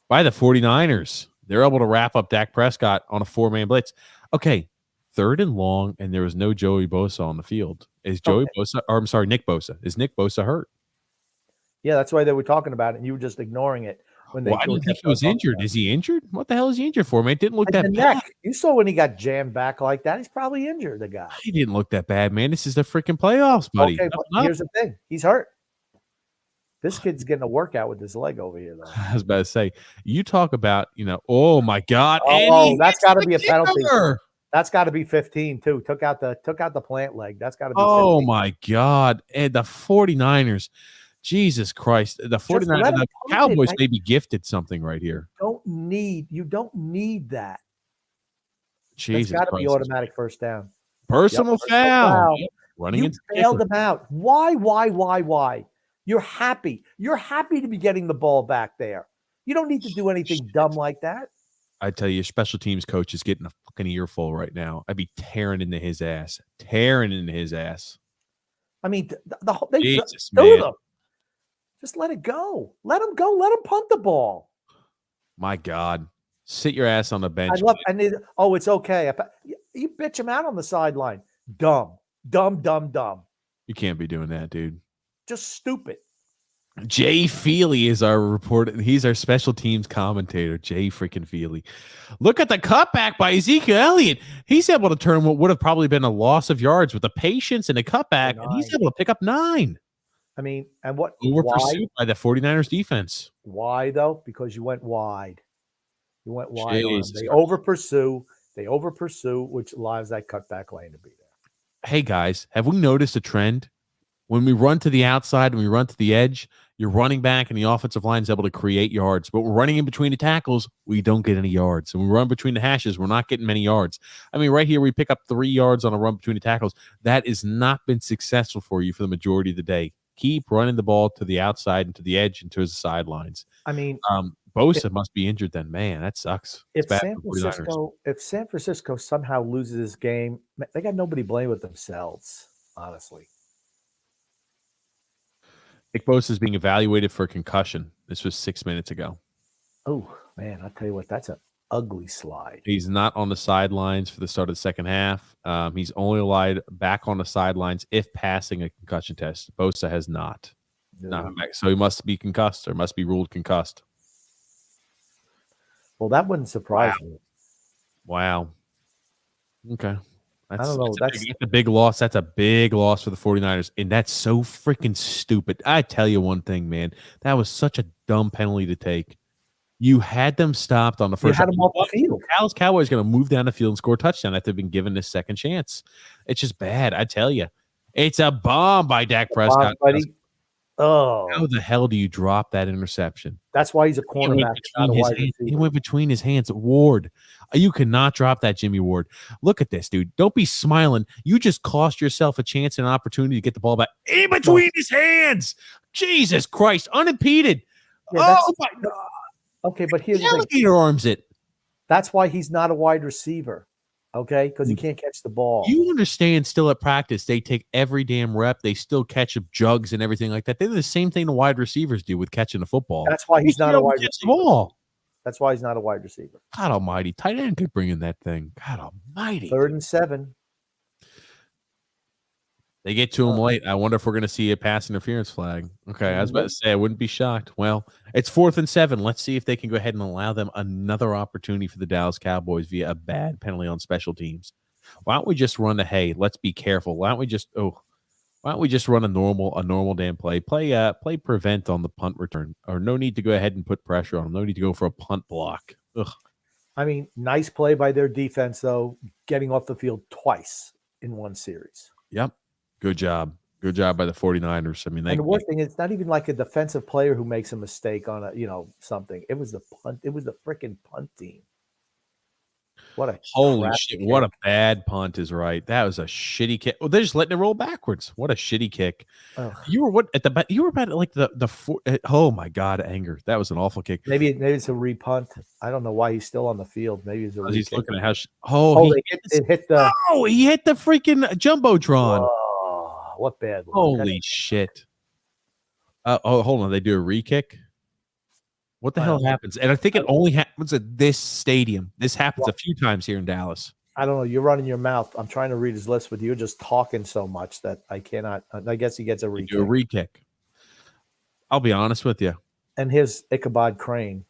by the 49ers. They're able to wrap up Dak Prescott on a 4-man blitz. Okay, 3rd and long, and there was no Joey Bosa on the field. Is Nick Bosa. Is Nick Bosa hurt? Yeah, that's why they were talking about it, and you were just ignoring it. when Well, they I didn't think kept he was on injured. Is he injured? What the hell is he injured for, man? It didn't look like that the bad. neck. You saw when he got jammed back like that. He's probably injured. The guy. He didn't look that bad, man. This is the freaking playoffs, buddy. Okay, but Toughen up. here's the thing. He's hurt. This kid's getting a workout with his leg over here, though. I was about to say, you talk about, oh my God. And Oh, he that's hits got to the be a penalty. kicker. That's got to be 15 too. Took out the plant leg. That's got to be 15. Oh my God. And the 49ers, Jesus Christ. The 49ers, the Cowboys may be gifted something right here. You don't need that. Jesus That's got to Christ. be automatic first down. Personal foul. Yep. Running You into bailed them out. Why? You're happy. You're happy to be getting the ball back there. You don't need to do anything dumb like that. I tell you, your special teams coach is getting a fucking earful right now. I'd be tearing into his ass. Tearing into his ass. I mean, Jesus, two man. of them. Just let it go. Let him go. Let him punt the ball. My God. Sit your ass on the bench. It's okay. You bitch him out on the sideline. Dumb. You can't be doing that, dude. Just stupid. Jay Feely is our reporter. He's our special teams commentator. Jay freaking Feely. Look at the cutback by Ezekiel Elliott. He's able to turn what would have probably been a loss of yards with the patience and a cutback, and he's able to pick up 9. I mean, and what? Over pursued by the 49ers defense. Why, though? Because you went wide. You went wide. They over pursue, which allows that cutback lane to be there. Hey, guys, have we noticed a trend? When we run to the outside and we run to the edge, your running back and the offensive line is able to create yards. But we're running in between the tackles, we don't get any yards. And we run between the hashes, we're not getting many yards. I mean, right here, we pick up 3 yards on a run between the tackles. That has not been successful for you for the majority of the day. Keep running the ball to the outside and to the edge and to the sidelines. I mean, Bosa must be injured then. Man, that sucks. If San Francisco somehow loses this game, they got nobody blame with themselves, honestly. Nick Bosa is being evaluated for concussion. This was 6 minutes ago. Oh, man, I'll tell you what, that's an ugly slide. He's not on the sidelines for the start of the second half. He's only allowed back on the sidelines if passing a concussion test. Bosa has not. So he must be concussed or must be ruled concussed. Well, that wouldn't surprise me. Wow. Okay. I don't know. That's a big loss. That's a big loss for the 49ers. And that's so freaking stupid. I tell you one thing, man. That was such a dumb penalty to take. You had them stopped on the first. You had them off the field. Dallas Cowboys going to move down the field and score a touchdown after they've been given this second chance. It's just bad. I tell you. It's a bomb by Dak Prescott. Oh, how the hell do you drop that interception? That's why he's a cornerback. He went between his hands. Ward, you cannot drop that, Jimmy Ward. Look at this, dude. Don't be smiling. You just cost yourself a chance and an opportunity to get the ball back in between his hands. Jesus Christ, unimpeded. Yeah, my God. Okay, but here's the alligator arms it. That's why he's not a wide receiver. Okay, because he can't catch the ball. You understand, still at practice, they take every damn rep. They still catch up jugs and everything like that. They do the same thing the wide receivers do with catching the football. That's why he's not a wide receiver. That's why he's not a wide receiver. God almighty. Tight end could bring in that thing. God almighty. 3rd and 7. They get to him late. I wonder if we're going to see a pass interference flag. Okay, I was about to say I wouldn't be shocked. Well, it's 4th and 7. Let's see if they can go ahead and allow them another opportunity for the Dallas Cowboys via a bad penalty on special teams. Why don't we just run the hey? Let's be careful. Why don't we just run a normal damn play? Play prevent on the punt return, or no need to go ahead and put pressure on them. No need to go for a punt block. Ugh. I mean, nice play by their defense though, getting off the field twice in one series. Yep. Good job. Good job by the 49ers. I mean, and the worst thing is it's not even like a defensive player who makes a mistake on something. It was the punt. It was the freaking punt team. What a holy shit! Kick. What a bad punt is right. That was a shitty kick. Well, they're just letting it roll backwards. What a shitty kick. Ugh. You were about like the oh my God, anger. That was an awful kick. Maybe it's a repunt. I don't know why he's still on the field. Maybe it's a he's looking at how he hit the he hit the freaking jumbotron. Oh, what bad luck. Holy shit. Hold on. They do a re-kick. What the hell happens? And I think it only happens at this stadium. This happens a few times here in Dallas. I don't know. You're running your mouth. I'm trying to read his list, but you're just talking so much that I cannot. I guess he gets a re-kick. Do a re-kick. I'll be honest with you. And here's Ichabod Crane.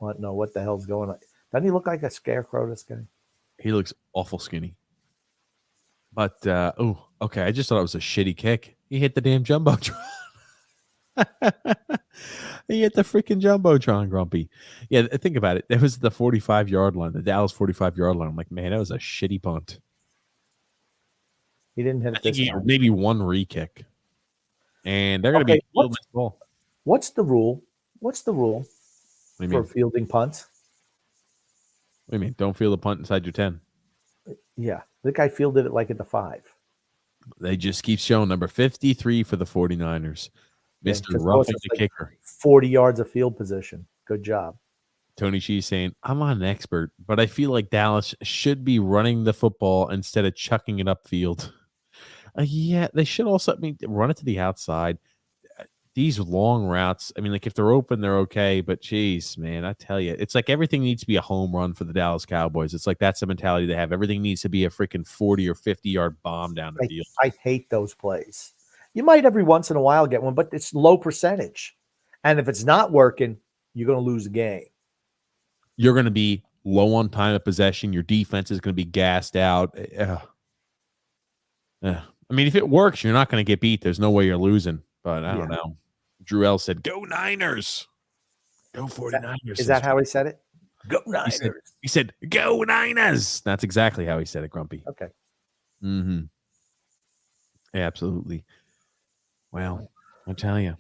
What? No, what the hell's going on? Doesn't he look like a scarecrow? This guy. He looks awful skinny. But okay. I just thought it was a shitty kick. He hit the damn jumbotron. He hit the freaking jumbotron, Grumpy. Yeah, think about it. That was the 45-yard line, the Dallas 45-yard line. I'm like, man, that was a shitty punt. He didn't hit I it think this he time. maybe one re-kick, and they're going to Okay, be fielding this ball. What's the rule? What's the rule What do you for mean? fielding punts? What do you mean? Don't field a punt inside your 10. Yeah, the guy fielded it like at the 5. They just keep showing number 53 for the 49ers. Yeah, Mr. just Roughing it's the like Kicker. 40 yards of field position. Good job. Tony Cheese saying, I'm not an expert, but I feel like Dallas should be running the football instead of chucking it upfield. Yeah, they should also run it to the outside. These long routes, I mean, like if they're open, they're okay. But geez, man, I tell you, it's like everything needs to be a home run for the Dallas Cowboys. It's like that's the mentality they have. Everything needs to be a freaking 40 or 50-yard bomb down the field. I hate those plays. You might every once in a while get one, but it's low percentage. And if it's not working, you're going to lose the game. You're going to be low on time of possession. Your defense is going to be gassed out. I mean, if it works, you're not going to get beat. There's no way you're losing. But I don't know. Drew L said, "Go Niners, go 49ers." Is that how he said it? Go Niners. He said, "Go Niners." That's exactly how he said it, Grumpy. Okay. Mm-hmm. Yeah, absolutely. Well, I'll tell you,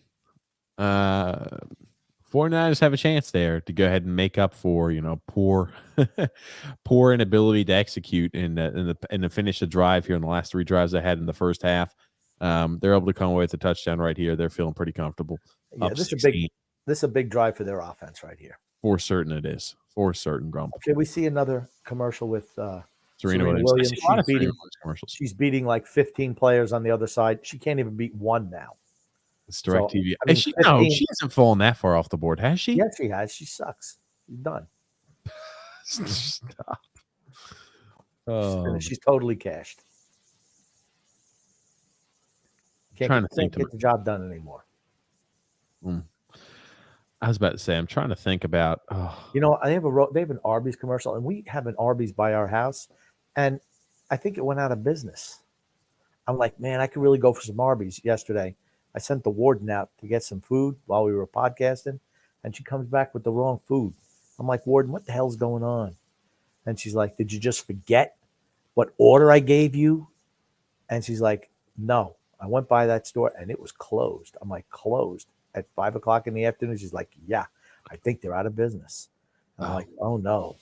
49ers have a chance there to go ahead and make up for poor inability to execute and to finish the drive here in the last 3 drives they had in the first half. They're able to come away with a touchdown right here. They're feeling pretty comfortable. Yeah, this is a big drive for their offense right here. For certain it is. For certain, Grump. Okay, we see another commercial with Serena Williams. She's beating like 15 players on the other side. She can't even beat one now. It's DirecTV. I mean, she hasn't fallen that far off the board, has she? Yes, she has. She sucks. She's done. Stop. She's totally cashed. Can't get the job done anymore. I was about to say, I'm trying to think about. They have an Arby's commercial, and we have an Arby's by our house, and I think it went out of business. I'm like, man, I could really go for some Arby's. Yesterday, I sent the warden out to get some food while we were podcasting, and she comes back with the wrong food. I'm like, warden, what the hell's going on? And she's like, did you just forget what order I gave you? And she's like, no, I went by that store and it was closed. I'm like, closed at 5 o'clock in the afternoon? She's like, yeah, I think they're out of business. And I'm like, oh no,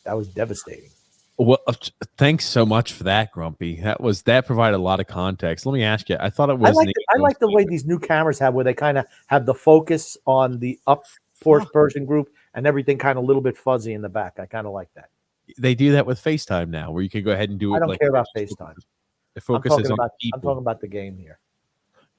that was devastating. Well, thanks so much for that, Grumpy. That provided a lot of context. Let me ask you. I thought it was. I like the way these new cameras have, where they kind of have the focus on the up first person group and everything kind of a little bit fuzzy in the back. I kind of like that. They do that with FaceTime now, where you can go ahead and do it. I don't care about FaceTime. It focuses on people. I'm talking about the game here.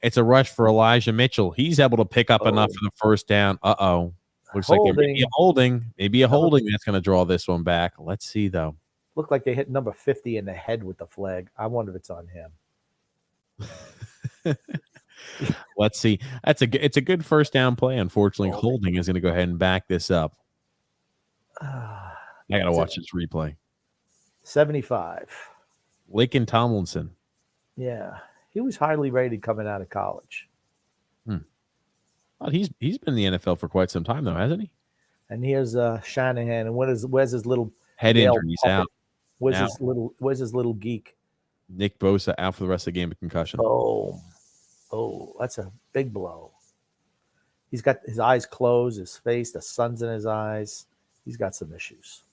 It's a rush for Elijah Mitchell. He's able to pick up enough for the first down. Looks like it may be a holding. Maybe a holding that's going to draw this one back. Let's see, though. Looked like they hit number 50 in the head with the flag. I wonder if it's on him. Let's see. It's a good first down play. Unfortunately, holding is going to go ahead and back this up. I got to watch this replay. 75. Laken Tomlinson. Yeah. He was highly rated coming out of college. Well, he's been in the NFL for quite some time, though, hasn't he? And here's Shanahan. And where's his little head injury? He's out. Where's his little geek? Nick Bosa out for the rest of the game with concussion. Oh, that's a big blow. He's got his eyes closed, his face, the sun's in his eyes. He's got some issues.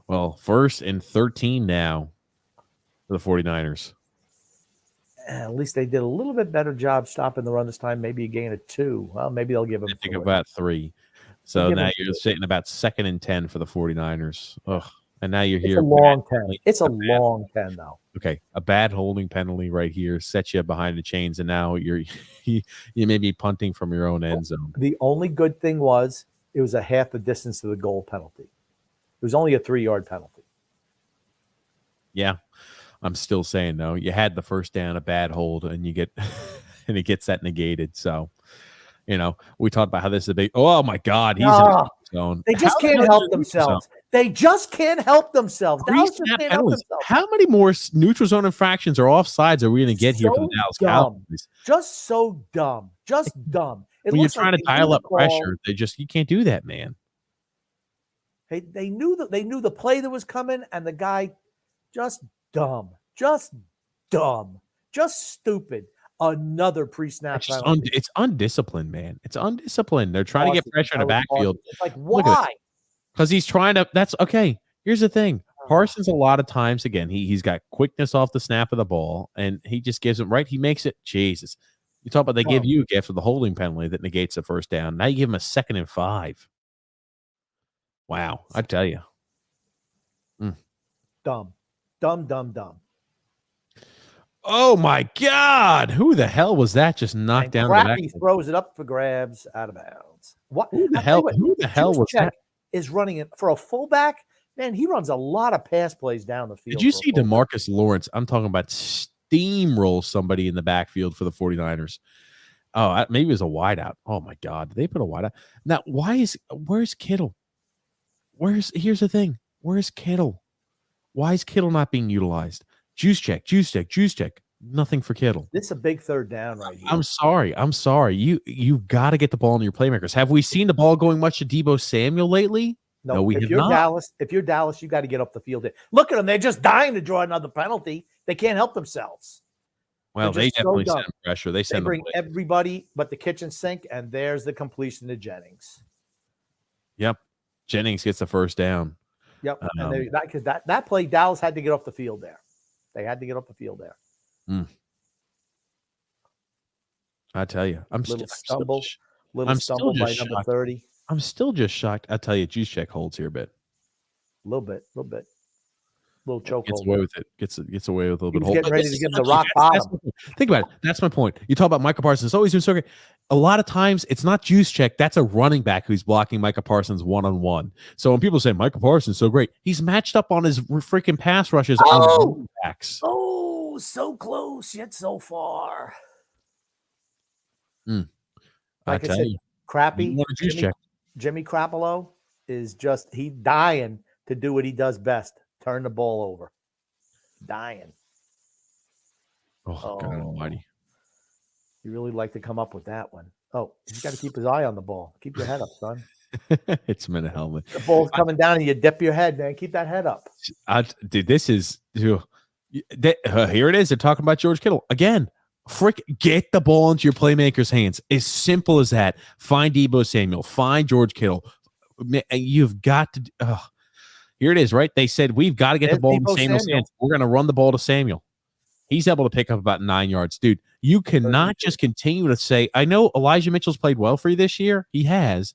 Well, 1st and 13 now for the 49ers. At least they did a little bit better job stopping the run this time. Maybe a gain of 2. Well, maybe they'll give him. I think about 3. So now you're sitting about 2nd and 10 for the 49ers. Ugh. And now you're here. It's a long 10. It's a long 10, though. Okay. A bad holding penalty right here sets you behind the chains, and now you may be punting from your own end zone. The only good thing was it was a half the distance to the goal penalty. It was only a 3-yard penalty. Yeah. I'm still saying, though, you had the first down, a bad hold, and you get and it gets that negated. So, You know, we talked about how this is a big. Oh my God, he's in Ah, the zone. they How just the can't hell is help it neutral zone? themselves. They just can't help themselves. Dallas just Pre-snap can't help penalties. themselves. How many more neutral zone infractions or offsides are we going to get here for the So Dallas dumb. Cowboys? Just so dumb. Just dumb. It When you're looks like trying to they knew dial the up call. pressure, you can't do that, man. They knew the play that was coming, and the guy just dumb. Just dumb. Just stupid. Another pre-snap It's just penalty. it's undisciplined, man. It's undisciplined. They're trying to get Parsons. pressure in the That was backfield. Parsons. It's like, Look at this. why? Because he's trying to. That's okay. Here's the thing. Oh, Parsons, a lot of times, again, he's got quickness off the snap of the ball, and he just gives him right. He makes it. Jesus, you talk about they give dumb. you a gift for the holding penalty that negates the first down. Now you give him a 2nd and 5. Wow, I tell you. Dumb. Dumb, dumb, dumb. Oh my God! Who the hell was that? Just knocked And down the back. Crappy throws it up for grabs out of bounds. What? Who the I'll tell you hell? what, Who the hell was Juszczyk that? is running it for a fullback. Man, he runs a lot of pass plays down the field. Did you for a see fullback. DeMarcus Lawrence? I'm talking about steamroll somebody in the backfield for the 49ers. Oh, maybe it was a wideout. Oh my God, did they put a wideout? Now, where's Kittle? Here's the thing. Where's Kittle? Why is Kittle not being utilized? Juice check. Nothing for Kittle. This is a big third down right here. I'm sorry. You've got to get the ball into your playmakers. Have we seen the ball going much to Deebo Samuel lately? No, we have not. If you're Dallas, you got to get up the field. Look at them. They're just dying to draw another penalty. They can't help themselves. Well, they definitely send pressure. They bring everybody but the kitchen sink, and there's the completion to Jennings. Yep. Jennings gets the first down. Yep. And that play, Dallas had to get off the field there. They had to get off the field there. I tell you, I'm still stumble by number 30. I'm still just shocked. I tell you, Juszczyk holds here a bit. A little bit. Little choke gets hold. away with it. Gets away with a little bit. Getting ready to give him the rock bottom. Think about it. That's my point. You talk about Micah Parsons. It's always doing so great. A lot of times, it's not Juszczyk. That's a running back who's blocking Micah Parsons one-on-one. So when people say Micah Parsons is so great, he's matched up on his freaking pass rushes on running backs. Oh, so close yet so far. Like I said, Crappy Jimmy Crappolo is just dying to do what he does best. Turn the ball over. Dying. Oh, God almighty. You really like to come up with that one. Oh, he's got to keep his eye on the ball. Keep your head up, son. It's him in a helmet. The ball's coming down and you dip your head, man. Keep that head up. Dude, this is here it is. They're talking about George Kittle. Again, get the ball into your playmakers' hands. As simple as that. Find Deebo Samuel. Find George Kittle. You've got to here it is, right? They said we've got to get the ball in Samuel's hands. We're going to run the ball to Samuel. He's able to pick up about 9 yards. Dude, you cannot just continue to say, I know Elijah Mitchell's played well for you this year. He has.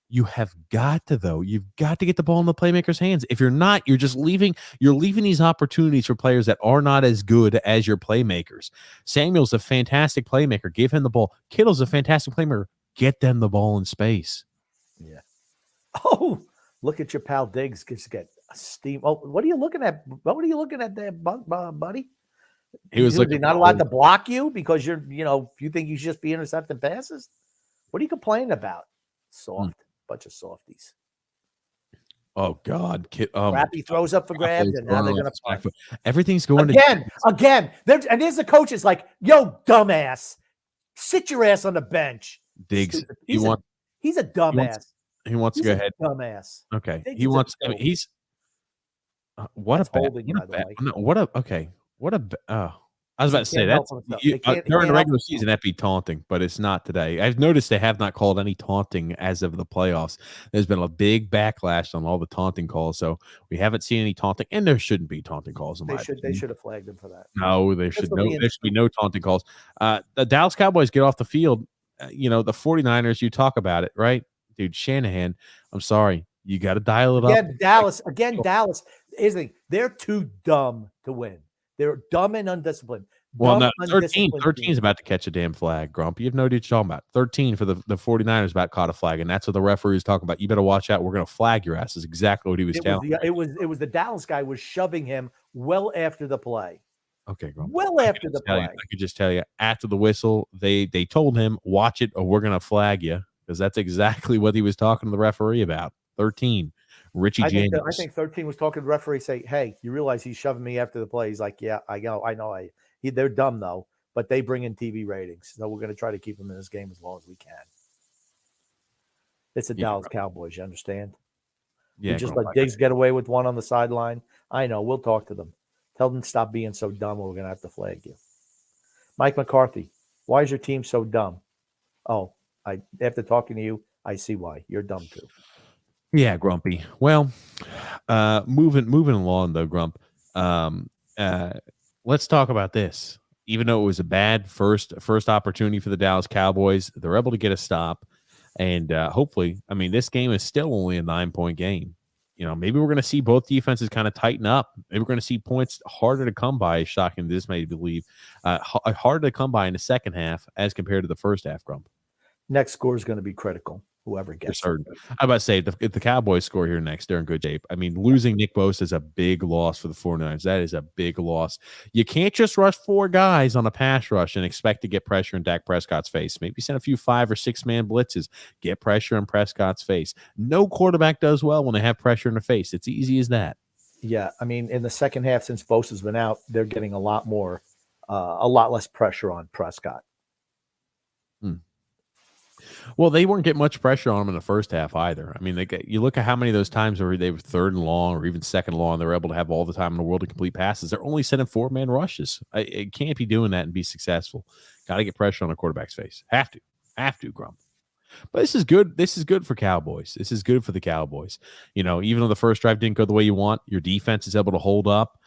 You have got to, though. You've got to get the ball in the playmakers' hands. If you're not, you're leaving these opportunities for players that are not as good as your playmakers. Samuel's a fantastic playmaker. Give him the ball. Kittle's a fantastic playmaker. Get them the ball in space. Yeah. Oh, look at your pal Diggs just get a steam. Oh, what are you looking at? What are you looking at there, buddy? He was looking not allowed to block you because you think you should just be intercepting passes. What are you complaining about? Soft. Bunch of softies. Oh God! Crappy throws up for grabs, and now they're going to punt. Everything's going again. And there's the coaches like, "Yo, dumbass, sit your ass on the bench." Diggs, he's a dumbass. He wants to go ahead. Dumbass. Okay, he wants. He's what a holding. I was about to say that's during the regular season that'd be taunting, but it's not today. I've noticed they have not called any taunting as of the playoffs. There's been a big backlash on all the taunting calls, so we haven't seen any taunting, and there shouldn't be taunting calls. They should have flagged him for that. No, there should be no taunting calls. The Dallas Cowboys get off the field. The 49ers. You talk about it, right, dude? Shanahan. I'm sorry, you got to dial it up. Dallas. They're too dumb to win. They're dumb and undisciplined. Well, no, 13 is about to catch a damn flag, Grump. You have no idea what you're talking about. 13 for the 49ers about caught a flag, and that's what the referee is talking about. You better watch out. We're going to flag your ass. Is exactly what he was telling. It was the Dallas guy was shoving him well after the play. Okay, Grump. well after the play. I could just tell you after the whistle, they told him, "Watch it, or we're gonna flag you," because that's exactly what he was talking to the referee about. 13, Richie I James. think 13 was talking to the referee, say, "Hey, you realize he's shoving me after the play?" He's like, "Yeah, I know. They're dumb though, but they bring in TV ratings, so we're going to try to keep them in this game as long as we can." It's the Dallas Cowboys, you understand? Yeah, We just Grump, let Diggs get away with one on the sideline. I know. We'll talk to them. Tell them to stop being so dumb, or we're going to have to flag you. Mike McCarthy, why is your team so dumb? Oh, after talking to you, I see why. You're dumb too. Yeah, Grumpy. Well, moving along though, Grump. Um, uh, let's talk about this. Even though it was a bad first opportunity for the Dallas Cowboys, they're able to get a stop, and hopefully, I mean, this game is still only a 9-point game. You know, maybe we're going to see both defenses kind of tighten up. Maybe we're going to see points harder to come by. Shocking, this may believe, harder to come by in the second half as compared to the first half. Grump. Next score is going to be critical. Whoever For gets certain. it. I'm about to say, if the Cowboys score here next, they're in good shape. I mean, losing Nick Bosa is a big loss for the 49ers. That is a big loss. You can't just rush 4 guys on a pass rush and expect to get pressure in Dak Prescott's face. Maybe send a few 5 or 6 man blitzes. Get pressure in Prescott's face. No quarterback does well when they have pressure in the face. It's easy as that. Yeah, I mean, in the second half, since Bosa's been out, they're getting a lot less pressure on Prescott. Well, they weren't getting much pressure on them in the first half either. I mean, you look at how many of those times where they were 3rd and long or even 2nd and long, they were able to have all the time in the world to complete passes. They're only sending 4-man rushes. It can't be doing that and be successful. Got to get pressure on a quarterback's face. Have to, Grump. But this is good. This is good for Cowboys. This is good for the Cowboys. You know, even though the first drive didn't go the way you want, your defense is able to hold up.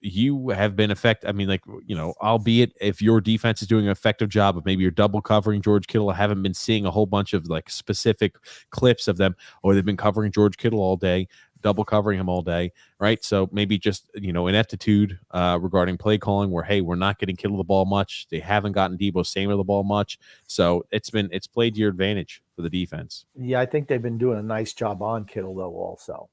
You have been effective. I mean, like, you know, albeit if your defense is doing an effective job of maybe you're double covering George Kittle, I haven't been seeing a whole bunch of like specific clips of them, or they've been covering George Kittle all day, double covering him all day, right? So maybe just, you know, ineptitude regarding play calling where, hey, we're not getting Kittle the ball much. They haven't gotten Deebo Samuel the ball much. So it's played to your advantage for the defense. Yeah, I think they've been doing a nice job on Kittle, though, also.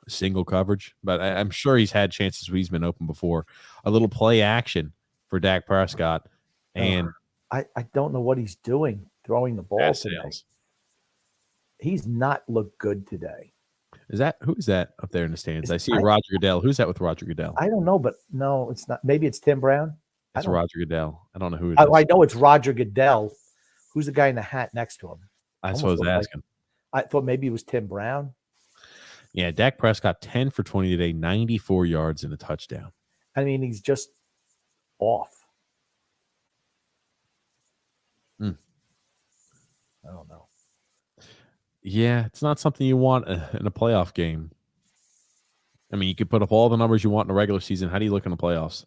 Single coverage, but I'm sure he's had chances where he's been open before. A little play action for Dak Prescott, and I don't know what he's doing throwing the ball today. He's not looked good today. Who is that up there in the stands? I see Roger Goodell. Who's that with Roger Goodell? I don't know, but no, it's not. Maybe it's Tim Brown. It's Roger Goodell. I don't know who it is. I know it's Roger Goodell. Who's the guy in the hat next to him? That's what I was asking. I thought maybe it was Tim Brown. Yeah, Dak Prescott 10 for 20 today, 94 yards and a touchdown. I mean, he's just off. I don't know. Yeah, it's not something you want in a playoff game. I mean, you could put up all the numbers you want in a regular season. How do you look in the playoffs?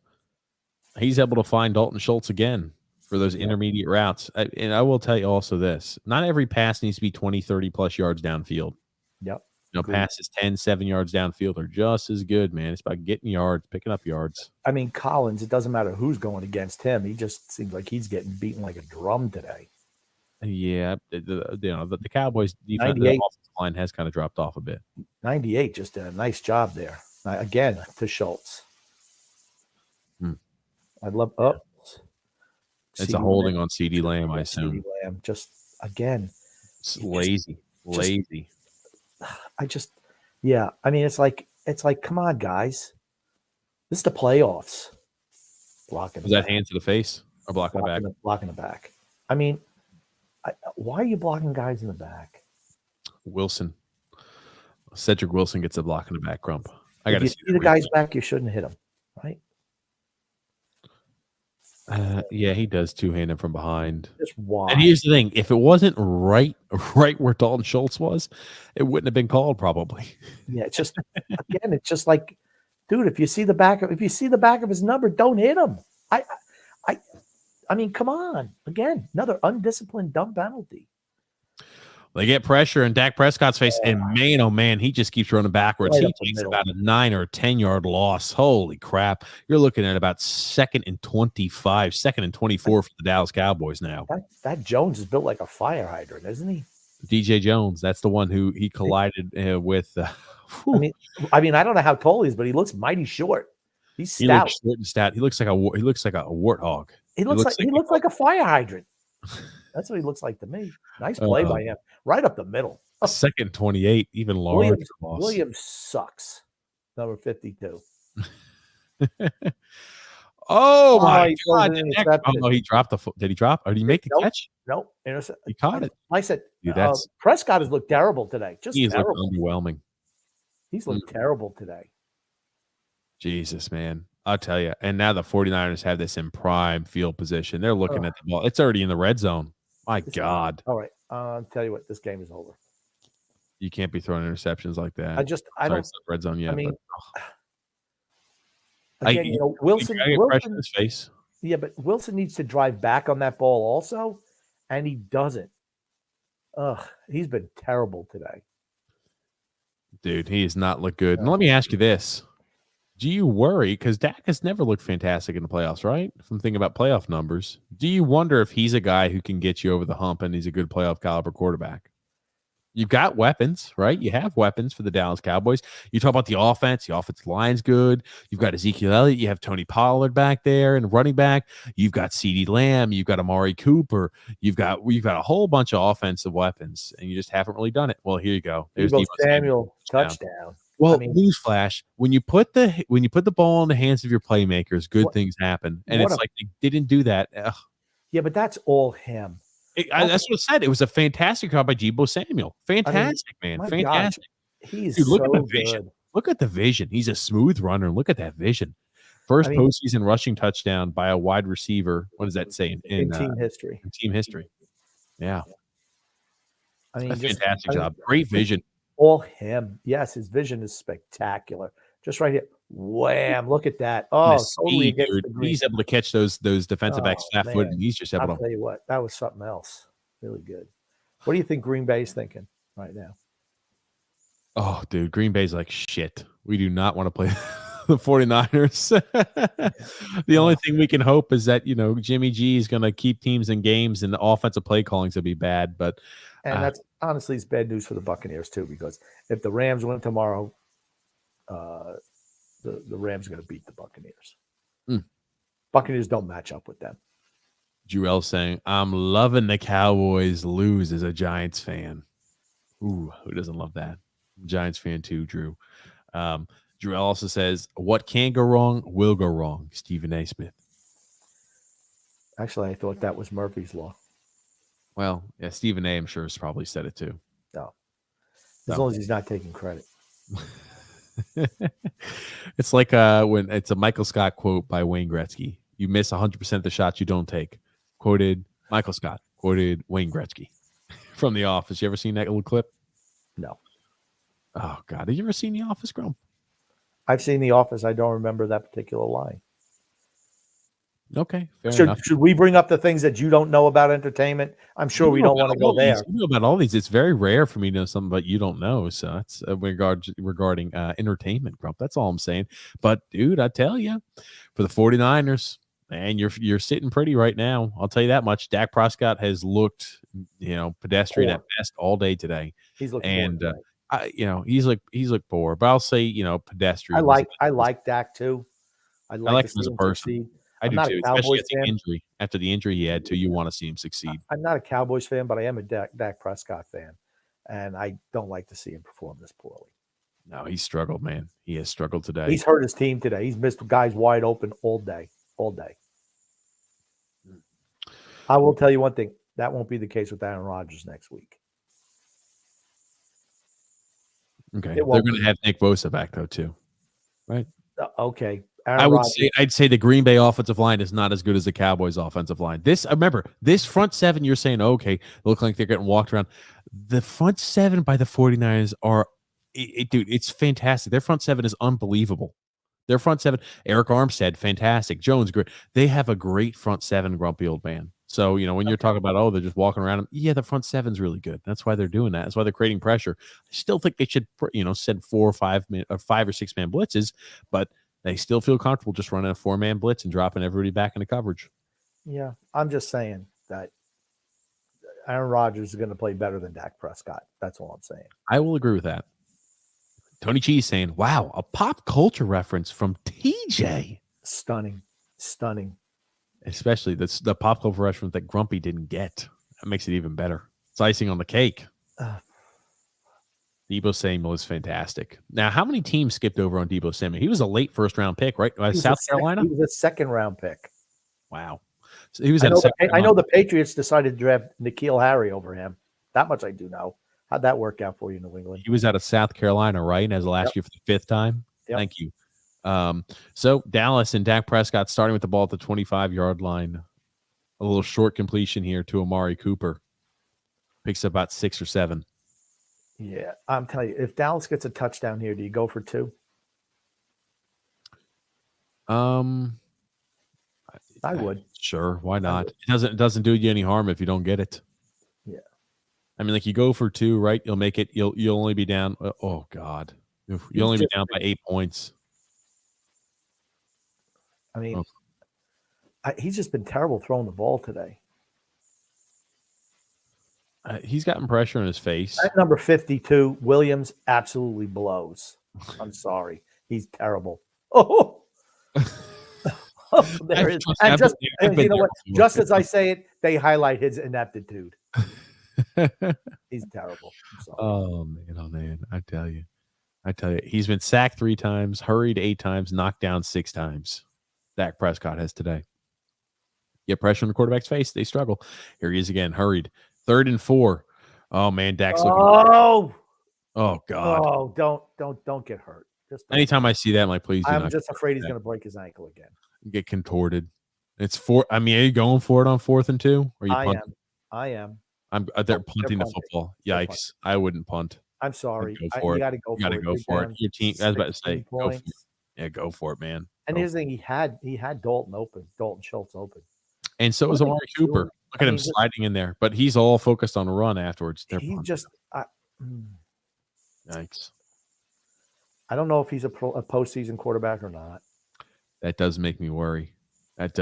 He's able to find Dalton Schultz again for those intermediate routes. And I will tell you also this. Not every pass needs to be 20, 30-plus yards downfield. Yep. You know, passes 10, 7 yards downfield are just as good, man. It's about getting yards, picking up yards. I mean, Collins, it doesn't matter who's going against him. He just seems like he's getting beaten like a drum today. Yeah, the Cowboys' defense offensive line has kind of dropped off a bit. 98 just did a nice job there. Again, to Schultz. I'd love it's a holding on CeeDee Lamb, I assume. CeeDee Lamb, just again. Lazy. I mean, it's like, come on, guys. This is the playoffs. Blocking. Was that hand to the face or blocking the back? Blocking the back. I mean, why are you blocking guys in the back? Wilson. Cedric Wilson gets a block in the back, Grump. I got to see the guy's back. You shouldn't hit him, right? Yeah, he does two-handed from behind. Just why? And here's the thing: if it wasn't right where Dalton Schultz was, it wouldn't have been called probably. Yeah, it's just again, it's just like, dude, if you see the back of his number, don't hit him. I mean, come on. Again, another undisciplined dumb penalty. They get pressure in Dak Prescott's face, and man, oh man, he just keeps running backwards. He takes about a 9 or 10-yard loss. Holy crap. You're looking at about 2nd and 25, 2nd and 24 for the Dallas Cowboys now. That Jones is built like a fire hydrant, isn't he? DJ Jones, that's the one who he collided with. I mean, I don't know how tall he is, but he looks mighty short. He's He stout. looks short and stout. He looks like a warthog. He looks like a fire hydrant. That's what he looks like to me. Nice play by him, right up the middle. Second 28, even larger loss. Williams sucks. Number 52. Oh my he God! intercepted. He dropped the. Did he drop? Or did he make the catch? Nope. He caught it. I said, Dude, that's Prescott has looked terrible today. Just he's looked terrible. underwhelming. He's looked terrible today. Jesus, man. I'll tell you. And now the 49ers have this in prime field position. They're looking at the ball. It's already in the red zone. My God. All right. I'll tell you what, this game is over. You can't be throwing interceptions like that. I don't. It's not red zone yet. I mean, but, again, Wilson. His face. Yeah, but Wilson needs to drive back on that ball also, and he doesn't. He's been terrible today. Dude, he has not looked good. And let me ask you this. Do you worry, because Dak has never looked fantastic in the playoffs, right? If I'm thinking about playoff numbers, do you wonder if he's a guy who can get you over the hump and he's a good playoff caliber quarterback? You've got weapons, right? You have weapons for the Dallas Cowboys. You talk about the offensive line's good. You've got Ezekiel Elliott. You have Tony Pollard back there and running back. You've got CeeDee Lamb. You've got Amari Cooper. You've got a whole bunch of offensive weapons, and you just haven't really done it. Well, here you go. There's Deebo Samuel touchdown. Well, newsflash: when you put the ball in the hands of your playmakers, good things happen, and it's like they didn't do that. Ugh. Yeah, but that's all him. That's what I said. It was a fantastic job by Deebo Samuel. Fantastic, man. Fantastic. Look at the vision. Good. Look at the vision. He's a smooth runner. Look at that vision. First postseason rushing touchdown by a wide receiver. What does that say in team history? In team history. Yeah. A fantastic job. Great vision. All him. Yes, his vision is spectacular. Just right here. Wham! Look at that. Oh, totally against the green. He's able to catch those defensive backs flat-footed, and he's just able to. I'll tell you what, that was something else. Really good. What do you think Green Bay's thinking right now? Oh, dude, Green Bay's like, shit. We do not want to play the 49ers. The only thing we can hope is that, Jimmy G is going to keep teams in games and the offensive play callings will be bad. But that's honestly, it's bad news for the Buccaneers too, because if the Rams win tomorrow, the Rams are going to beat the Buccaneers. Buccaneers don't match up with them. Jewel saying, I'm loving the Cowboys lose as a Giants fan. Ooh, who doesn't love that? Giants fan too, Drew. Drew also says, what can go wrong will go wrong. Stephen A. Smith. Actually, I thought that was Murphy's Law. Well, yeah, Stephen A. I'm sure has probably said it too. No. As long as he's not taking credit. It's like when it's a Michael Scott quote by Wayne Gretzky. You miss 100% of the shots you don't take. Quoted Michael Scott. Quoted Wayne Gretzky from The Office. You ever seen that little clip? No. Oh, God. Have you ever seen The Office, Grump? I've seen The Office. I don't remember that particular line. Okay, fair enough. Should we bring up the things that you don't know about entertainment? I'm sure we don't want to go there. You know about all these. It's very rare for me to know something but you don't know. So that's regarding entertainment, Grump. That's all I'm saying. But, dude, I tell you, for the 49ers, man, you're sitting pretty right now. I'll tell you that much. Dak Prescott has looked, pedestrian at best all day today. He's looking he's looked poor. But I'll say, pedestrian. I like Dak too. I like him as a person. I do too, especially after the injury he had too. You want to see him succeed. I'm not a Cowboys fan, but I am a Dak Prescott fan, and I don't like to see him perform this poorly. No, he struggled, man. He has struggled today. He's hurt his team today. He's missed guys wide open all day. I will tell you one thing. That won't be the case with Aaron Rodgers next week. Okay. They're going to have Nick Bosa back, though, too. Right? Okay. I'd say the Green Bay offensive line is not as good as the Cowboys offensive line. Remember, this front seven, you're saying, okay, look like they're getting walked around. The front seven by the 49ers dude, it's fantastic. Their front seven is unbelievable. Their front seven, Eric Armstead, fantastic. Jones, great. They have a great front seven, grumpy old man. So, when you're talking about, they're just walking around, the front seven's really good. That's why they're doing that. That's why they're creating pressure. I still think they should, send 4 or 5 or 5 or 6 man blitzes, but they still feel comfortable just running a 4-man blitz and dropping everybody back into coverage. Yeah, I'm just saying that Aaron Rodgers is going to play better than Dak Prescott. That's all I'm saying. I will agree with that. Tony Cheese saying, wow, a pop culture reference from TJ. Stunning. Especially the pop culture reference that Grumpy didn't get. That makes it even better. It's icing on the cake. Debo Samuel is fantastic. Now, how many teams skipped over on Debo Samuel? He was a late first round pick, right? South Carolina? He was a second round pick. Wow. So he was I know the Patriots decided to draft N'Keal Harry over him. That much I do know. How'd that work out for you, New England? He was out of South Carolina, right? As last year for the fifth time. Yep. Thank you. So Dallas and Dak Prescott starting with the ball at the 25-yard line. A little short completion here to Amari Cooper. Picks up about 6 or 7. Yeah, I'm telling you, if Dallas gets a touchdown here, do you go for 2? I would. Sure, why not? It doesn't do you any harm if you don't get it. Yeah. I mean, like you go for 2, right? You'll make it. You'll only be down. Oh God, you'll only be down by 8 points. I mean, he's just been terrible throwing the ball today. He's gotten pressure in his face. At number 52, Williams absolutely blows. I'm sorry, he's terrible. Oh. There is. And you know what? Just as I say it, they highlight his ineptitude. He's terrible. Oh man! I tell you, he's been sacked 3 times, hurried 8 times, knocked down 6 times. Dak Prescott has today. Get pressure on the quarterback's face, they struggle. Here he is again, hurried. 3rd and 4. Oh man, Dak's looking. Oh God! Oh, don't get hurt. Anytime I see that, I'm like, please. I'm just afraid he's going to break his ankle again. Get contorted. It's 4. I mean, are you going for it on 4th and 2? Or are you punting? I am. They're punting the football. Yikes! I wouldn't punt. I'm sorry. You got to go for it. Your team. I was about to say, go for it. Yeah, go for it, man. And here's the thing: he had Dalton Schultz open, and so was Amari Cooper. Look at him sliding in there, but he's all focused on a run afterwards. Yikes! I don't know if he's a postseason quarterback or not. That does make me worry. Big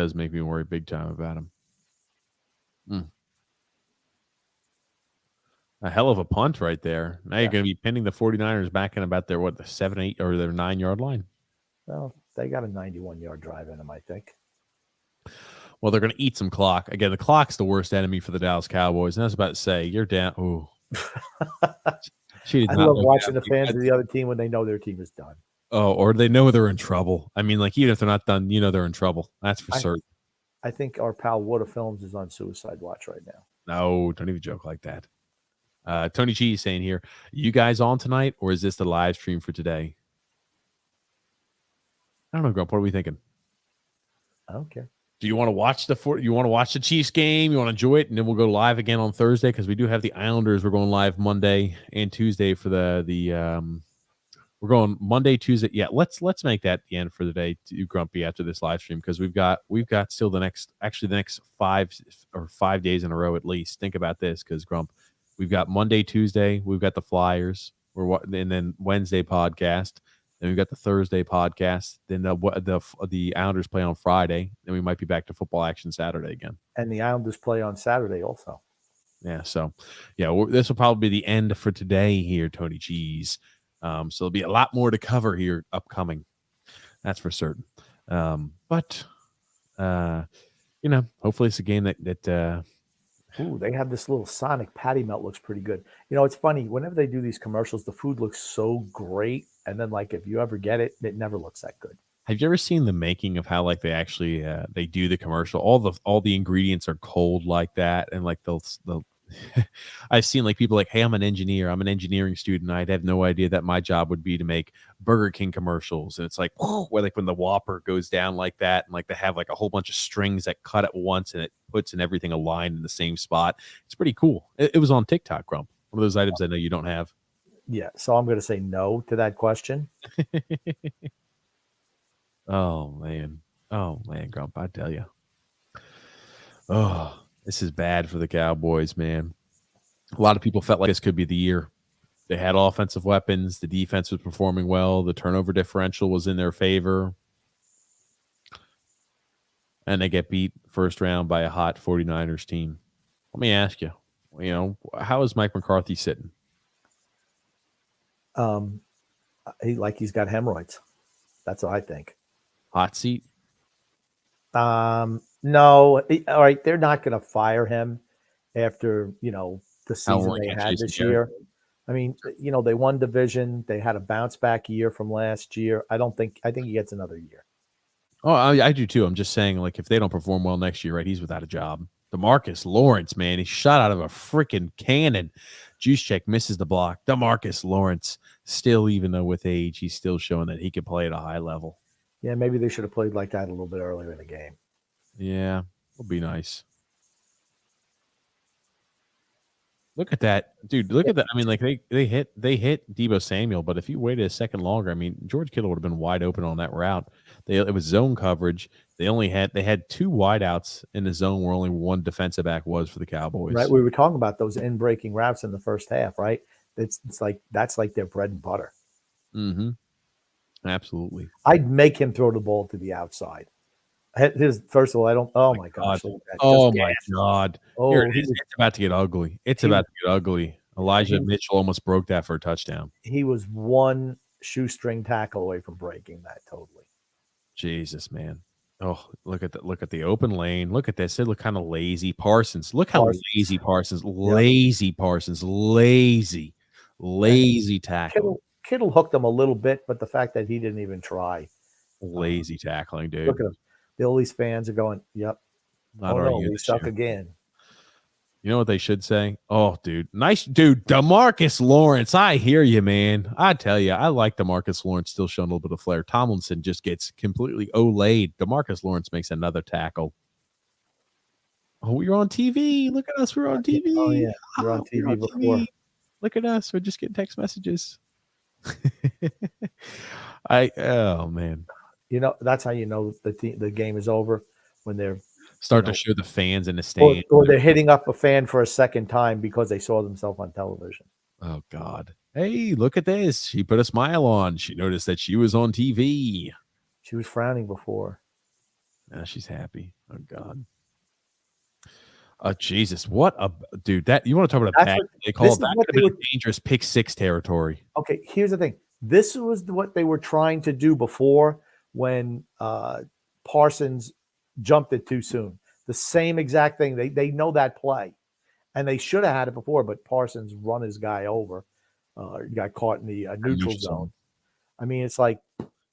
time about him. A hell of a punt right there. Now you're going to be pinning the 49ers back in about their, the 7, 8, or their 9-yard line. Well, they got a 91-yard drive in them, I think. Well, they're going to eat some clock. Again, the clock's the worst enemy for the Dallas Cowboys. And I was about to say, you're down. Ooh. I love watching the fans of the other team when they know their team is done. Oh, or they know they're in trouble. I mean, like, even if they're not done, they're in trouble. That's for certain. I think our pal Water Films is on suicide watch right now. No, don't even joke like that. Tony G is saying here, you guys on tonight, or is this the live stream for today? I don't know, Grump. What are we thinking? I don't care. Do you want to watch the Chiefs game? You want to enjoy it, and then we'll go live again on Thursday because we do have the Islanders. We're going live Monday and Tuesday for we're going Monday, Tuesday. Yeah, let's make that the end for the day, too, Grumpy, after this live stream, because we've got still the next 5 days in a row at least. Think about this, because Grump, we've got Monday, Tuesday, we've got the Flyers, and then Wednesday podcast. Then we've got the Thursday podcast. Then the Islanders play on Friday. Then we might be back to football action Saturday again. And the Islanders play on Saturday also. Yeah. So, this will probably be the end for today here, Tony Cheese. So there'll be a lot more to cover here upcoming. That's for certain. But hopefully it's a game that. Ooh, they have this little Sonic patty melt. Looks pretty good. It's funny. Whenever they do these commercials, the food looks so great. And then, like, if you ever get it, it never looks that good. Have you ever seen the making of how, like, they actually they do the commercial? All the ingredients are cold like that, and like they'll I've seen like people like, hey, I'm an engineer. I'm an engineering student. I'd have no idea that my job would be to make Burger King commercials. And it's like, where like when the Whopper goes down like that, and like they have like a whole bunch of strings that cut at once, and it puts in everything aligned in the same spot. It's pretty cool. It was on TikTok, Grump. One of those items I know you don't have. Yeah. So I'm going to say no to that question. Oh man, Grump, I tell you. Oh, this is bad for the Cowboys, man. A lot of people felt like this could be the year. They had offensive weapons. The defense was performing well. The turnover differential was in their favor. And they get beat first round by a hot 49ers team. Let me ask you, how is Mike McCarthy sitting? He's got hemorrhoids. That's what I think. Hot seat. No, all right. They're not going to fire him after the How season long they can't had Jason this Garrett? year. I mean, they won division. They had a bounce back year from last year. I think he gets another year. Oh, I do too. I'm just saying, like, if they don't perform well next year, right, he's without a job. DeMarcus Lawrence, man, he shot out of a freaking cannon. Juice check misses the block. DeMarcus Lawrence, still, even though with age, he's still showing that he can play at a high level. Yeah, maybe they should have played like that a little bit earlier in the game. Yeah, would be nice. Look at that, dude. Look at that. I mean, like they hit Debo Samuel, but if you waited a second longer, I mean, George Kittle would have been wide open on that route. It was zone coverage. They had two wideouts in the zone where only one defensive back was for the Cowboys. Right. We were talking about those in breaking routes in the first half, right? It's like that's like their bread and butter. Mm-hmm. Absolutely. I'd make him throw the ball to the outside. First of all, I don't. Oh my gosh! Look at that. Oh my God! Here Oh, it is. It's about to get ugly. It's he about was- to get ugly. Elijah Mitchell almost broke that for a touchdown. he was one shoestring tackle away from breaking that totally. Jesus, man. Oh, look at that. Look at the open lane. Look at this. They look kind of lazy. Parsons. Look how lazy Parsons. Lazy Parsons. Lazy. Lazy tackle. Kittle hooked him a little bit, but the fact that he didn't even try. Lazy tackling, dude. Look at him. All these fans are going, "Yep, Not arguing we this suck year. again." You know what they should say? Oh, dude. Nice, dude. DeMarcus Lawrence. I hear you, man. I tell you, I like DeMarcus Lawrence still showing a little bit of flair. Tomlinson just gets completely olayed. DeMarcus Lawrence makes another tackle. Oh, we're on TV. Look at us. We're on TV. Oh, yeah. We're on TV before. Look at us. We're just getting text messages. Oh, man. That's how you know the game is over when they're Start to show the fans in the stand. Or they're hitting up a fan for a second time because they saw themselves on television. Oh, God. Hey, look at this. She put a smile on. She noticed that she was on TV. She was frowning before. Now she's happy. Oh, God. Oh, Jesus. What a dude. That you want to talk about a pack? They call that dangerous pick six territory. Okay, here's the thing. This was what they were trying to do before when Parsons jumped it too soon. The same exact thing. They know that play, and they should have had it before, but Parsons run his guy over. Got caught in the neutral zone. I mean, it's like,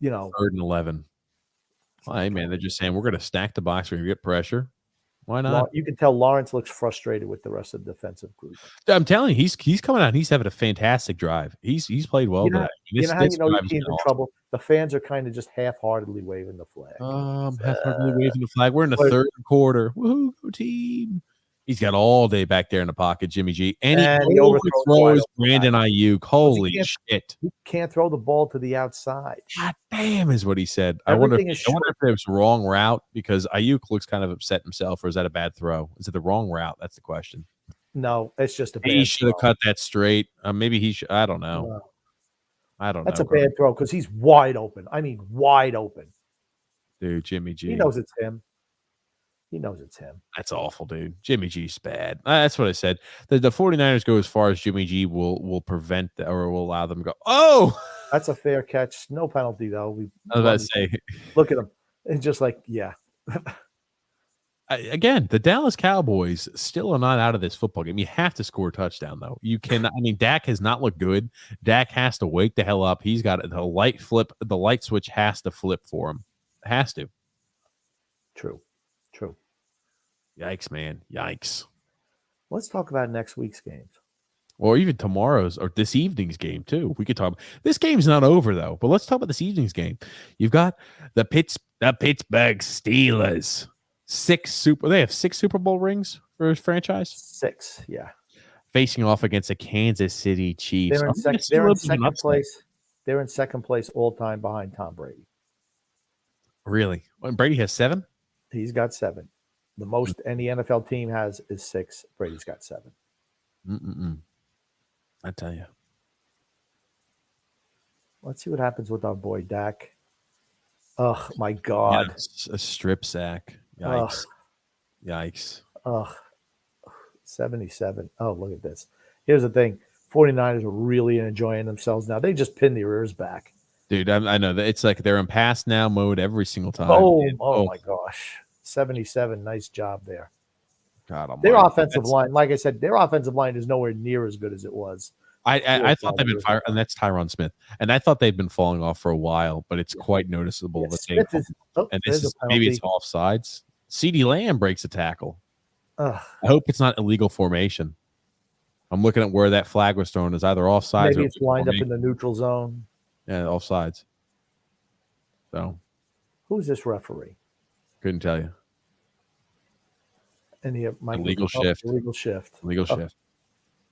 3rd and 11. Hey, man, they're just saying we're going to stack the box. We're going to get pressure. Why not? You can tell Lawrence looks frustrated with the rest of the defensive group. I'm telling you, he's coming out. He's having a fantastic drive. He's played well today. How you know your team's in trouble? The fans are kind of just half-heartedly waving the flag. Half-heartedly waving the flag. We're in the third quarter. Woohoo, go team! He's got all day back there in the pocket, Jimmy G, and he overthrows Brandon Ayuk. Holy shit! He can't throw the ball to the outside. God damn, is what he said. I wonder if it was wrong route because Ayuk looks kind of upset himself, or is that a bad throw? Is it the wrong route? That's the question. No, it's just a bad He should have cut that straight. Maybe he should. I don't know. No. I don't know. That's a bad throw because he's wide open. I mean, wide open. Dude, Jimmy G. He knows it's him. That's awful, dude. Jimmy G's bad. That's what I said. The 49ers go as far as Jimmy G will prevent or will allow them to go. Oh! That's a fair catch. No penalty, though. I was about to say. Look at him. It's just like, yeah. Again, the Dallas Cowboys still are not out of this football game. You have to score a touchdown, though. You cannot. I mean, Dak has not looked good. Dak has to wake the hell up. He's got the light flip. The light switch has to flip for him. It has to. True. Yikes, man. Yikes. Let's talk about next week's games. Or even tomorrow's or this evening's game, too. We could talk. This game's not over, though. But let's talk about this evening's game. You've got the Pittsburgh Steelers. They have 6 Super Bowl rings for his franchise? 6, yeah. Facing off against the Kansas City Chiefs. They're in second place. They're in second place all time behind Tom Brady. Really? When Brady has 7? He's got 7. The most any NFL team has is 6. Brady's got 7. I tell you. Let's see what happens with our boy Dak. Oh my God! Yeah, a strip sack. Yikes! Yikes! 77. Oh, look at this. Here's the thing: 49ers are really enjoying themselves now. They just pinned their ears back. Dude, I know that it's like they're in pass now mode every single time. Boom. Oh, my gosh. 77. Nice job there. God Their almighty. offensive line, like I said, their offensive line is nowhere near as good as it was. I thought they've been fired, and that's Tyron Smith. And I thought they'd been falling off for a while, but it's quite noticeable that they and this is maybe it's offsides. CeeDee Lamb breaks a tackle. I hope it's not illegal formation. I'm looking at where that flag was thrown. Is either offsides maybe or it's lined up in the neutral zone. Yeah, offsides. So who's this referee? Couldn't tell you. Illegal shift. Illegal shift.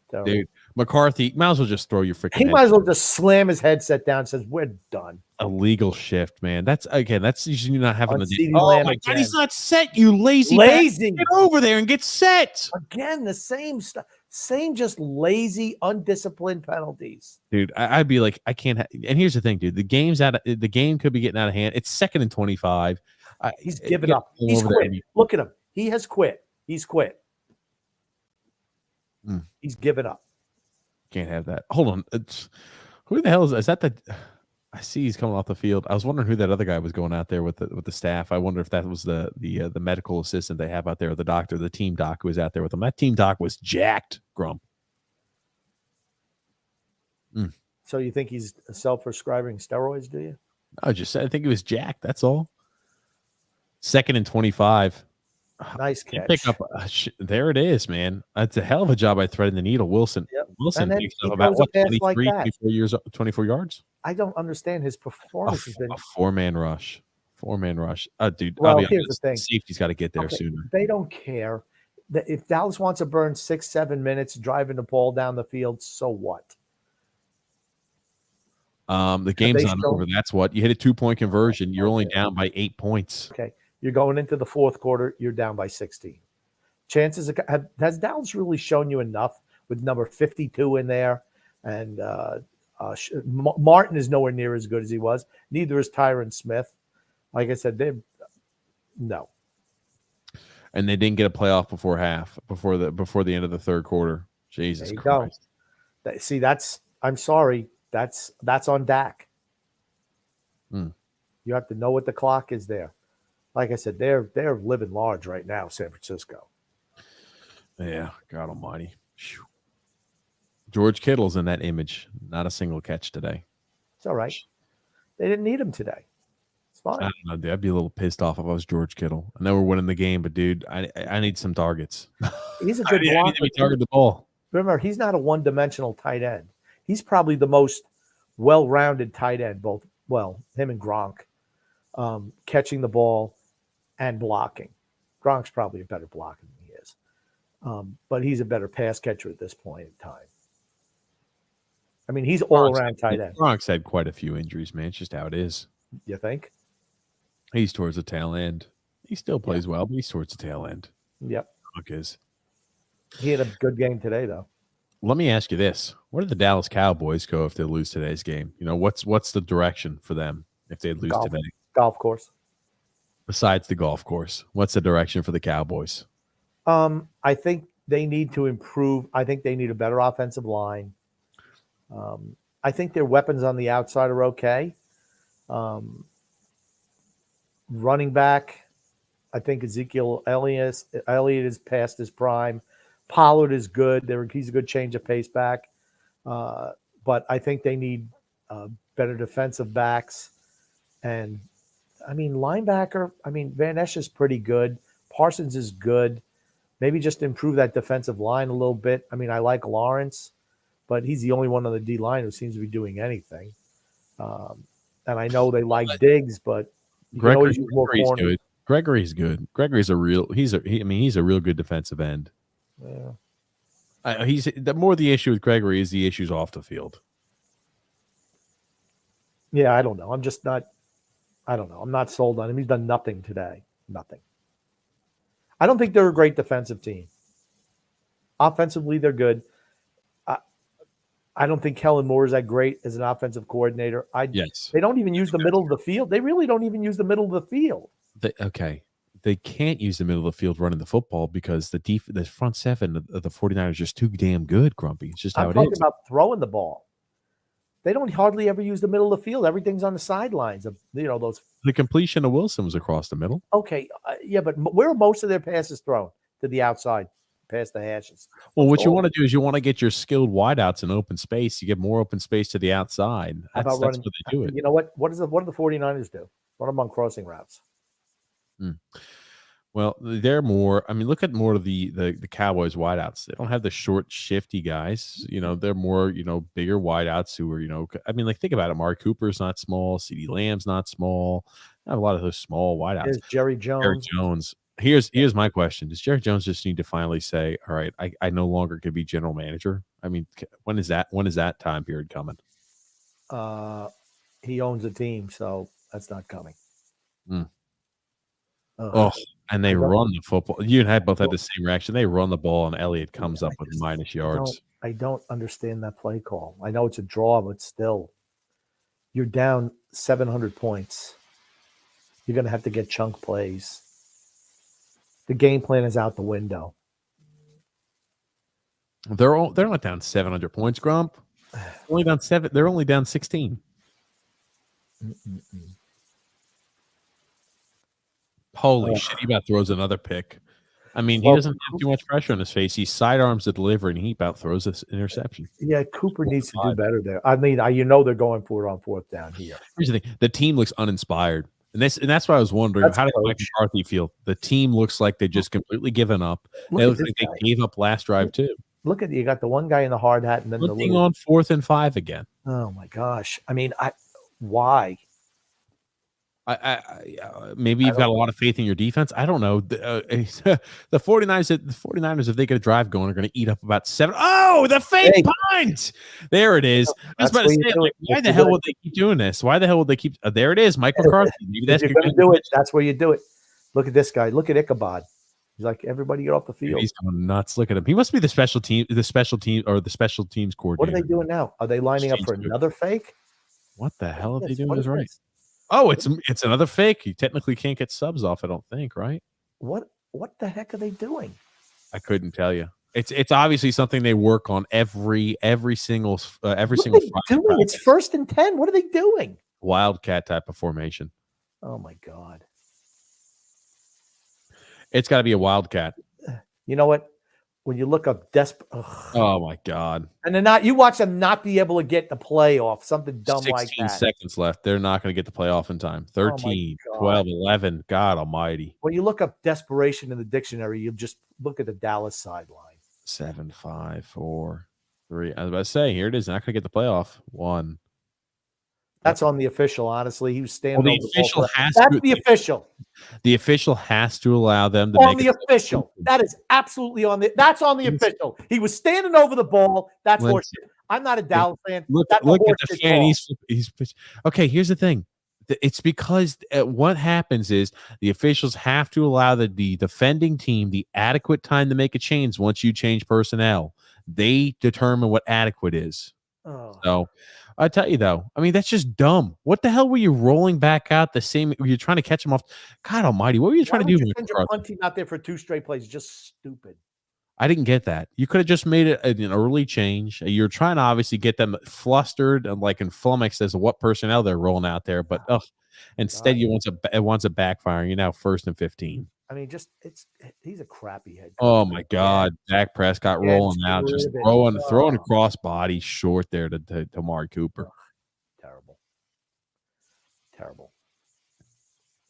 Terrible. Dude, McCarthy, might as well just throw your freaking. He might as well just slam his headset down and says, "We're done." Illegal shift, man. That's usually not having the. Oh my God, he's not set. You lazy. Get over there and get set. Again, the same stuff. Same, just lazy, undisciplined penalties. Dude, I'd be like, I can't. And here's the thing, dude. The game could be getting out of hand. It's 2nd and 25. He's given up. He's quit. Look at him. He has quit. He's quit. He's given up. Can't have that. Hold on. Who the hell is that? I see he's coming off the field. I was wondering who that other guy was going out there with the staff. I wonder if that was the medical assistant they have out there, or the doctor, the team doc who was out there with them. That team doc was jacked, Grump. So you think he's self-prescribing steroids, do you? I think he was jacked. That's all. 2nd and 25. Nice catch. Pick up. There it is, man. That's a hell of a job by threading the needle. Wilson picks up about 24 yards. I don't understand his performance. A four-man rush. Dude. Well, here's the thing. Safety's got to get there sooner. They don't care. If Dallas wants to burn 6-7 minutes driving the ball down the field, so what? The game's not over. That's what. You hit a 2-point conversion. You're only down by 8 points. Okay. You're going into the fourth quarter. You're down by 16. Chances has Dallas really shown you enough with number 52 in there? And Martin is nowhere near as good as he was. Neither is Tyron Smith. Like I said, no. And they didn't get a playoff before the end of the third quarter. Jesus Christ. See, I'm sorry. That's on Dak. You have to know what the clock is there. Like I said, they're living large right now, San Francisco. Yeah, God almighty. Whew. George Kittle's in that image. Not a single catch today. It's all right. They didn't need him today. It's fine. I don't know, dude. I'd be a little pissed off if I was George Kittle. I know we're winning the game, but, dude, I need some targets. He's a good blocker. I need to target the ball. Remember, he's not a one-dimensional tight end. He's probably the most well-rounded tight end, him and Gronk, catching the ball and blocking. Gronk's probably a better blocker than he is. But he's a better pass catcher at this point in time. I mean, he's all-around tight end. Gronk's had quite a few injuries, man. It's just how it is. You think? He's towards the tail end. He still plays well, but he's towards the tail end. Yep. Gronk is. He had a good game today, though. Let me ask you this. Where do the Dallas Cowboys go if they lose today's game? What's the direction for them if they lose today? Golf course. Besides the golf course, what's the direction for the Cowboys? I think they need to improve. I think they need a better offensive line. I think their weapons on the outside are okay. Running back, I think Ezekiel Elliott is past his prime. Pollard is good. He's a good change of pace back. But I think they need better defensive backs. And, linebacker, Van Esch is pretty good. Parsons is good. Maybe just improve that defensive line a little bit. I like Lawrence, but he's the only one on the D line who seems to be doing anything. And I know they like Diggs, but you can always use more corners. Good. Gregory's good. Gregory's a real good defensive end. Yeah. The more the issue with Gregory is the issues off the field. Yeah, I don't know. I'm just not. I don't know. I'm not sold on him. He's done nothing today. Nothing. I don't think they're a great defensive team. Offensively, they're good. I don't think Kellen Moore is that great as an offensive coordinator. Yes. They don't even use the middle of the field. They really don't even use the middle of the field. Okay. they can't use the middle of the field running the football because the front seven of the 49ers is just too damn good, Grumpy. It's just I'm how it talking is. about throwing the ball. They don't hardly ever use the middle of the field. Everything's on the sidelines. Those. The completion of Wilson was across the middle. Okay, yeah, but where are most of their passes thrown? To the outside, past the hashes. Well, what you want to do is you want to get your skilled wideouts in open space. You get more open space to the outside. How about That's running? what they do it. You know what? What do the 49ers do? Run them on crossing routes. Well, they're more. I mean, look at more of the Cowboys wideouts. They don't have the short, shifty guys. They're more bigger wideouts who are I mean, like think about it. Mark Cooper's not small. CeeDee Lamb's not small. I have a lot of those small wideouts. There's Jerry Jones. Here's my question: does Jerry Jones just need to finally say, "All right, I no longer can be general manager"? I mean, when is that time period coming? He owns a team, so that's not coming. And they run the football. You and I both had the same reaction. They run the ball, and Elliott comes up with minus yards. I don't understand that play call. I know it's a draw, but still, you're down 700 points. You're going to have to get chunk plays. The game plan is out the window. They're not down 700 points, Grump. Only down 7. They're only down 16. Holy shit! He about throws another pick. I mean, he doesn't have too much pressure on his face. He sidearms the delivery, and he about throws this interception. Yeah, Cooper needs to do better there. I mean, they're going for it on fourth down here. Here's the thing: the team looks uninspired, and that's why I was wondering how did Mike McCarthy feel? The team looks like they just completely given up. They look like they gave up last drive too. Look at you got the one guy in the hard hat, and then looking on 4th and 5 again. Oh my gosh! I mean, why? Maybe you've got a lot of faith in your defense. I don't know. The 49ers, if they get a drive going, are going to eat up about 7. Oh, the fake punt! There it is. I was about to say, why the hell would they keep doing this? Why the hell would they keep? There it is, Mike McCarthy. Maybe that's going to do it. That's where you do it. Look at this guy. Look at Ichabod. He's like, everybody get off the field. He's going nuts. Look at him. He must be the special teams coordinator. What are they doing now? Are they lining up for another fake? What the hell are they doing? Is right. Oh, it's another fake. You technically can't get subs off, I don't think, right? What the heck are they doing? I couldn't tell you. It's obviously something they work on every single Friday. It's 1st and 10. What are they doing? Wildcat type of formation. Oh my God. It's got to be a wildcat. You know what? When you look up desperate, oh my God! And they're not. You watch them not be able to get the playoff. Something dumb like that. 16 seconds left. They're not going to get the playoff in time. 13, 12, 11. God Almighty! When you look up desperation in the dictionary, you just look at the Dallas sideline. 7, 5, 4, 3. I was about to say, here it is. Not going to get the playoff. 1. That's on the official. Honestly, he was standing. Well, the official has That's to, the official. The official has to allow them to on the official. That is absolutely on the. That's on the official. He was standing over the ball. That's horseshit. I'm not a Dallas fan. Look at the fan. He's okay. Here's the thing. It's because what happens is the officials have to allow the defending team the adequate time to make a change. Once you change personnel, they determine what adequate is. So I tell you though, I mean that's just dumb. What the hell were you rolling back out the same? Were you trying to catch them off? God Almighty, what were you trying to do? Your punting out there for 2 straight plays, just stupid. I didn't get that. You could have just made it an early change. You're trying to obviously get them flustered and like in flummoxed as to what personnel they're rolling out there, but instead you want a backfiring. You're now 1st and 15. I mean, he's a crappy head coach. Oh my God, Dak Prescott rolling out, just throwing across body short there to Amari Cooper. Terrible.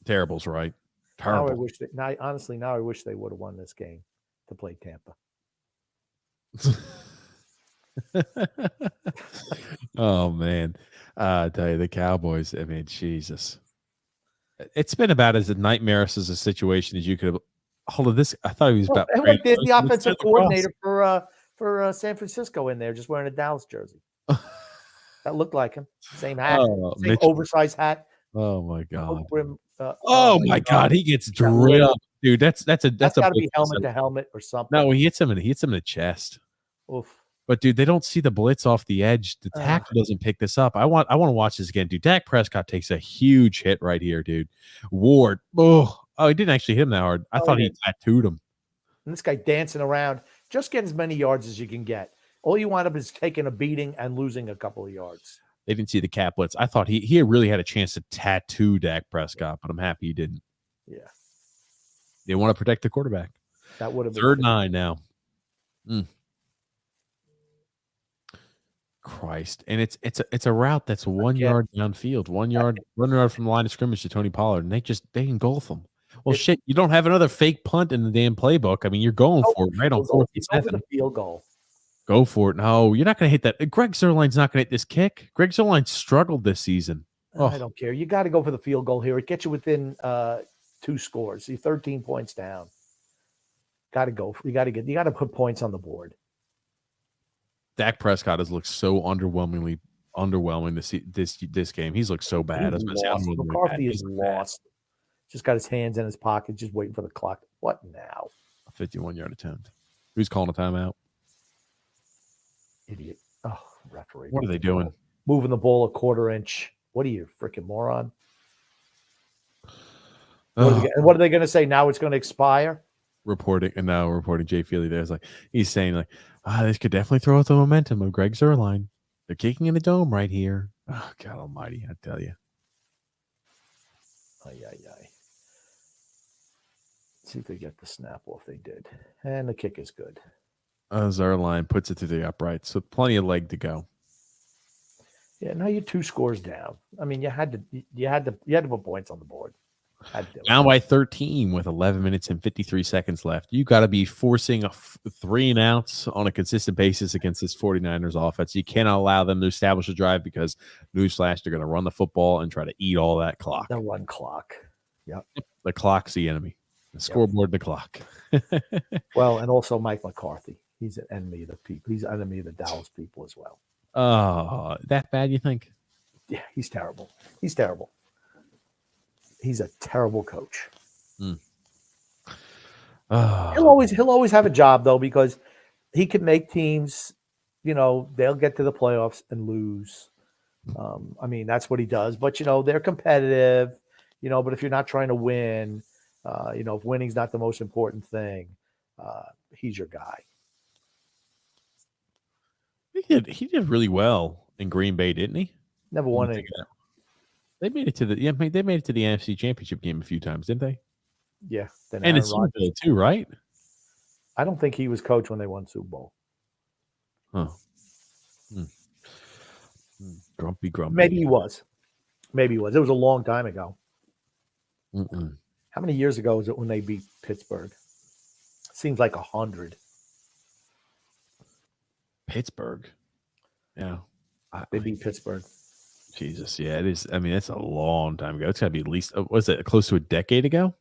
Terrible's right. Terrible. Now I wish they would have won this game to play Tampa. Oh man, I tell you, the Cowboys. I mean, Jesus. It's been about as nightmarish as a situation as you could have. Hold on, this. I thought he was about. There's the offensive coordinator for San Francisco in there, just wearing a Dallas jersey. That looked like him. Same hat, same oversized hat. Oh my God. Oh my God, he gets drilled, dude. That's got to be helmet to helmet or something. No, he hits him in the chest. Oof. But dude, they don't see the blitz off the edge. The tackle doesn't pick this up. I want to watch this again, dude. Dak Prescott takes a huge hit right here, dude. Ward, Oh, he didn't actually hit him that hard. I thought he tattooed him. And this guy dancing around, just get as many yards as you can get. All you wind up is taking a beating and losing a couple of yards. They didn't see the cap blitz. I thought he really had a chance to tattoo Dak Prescott, but I'm happy he didn't. Yeah. They want to protect the quarterback. That would have been 3rd 9 now. Christ. And it's a route that's 1 yard downfield, 1 yard running out from the line of scrimmage to Tony Pollard, and they engulf him. Well, shit, you don't have another fake punt in the damn playbook. I mean, you're going for it right on 4th and 7. Over the field goal. Go for it. No, you're not going to hit that. Greg Zuerlein's not going to hit this kick. Greg Zuerlein struggled this season. I don't care. You got to go for the field goal here. It gets you within 2 scores. You're 13 points down. Got to go. You got to put points on the board. Dak Prescott has looked so underwhelming this game. He's looked so bad. McCarthy is lost. Just got his hands in his pocket, just waiting for the clock. What now? A 51-yard attempt. Who's calling a timeout? Idiot. Oh, referee. What are they doing? Moving the ball a 1/4 inch. What are you, freaking moron? What are they going to say? Now it's going to expire? Reporting Jay Feely there. He's saying this could definitely throw out the momentum of Greg Zuerlein. They're kicking in the dome right here. Oh, God almighty, I tell you. See if they get the snap off. They did. And the kick is good. Zuerlein puts it to the upright, so plenty of leg to go. Yeah, now you're 2 scores down. I mean, you had to put points on the board. Down by 13 with 11 minutes and 53 seconds left. You got to be forcing a 3 and outs on a consistent basis against this 49ers offense. You cannot allow them to establish a drive because, newsflash, they're going to run the football and try to eat all that clock. The run clock. Yep. The clock's the enemy. The scoreboard, the clock. Well, and also Mike McCarthy. He's an enemy of the people. He's an enemy of the Dallas people as well. Oh, that bad, you think? Yeah, he's terrible. He's terrible. He's a terrible coach. He'll always have a job though, because he can make teams, they'll get to the playoffs and lose. I mean, that's what he does. But they're competitive. But if you're not trying to win, if winning's not the most important thing, he's your guy. He did really well in Green Bay, didn't he? Never won anything. They made it to the NFC Championship game a few times, didn't they? Yeah, and it's Super Bowl too, right? I don't think he was coach when they won Super Bowl. Huh. Grumpy. Maybe he was. It was a long time ago. How many years ago was it when they beat Pittsburgh? Seems like 100. Pittsburgh. Yeah. They beat Pittsburgh. Jesus. Yeah, it is. I mean, that's a long time ago. It's got to be at least, was it close to a decade ago?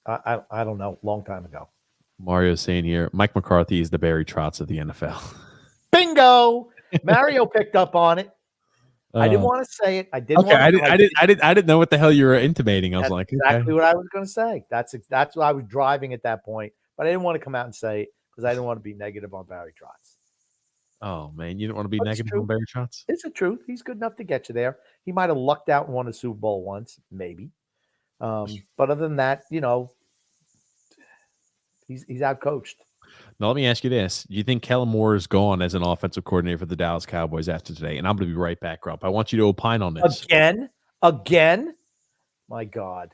I don't know. Long time ago. Mario's saying here, Mike McCarthy is the Barry Trotz of the NFL. Bingo! Mario picked up on it. I didn't want to say it. I didn't know what the hell you were intimating. I was like, exactly what I was going to say. That's what I was driving at that point, but I didn't want to come out and say it because I didn't want to be negative on Barry Trotz. Oh man, you didn't want to be negative on Barry Trotz? It's the truth. He's good enough to get you there. He might have lucked out and won a Super Bowl once, maybe. But other than that, he's out coached. Now, let me ask you this. Do you think Kellen Moore is gone as an offensive coordinator for the Dallas Cowboys after today? And I'm going to be right back, Grump. I want you to opine on this. Again? My God.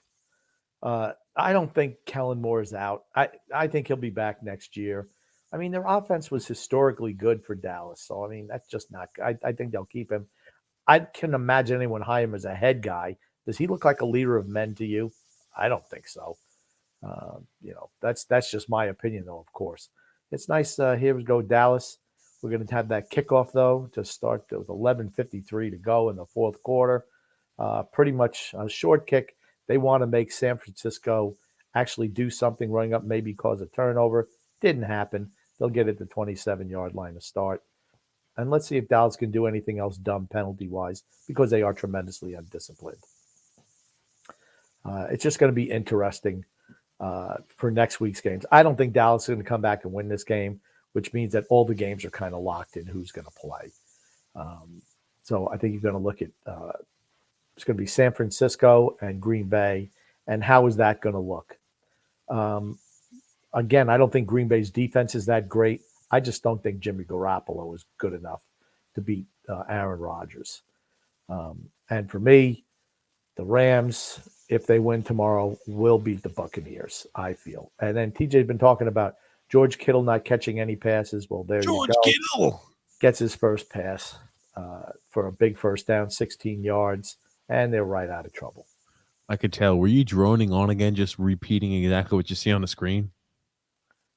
I don't think Kellen Moore is out. I think he'll be back next year. I mean, their offense was historically good for Dallas. So, I mean, that's just not – I think they'll keep him. I can imagine anyone hire him as a head guy. Does he look like a leader of men to you? I don't think so. That's just my opinion, though, of course. It's nice. Here we go, Dallas. We're going to have that kickoff, though, to start with 11:53 to go in the fourth quarter. Pretty much a short kick. They want to make San Francisco actually do something, running up, maybe cause a turnover. Didn't happen. They'll get it to the 27-yard line to start. And let's see if Dallas can do anything else dumb penalty-wise, because they are tremendously undisciplined. It's just going to be interesting for next week's games. I don't think Dallas is going to come back and win this game, which means that all the games are kind of locked in who's going to play. So I think you're going to look at it's going to be San Francisco and Green Bay, And how is that going to look? Again, I don't think Green Bay's defense is that great. I just don't think Jimmy Garoppolo is good enough to beat Aaron Rodgers. And for me, the Rams, if they win tomorrow, will beat the Buccaneers, I feel. And then TJ's been talking about George Kittle not catching any passes. Well, there George you go. Kittle Gets his first pass for a big first down, 16 yards, and they're right out of trouble. I could tell. Were you droning on again, just repeating exactly what you see on the screen?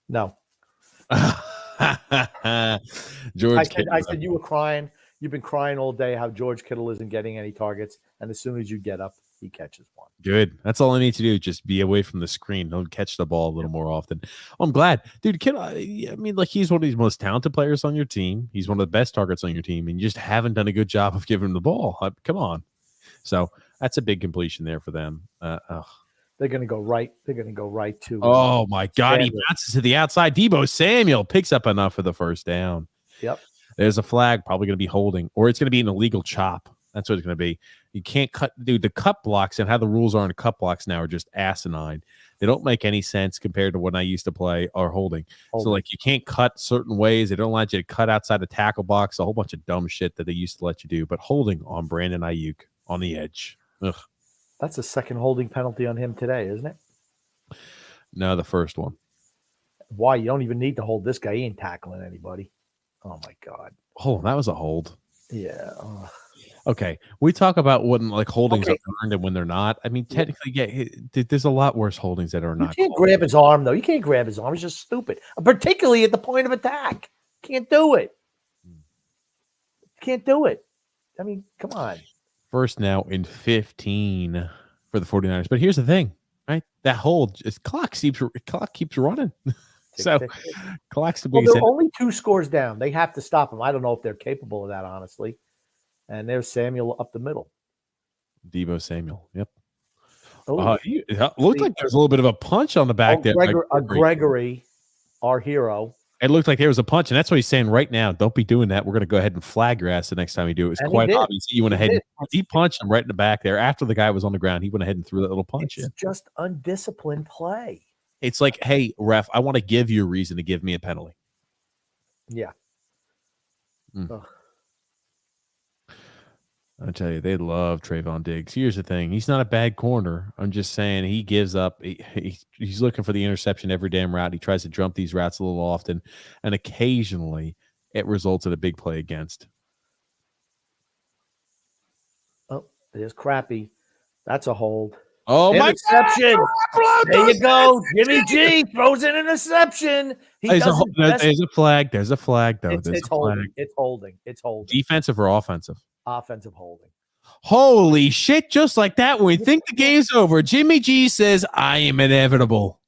No. George I said you were crying. You've been crying all day how George Kittle isn't getting any targets, and as soon as you get up, he catches one. Good. That's all I need to do. Just be away from the screen. Don't catch the ball a little more often. Oh, I'm glad. Dude, Kittle, I mean, like, he's one of the most talented players on your team. He's one of the best targets on your team, and you just haven't done a good job of giving him the ball. Come on. So that's a big completion there for them. They're going to go right. They're going to go right to. Oh, my God. He bounces to the outside. Deebo Samuel picks up enough for the first down. Yep. There's a flag, probably going to be holding, or it's going to be an illegal chop. That's what it's going to be. You can't cut, dude. The cut blocks and how the rules are on cut blocks now are just asinine. They don't make any sense compared to when I used to play or holding. So, like, you can't cut certain ways. They don't let you cut outside the tackle box. A whole bunch of dumb shit that they used to let you do. But holding on Brandon Ayuk on the edge. Ugh. That's the second holding penalty on him today, isn't it? No, the first one. Why? You don't even need to hold this guy. He ain't tackling anybody. Oh, my God. Oh, that was a hold. Yeah. Okay, we talk about when like holdings are earned and when they're not. I mean, technically, yeah, there's a lot worse holdings that are not. You can't grab his arm though. You can't grab his arm. It's just stupid, particularly at the point of attack. Can't do it. Can't do it. I mean, come on. First now in 15 for the 49ers. But here's the thing, right? That hold, clock keeps running. So clock's to be. Well, they're only 2 scores down. They have to stop them. I don't know if they're capable of that, honestly. And there's Samuel up the middle. Deebo Samuel. Yep. It looked like there was a little bit of a punch on the back there. Gregory, our hero. It looked like there was a punch, and that's what he's saying right now. Don't be doing that. We're going to go ahead and flag your ass the next time you do it. It's quite obvious. He went ahead. He punched him right in the back there. After the guy was on the ground, he went ahead and threw that little punch in. It's just undisciplined play. It's like, hey, ref, I want to give you a reason to give me a penalty. Yeah. I tell you, they love Trayvon Diggs. Here's the thing. He's not a bad corner. I'm just saying he gives up. He's looking for the interception every damn route. He tries to jump these routes a little often, and occasionally it results in a big play against. Oh, it is crappy. That's a hold. Oh, interception. There you go. Jimmy G throws an interception. There's a flag. There's a flag, though. It's holding. It's holding. It's holding. Defensive or offensive? Offensive holding. Holy shit. Just like that, when we think the game's over, Jimmy G says, I am inevitable.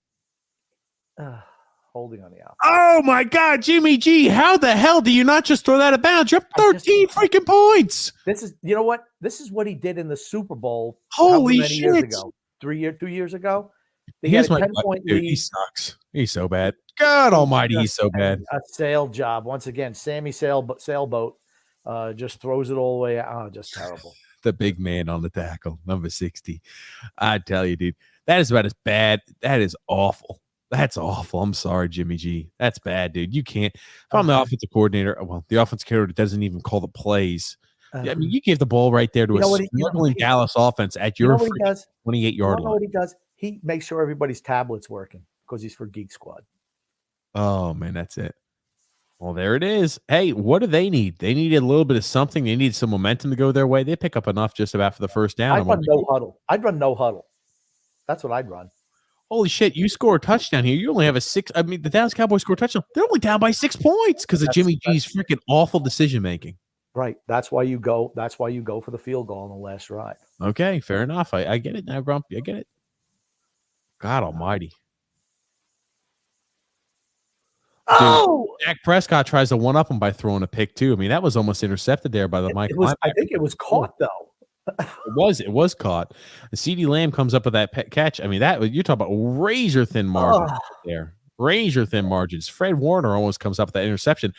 Holding on the offense. Oh, my God. Jimmy G, how the hell do you not just throw that out of bounds? You're up 13 freaking points. This is, you know what? This is what he did in the Super Bowl. Holy shit. Years ago? 2 years ago? Here's my 10-point lead. He sucks. He's so bad. God almighty, he's so bad. A sail job. Once again, Sammy Sailboat just throws it all the way out. Oh, just terrible. The big man on the tackle, number 60. I tell you, dude, that is about as bad. That is awful. That's awful. I'm sorry, Jimmy G. That's bad, dude. You can't. If I'm the offensive coordinator, well, the offensive coordinator doesn't even call the plays. I mean, you give the ball right there to a struggling Dallas offense at your 28-yard line. What he does? He makes sure everybody's tablet's working because he's for Geek Squad. Oh, man, that's it. Well, there it is. Hey, what do they need? They need a little bit of something. They need some momentum to go their way. They pick up enough just about for the first down. I'd run no huddle. That's what I'd run. Holy shit, you score a touchdown here. You only have a 6. I mean, the Dallas Cowboys score a touchdown. They're only down by 6 points because of Jimmy G's freaking awful decision-making. Right. That's why you go for the field goal on the last drive. Okay, fair enough. I get it now, Grumpy. I get it. God almighty. Oh! Dude, Dak Prescott tries to one-up him by throwing a pick, too. I mean, that was almost intercepted there by the Mike. I think it was caught, though. It was caught. CeeDee Lamb comes up with that catch. I mean, you're talking about razor thin margins there. Razor thin margins. Fred Warner almost comes up with that interception.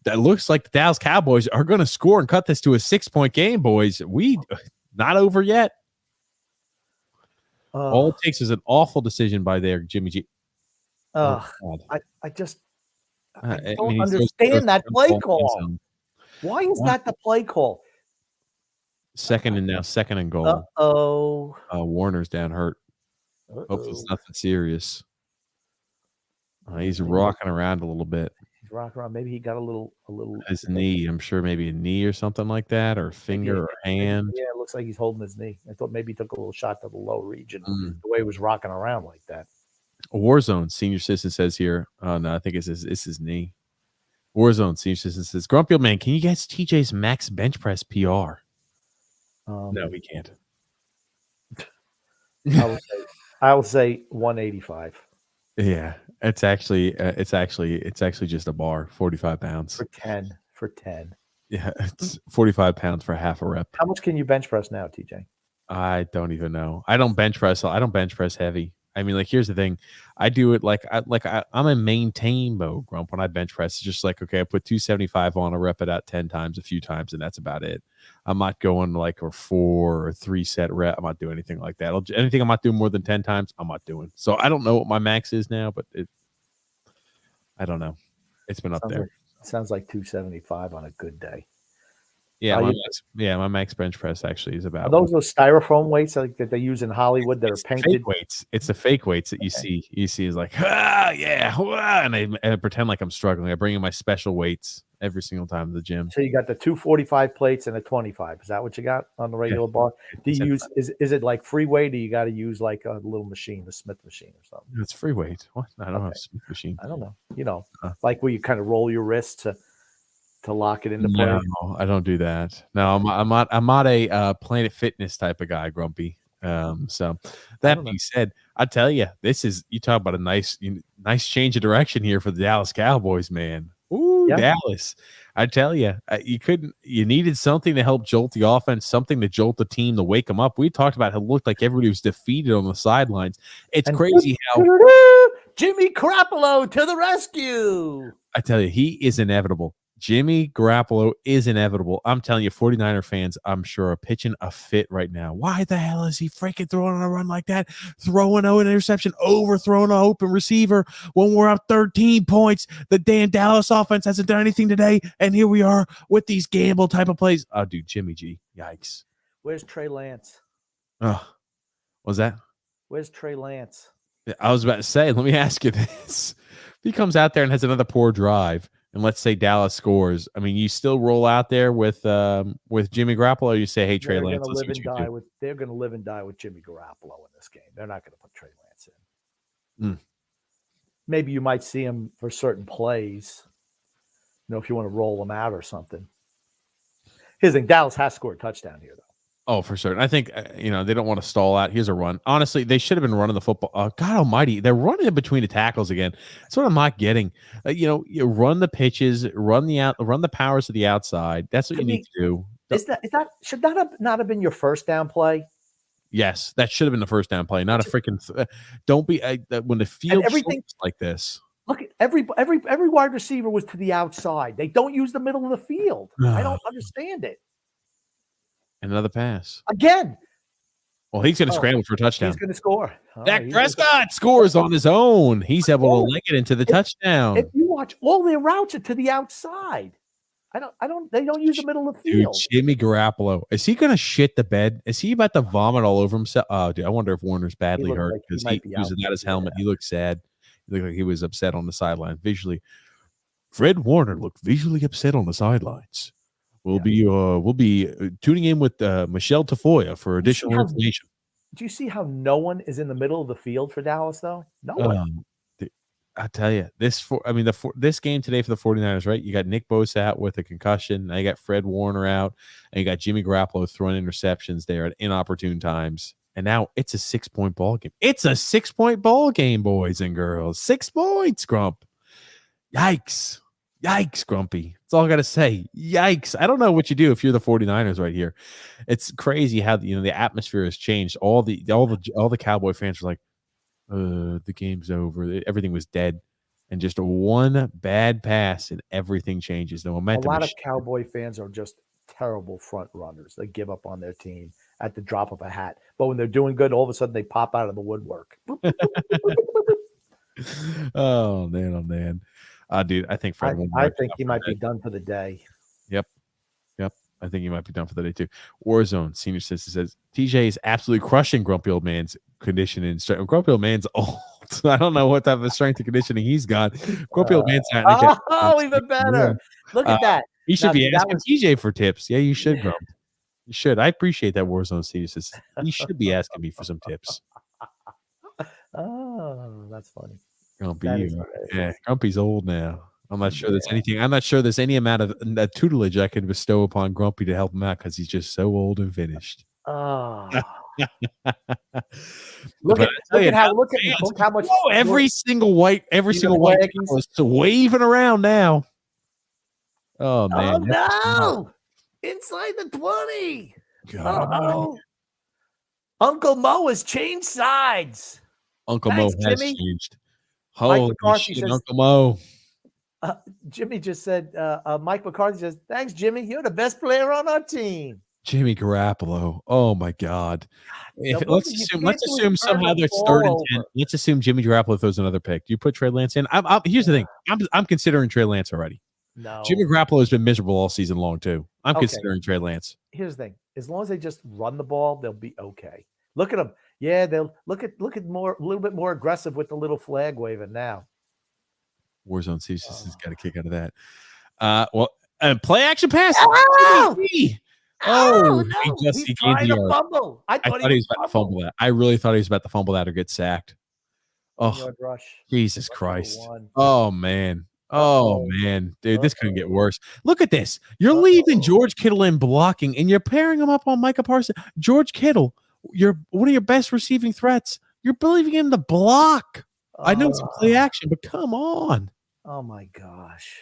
That looks like the Dallas Cowboys are going to score and cut this to a 6-point game, boys. We not over yet. All it takes is an awful decision by their Jimmy G. Oh, Ugh, God. I just I I don't mean, he throws understand that the play ball in the end call. zone. Why is What? that the play call? Second and goal. Uh-oh. Warner's down hurt. Hopefully it's Uh-oh. nothing serious. He's Maybe rocking around a little bit. he's rocking around. Maybe he got a little His knee, I'm sure maybe a knee or something like that, or finger or hand. yeah, it looks like he's holding his knee. I thought maybe he took a little shot to the low region, Mm. the way he was rocking around like that. Warzone senior citizen says here. Oh no, I think it's his knee. Warzone senior citizen says, Grumpy old man, can you guess TJ's max bench press PR? No, we can't. I will say 185 Yeah, it's actually just a bar, 45 pounds. for 10. Yeah, it's 45 pounds for half a rep. How much can you bench press now, TJ? I don't even know. I don't bench press heavy. I mean, like, here's the thing. I do it I'm a maintain mode, Grump. When I bench press, it's just like, okay, I put 275 on, a rep it out 10 times, a few times, and that's about it. I'm not going like a 4 or 3 set rep. I'm not doing anything like that. Anything I'm not doing more than 10 times, I'm not doing. So I don't know what my max is now, but I don't know. It's been up there. Sounds like 275 on a good day. Yeah, my max bench press actually is about. Are those styrofoam weights like that they use in Hollywood that are painted? Fake weights. It's the fake weights that you see. You see is like, and I pretend like I'm struggling. I bring in my special weights every single time to the gym. So you got the 245 plates and a 25. Is that what you got on the regular bar? Do you use is it like free weight, or you got to use like a little machine, the Smith machine or something? It's free weight. What? I don't have a Smith machine. I don't know. Like where you kind of roll your wrist to lock it into place. No, I don't do that. No, I'm not a Planet Fitness type of guy, Grumpy. So that being said, I tell you, you talk about a nice change of direction here for the Dallas Cowboys, man. Ooh, yeah. Dallas. I tell you, you needed something to help jolt the offense, something to jolt the team, to wake them up. We talked about how it looked like everybody was defeated on the sidelines. It's crazy how Jimmy Garoppolo to the rescue. I tell you, he is inevitable. Jimmy Garoppolo is inevitable. I'm telling you, 49er fans, I'm sure, are pitching a fit right now. Why the hell is he freaking throwing on a run like that? Throwing an interception, overthrowing an open receiver when we're up 13 points. The damn Dallas offense hasn't done anything today, and here we are with these gamble type of plays. Oh, dude, Jimmy G. Yikes. Where's Trey Lance? Oh, what's that? Where's Trey Lance? I was about to say, let me ask you this. If he comes out there and has another poor drive, and let's say Dallas scores, I mean, you still roll out there with Jimmy Garoppolo, or you say, hey, Trey Lance, they're going to live and die with Jimmy Garoppolo in this game. They're not going to put Trey Lance in. Maybe you might see him for certain plays, if you want to roll him out or something. Here's the thing, Dallas has scored a touchdown here, though. Oh, for certain. I think, they don't want to stall out. Here's a run. Honestly, they should have been running the football. God almighty, they're running in between the tackles again. That's what I'm not getting. You run the pitches, run the powers to the outside. That's what you need to do. Should that not have been your first down play? Yes, that should have been the first down play. Not a freaking. Don't be when the field like this. Look at every wide receiver was to the outside. They don't use the middle of the field. I don't understand it. Another pass. Again. Well, he's going to scramble for a touchdown. He's going to score. Dak Prescott scores on his own. He's able to leg it into the touchdown. If you watch, all their routes are to the outside. They don't use the middle of the field. Dude, Jimmy Garoppolo. Is he going to shit the bed? Is he about to vomit all over himself? Oh, dude, I wonder if Warner's badly hurt because he was without his helmet. He looked sad. He looked like he was upset on the sideline visually. Fred Warner looked visually upset on the sidelines. We'll be tuning in with Michelle Tafoya for additional information. Do you see how no one is in the middle of the field for Dallas, though? No one. I tell you, this game today for the 49ers, right? You got Nick Bosa out with a concussion. Now you got Fred Warner out, and you got Jimmy Garoppolo throwing interceptions there at inopportune times. And now it's a 6-point ball game. It's a 6-point ball game, boys and girls. 6 points, Grump. Yikes. Yikes, Grumpy. That's all I got to say. Yikes. I don't know what you do if you're the 49ers right here. It's crazy how the atmosphere has changed. All the Cowboy fans were like, the game's over. Everything was dead. And just one bad pass and everything changes. The momentum. A lot of Cowboy fans are just terrible front runners. They give up on their team at the drop of a hat. But when they're doing good, all of a sudden they pop out of the woodwork. Oh man. Dude, I think Fred will I march think out he for might that. be done for the day. Yep. I think he might be done for the day too. Warzone Senior Sister says TJ is absolutely crushing Grumpy Old Man's conditioning and strength. Grumpy Old Man's old. I don't know what type of strength and conditioning he's got. Grumpy Old Man's starting to get Even better. Look Uh, at that. You should Now, be see, that asking was TJ for tips. Yeah, you should, Grump. You should. I appreciate that Warzone Senior Sister. You should be asking me for some tips. oh, that's funny. Grumpy, That is yeah, hilarious. Grumpy's old now. I'm not sure there's Yeah. anything. I'm not sure there's any amount of tutelage I can bestow upon Grumpy to help him out because he's just so old and finished. Oh, But I tell you now, fans, look how much whoa, every single white see the white flaggies? is waving around now. Oh man, Oh no! Inside the 20. God. Oh, Uncle Mo has changed sides. Uncle Thanks, Mo has Jimmy. changed. Mike Holy McCarthy shit, says, Uncle Mo. Jimmy just said, Mike McCarthy says, thanks, Jimmy. You're the best player on our team. Jimmy Garoppolo. Oh my God. Let's assume somehow that's third and 10. Let's assume Jimmy Garoppolo throws another pick. Do you put Trey Lance in? Here's the thing. I'm considering Trey Lance already. No. Jimmy Garoppolo has been miserable all season long too. I'm considering Trey Lance. Here's the thing. As long as they just run the ball, they'll be okay. Look at them. Yeah, they'll look at a little bit more aggressive with the little flag waving now. Warzone Ceases has got a kick out of that. Play action pass. Oh, no. He's trying to fumble. I thought he was about to fumble that. I really thought he was about to fumble that or get sacked. Oh, rush. Jesus Christ. Oh, man. Oh, man. Dude, this couldn't get worse. Look at this. You're leaving George Kittle in blocking, and you're pairing him up on Micah Parsons. George Kittle, you're one of your best receiving threats. You're believing in the block. I know it's a play action, but come on. Oh, my gosh.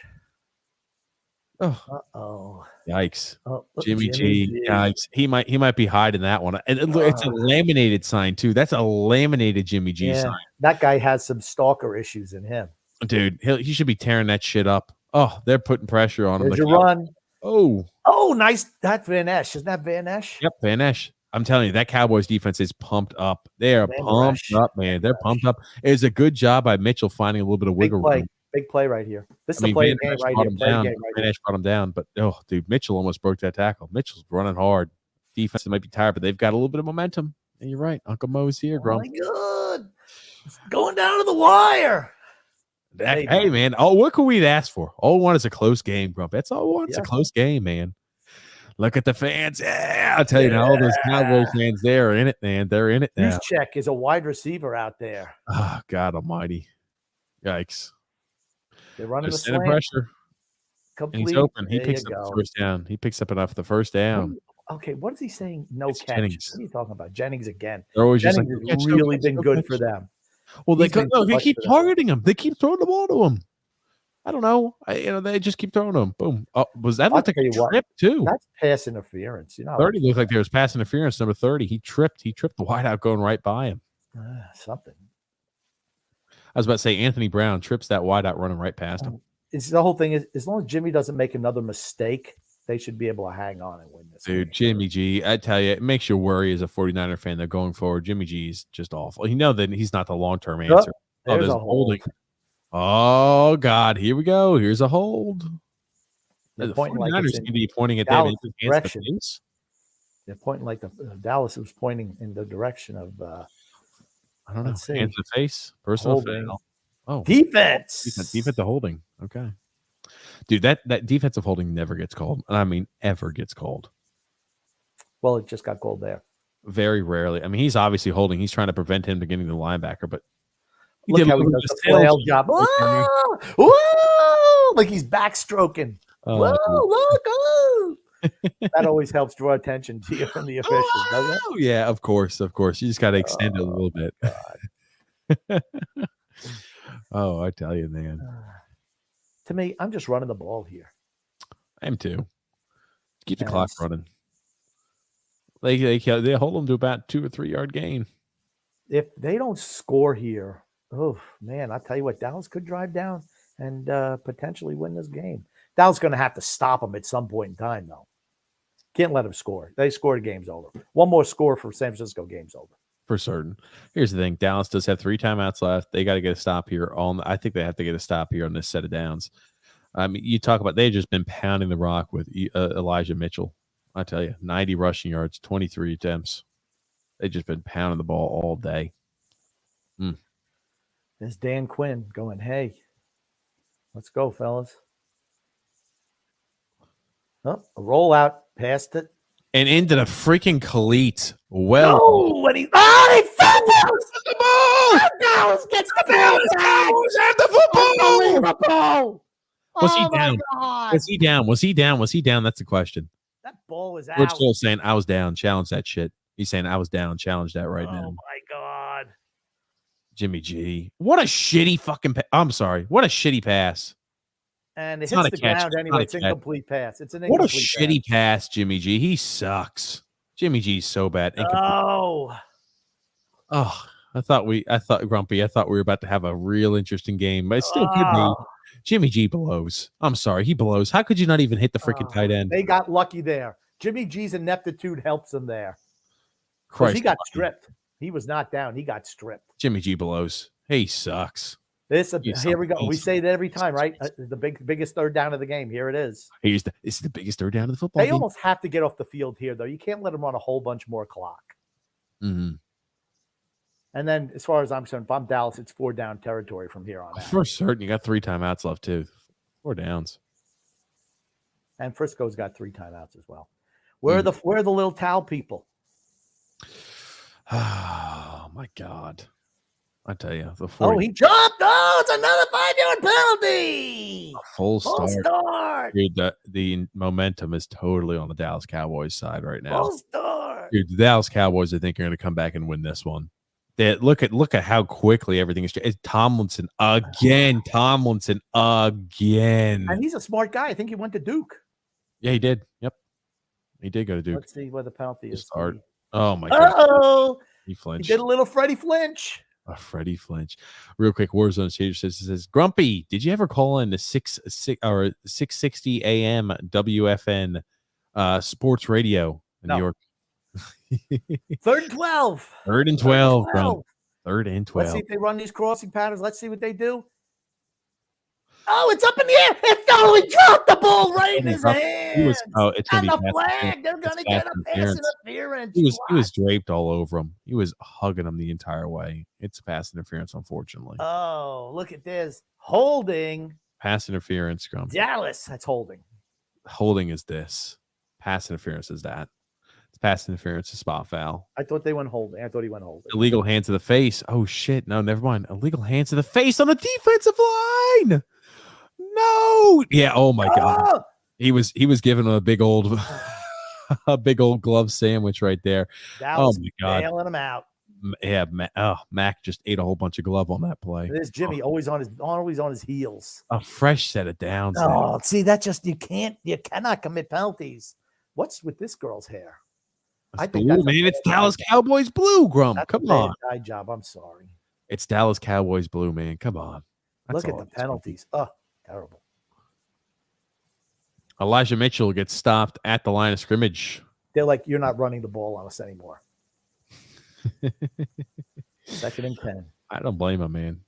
Oh. Yikes. Jimmy G. Yikes. He might be hiding that one. And it's a laminated sign, too. That's a laminated Jimmy G sign. That guy has some stalker issues in him. Dude, he should be tearing that shit up. Oh, they're putting pressure on him. There's your run. Oh, nice. That's Van Esch. Isn't that Van Esch? Yep, Van Esch. I'm telling you, that Cowboys defense is pumped up. They are pumped up, man. They're pumped up. It was a good job by Mitchell finding a little bit of wiggle room. Big play right here. This is a play game right here. Van Esch brought him down, but dude, Mitchell almost broke that tackle. Mitchell's running hard. Defense might be tired, but they've got a little bit of momentum. And you're right. Uncle Mo's here, Grump. My God. It's going down to the wire. Hey, man. What could we ask for? All we want is a close game, Grump. That's all we want. It's a close game, man. Look at the fans. Yeah, I'll tell you now, all those Cowboys fans, they're in it, man. They're in it now. Check is a wide receiver out there. Oh, God almighty. Yikes. They're running the slant. Pressure. Complete. And he's open. He picks up the first down. He picks up enough for the first down. Okay, what is he saying? No catch. Jennings. What are you talking about? Jennings again. They're always Jennings has really been good for them. Well, they keep targeting him. They keep throwing the ball to him. I don't know. They just keep throwing them. Boom. Oh, was that like a trip too? That's pass interference. 30 looked like there was pass interference. Number 30. He tripped the wideout going right by him. Something. I was about to say Anthony Brown trips that wideout running right past him. It's the whole thing is as long as Jimmy doesn't make another mistake, they should be able to hang on and win this. Dude, Jimmy G, I tell you, it makes you worry as a 49er fan that going forward, Jimmy G is just awful. You know that he's not the long-term answer. There's a holding. Oh, God. Here we go. Here's a hold. The 49ers seem to be pointing at David direction. They're pointing like Dallas was pointing in the direction of I don't know. Hands to the face. Personal foul. Oh. Defense. Defensive holding. Okay. Dude, that defensive holding never gets called. I mean, ever gets called. Well, it just got called there. Very rarely. I mean, he's obviously holding. He's trying to prevent him from getting the linebacker, but look how he does the flail job. Whoa! Whoa! Like he's backstroking. Whoa, look! Oh! That always helps draw attention to you from the officials, doesn't it? Oh, yeah, of course. You just got to extend it a little bit. Oh, I tell you, man. To me, I'm just running the ball here. I am too. Keep the clock running. They hold them to about 2 or 3 yard gain. If they don't score here, oh man, I tell you what, Dallas could drive down and potentially win this game. Dallas going to have to stop them at some point in time, though. Can't let them score. They scored, game's over. One more score for San Francisco, game's over. For certain. Here's the thing. Dallas does have 3 timeouts left. They got to get a stop here. I think they have to get a stop here on this set of downs. I mean, you talk about they've just been pounding the rock with Elijah Mitchell. I tell you, 90 rushing yards, 23 attempts. They've just been pounding the ball all day. There's Dan Quinn going, hey, let's go, fellas. Oh, a rollout, past it. And into the freaking Khalid. Well, when he found the ball. Dallas gets the ball. Dallas have the football. Unbelievable. Was he down? Was he down? Was he down? Was he down? That's the question. That ball is out. We're still saying I was down. Challenge that shit. He's saying I was down. Challenge that right now. Oh my God. Jimmy G. What a shitty fucking I'm sorry. What a shitty pass. And it hits the ground anyway. It's incomplete pass. It's an incomplete What a shitty pass, Jimmy G. He sucks. Jimmy G's so bad. Oh. I thought Grumpy, I thought we were about to have a real interesting game, but it still could be. Jimmy G blows. I'm sorry, he blows. How could you not even hit the freaking tight end? They got lucky there. Jimmy G's ineptitude helps them there. Christ, he got stripped. He was not down. He got stripped. Jimmy G blows. He sucks. Here we go. We say that every time, right? The biggest third down of the game. Here it is. It's the biggest third down of the football game. They almost have to get off the field here, though. You can't let them run a whole bunch more clock. Mm-hmm. And then, as far as I'm concerned, if I'm Dallas, it's 4 down territory from here on out. For certain, you got 3 timeouts left too. 4 downs. And Frisco's got 3 timeouts as well. Where are the little towel people? Oh my God! I tell you, he jumped! Oh, it's another 5-yard penalty! Full start. Dude, the momentum is totally on the Dallas Cowboys side right now. Full start. Dude, the Dallas Cowboys, I think, are going to come back and win this one. Look at how quickly everything is. It's Tomlinson again. And he's a smart guy. I think he went to Duke. Yeah, he did. Yep, he did go to Duke. Let's see what the penalty is. Start. Oh my God! Oh, he flinched. He did a little Freddie flinch. A Freddie flinch. Real quick, Warzone Stage says, Grumpy, did you ever call in the 660 AM WFN sports radio in New York? 3rd and 12. 3rd and 12. 3rd and 12. Let's see if they run these crossing patterns. Let's see what they do. Oh, it's up in the air. He dropped the ball right in his hand. It's going to be flag. They're going to get a pass interference. He was draped all over him. He was hugging him the entire way. It's pass interference, unfortunately. Oh, look at this. Holding. Pass interference, Grumpy. Dallas, that's holding. Holding is this. Pass interference is that. It's pass interference, a spot foul. I thought they went holding. I thought he went holding. Illegal hand to the face. Oh, shit. No, never mind. Illegal hand to the face on the defensive line. No. Yeah. Oh my God. He was giving him a big old glove sandwich right there. Dallas, oh my God. Bailing him out. Yeah. Mac just ate a whole bunch of glove on that play. There's Jimmy always on his heels. A fresh set of downs. Oh, see, you cannot commit penalties. What's with this girl's hair? I think blue, man. It's Dallas Cowboys blue, Grump. Come on. Eye job. I'm sorry. It's Dallas Cowboys blue, man. Come on. Look at the penalties. Oh, terrible. Elijah Mitchell gets stopped at the line of scrimmage. They're like, you're not running the ball on us anymore. 2nd and 10. I don't blame him, man.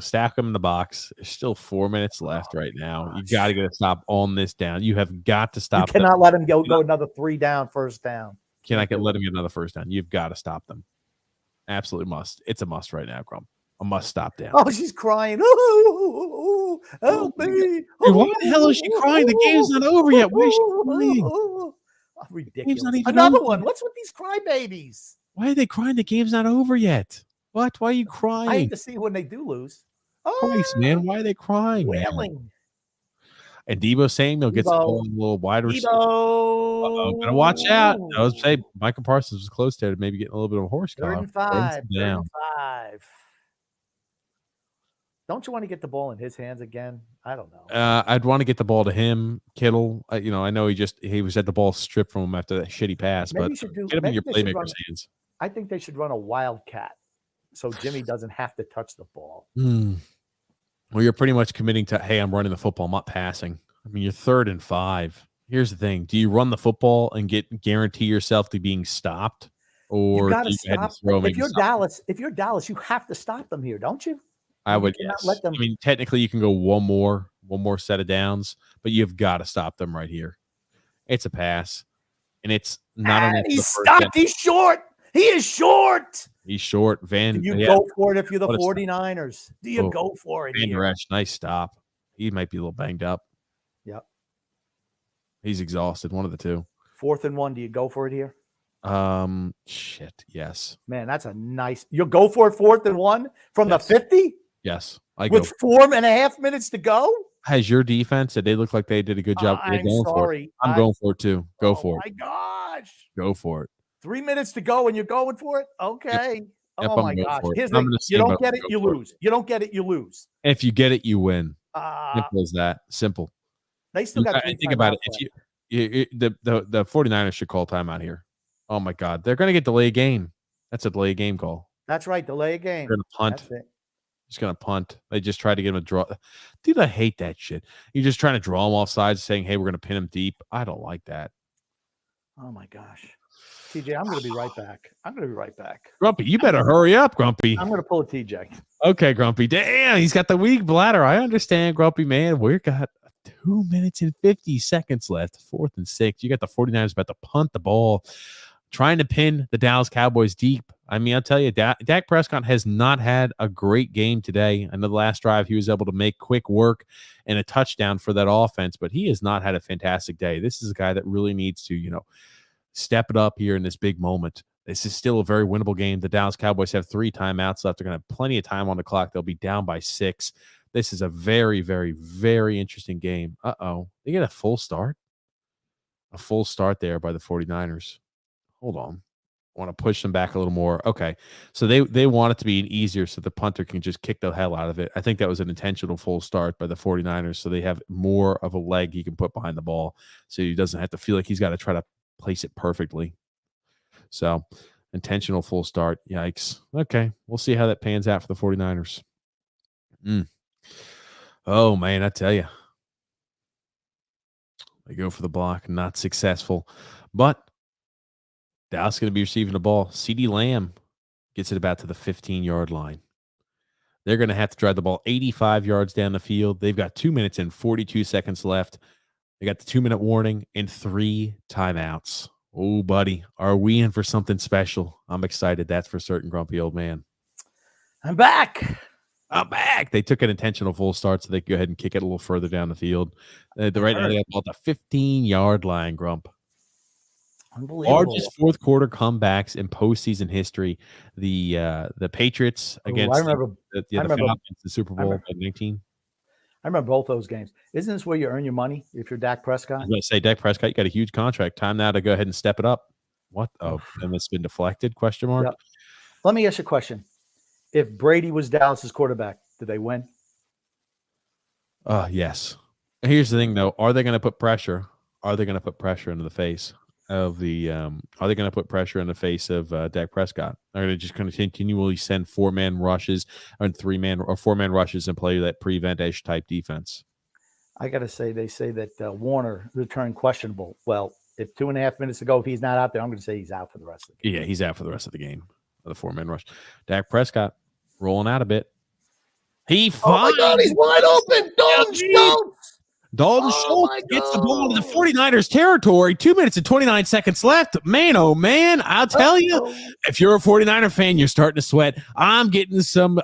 Stack him in the box. There's still 4 minutes left right now. You got to get a stop on this down. You have got to stop. You cannot let him go another 3 down, 1st down. Let him get another 1st down. You've got to stop them. Absolutely must. It's a must right now, Grump. A must stop down. Oh, she's crying. Oh, help me. Dude, why the hell is she crying? The game's not over yet. Why is she crying? Oh, ridiculous. Another one. What's with these crybabies? Why are they crying? The game's not over yet. What? Why are you crying? I hate to see when they do lose. Christ, man. Why are they crying? Wailing. And Debo Samuel gets a little wider. Gotta watch out. I was say Michael Parsons was close there to maybe getting a little bit of a horse collar. 35. Don't you want to get the ball in his hands again? I don't know. I'd want to get the ball to him, Kittle. I know he was at the ball stripped from him after that shitty pass, but get him in your playmaker's hands. I think they should run a wildcat so Jimmy doesn't have to touch the ball. Well, you're pretty much committing to, hey, I'm running the football, I'm not passing. I mean, you're 3rd and 5. Here's the thing. Do you run the football and guarantee yourself to being stopped? You Or got do to you go ahead and stop. throw If maybe you're something? Dallas, you have to stop them here, don't you? I You would, cannot yes. let them. I mean, technically you can go one more set of downs, but you've got to stop them right here. It's a pass, and it's not And enough for the he's first down. stopped. He's short. He is short. He's short. Do you Yeah. go for it if you're the What a stop. 49ers? Do you Oh, go for it Van Der here? Esch, nice stop. He might be a little banged up. Yep. He's exhausted. One of the two. 4th and 1. Do you go for it here? Shit. Yes. Man, that's a nice. You'll go for it 4th and 1 from Yes. the 50 Yes. I go. with 4.5 minutes to go. Has your defense, did they look like they did a good job? I'm going for it. sorry. I'm going for it too. Go Oh for my it. gosh. Go for it. 3 minutes to go and you're going for it? Yep. Okay. Yep, Oh I'm my going gosh. for it. Here's I'm the in the you same don't boat. get it, Go you for it. lose. You don't get it, you lose. If you get it, you win. Uh, Simple as that. Simple. they still got 3 Think about it. timeouts If left. the 49ers should call timeout here. Oh my God. They're gonna get delay game. That's a delay game call. That's right. Delay a game. They're gonna punt. That's it. Just gonna punt. They just tried to get him a draw. Dude, I hate that shit. You're just trying to draw him off sides, saying, "Hey, we're gonna pin him deep." I don't like that. Oh my gosh. TJ, I'm going to be right back. Grumpy, you better hurry up, Grumpy. I'm going to pull a TJ. Okay, Grumpy. Damn, he's got the weak bladder. I understand, Grumpy, man. We've got 2 minutes and 50 seconds left. 4th and 6. You got the 49ers about to punt the ball, trying to pin the Dallas Cowboys deep. I mean, I'll tell you, Dak Prescott has not had a great game today. I know the last drive he was able to make quick work and a touchdown for that offense, but he has not had a fantastic day. This is a guy that really needs to, step it up here in this big moment. This is still a very winnable game. The Dallas Cowboys have 3 timeouts left. They're going to have plenty of time on the clock. They'll be down by 6. This is a very, very, very interesting game. Uh-oh. They get a full start? A full start there by the 49ers. Hold on. I want to push them back a little more. Okay. So they want it to be an easier so the punter can just kick the hell out of it. I think that was an intentional full start by the 49ers. So they have more of a leg he can put behind the ball. So he doesn't have to feel like he's got to try to place it perfectly. So intentional full start. Yikes. Okay. We'll see how that pans out for the 49ers. Oh, man, I tell you. They go for the block. Not successful. But Dallas going to be receiving the ball. CeeDee Lamb gets it about to the 15-yard line. They're going to have to drive the ball 85 yards down the field. They've got 2 minutes and 42 seconds left. They got the 2-minute warning and 3 timeouts. Oh, buddy, are we in for something special? I'm excited. That's for certain, grumpy old man. I'm back. They took an intentional full start so they could go ahead and kick it a little further down the field. Right now, they got about the 15-yard line, Grump. Unbelievable. Largest fourth quarter comebacks in postseason history. The Patriots against the Falcons, the Super Bowl by 19. I remember both those games. Isn't this where you earn your money if you're Dak Prescott? I was going to say, Dak Prescott, you got a huge contract. Time now to go ahead and step it up. What? Oh, and it's been deflected? Question mark. Yep. Let me ask you a question. If Brady was Dallas's quarterback, did they win? Yes. Here's the thing, though. Are they going to put pressure? Are they going to put pressure into the face of the? Are they going to put pressure in the face of Dak Prescott? Are they just going to continually send 4-man rushes and 3-man or 4-man rushes and play that prevent-ish type defense? I got to say, they say that Warner returned questionable. Well, if 2.5 minutes ago, if he's not out there, I'm going to say he's out for the rest of the game. Yeah, he's out for the rest of the game. The 4-man rush. Dak Prescott rolling out a bit. Oh my God, he's wide open. Dalton Schultz gets the ball to the 49ers territory. 2 minutes and 29 seconds left. Man, oh man, I'll tell you, if you're a 49er fan, you're starting to sweat. I'm getting some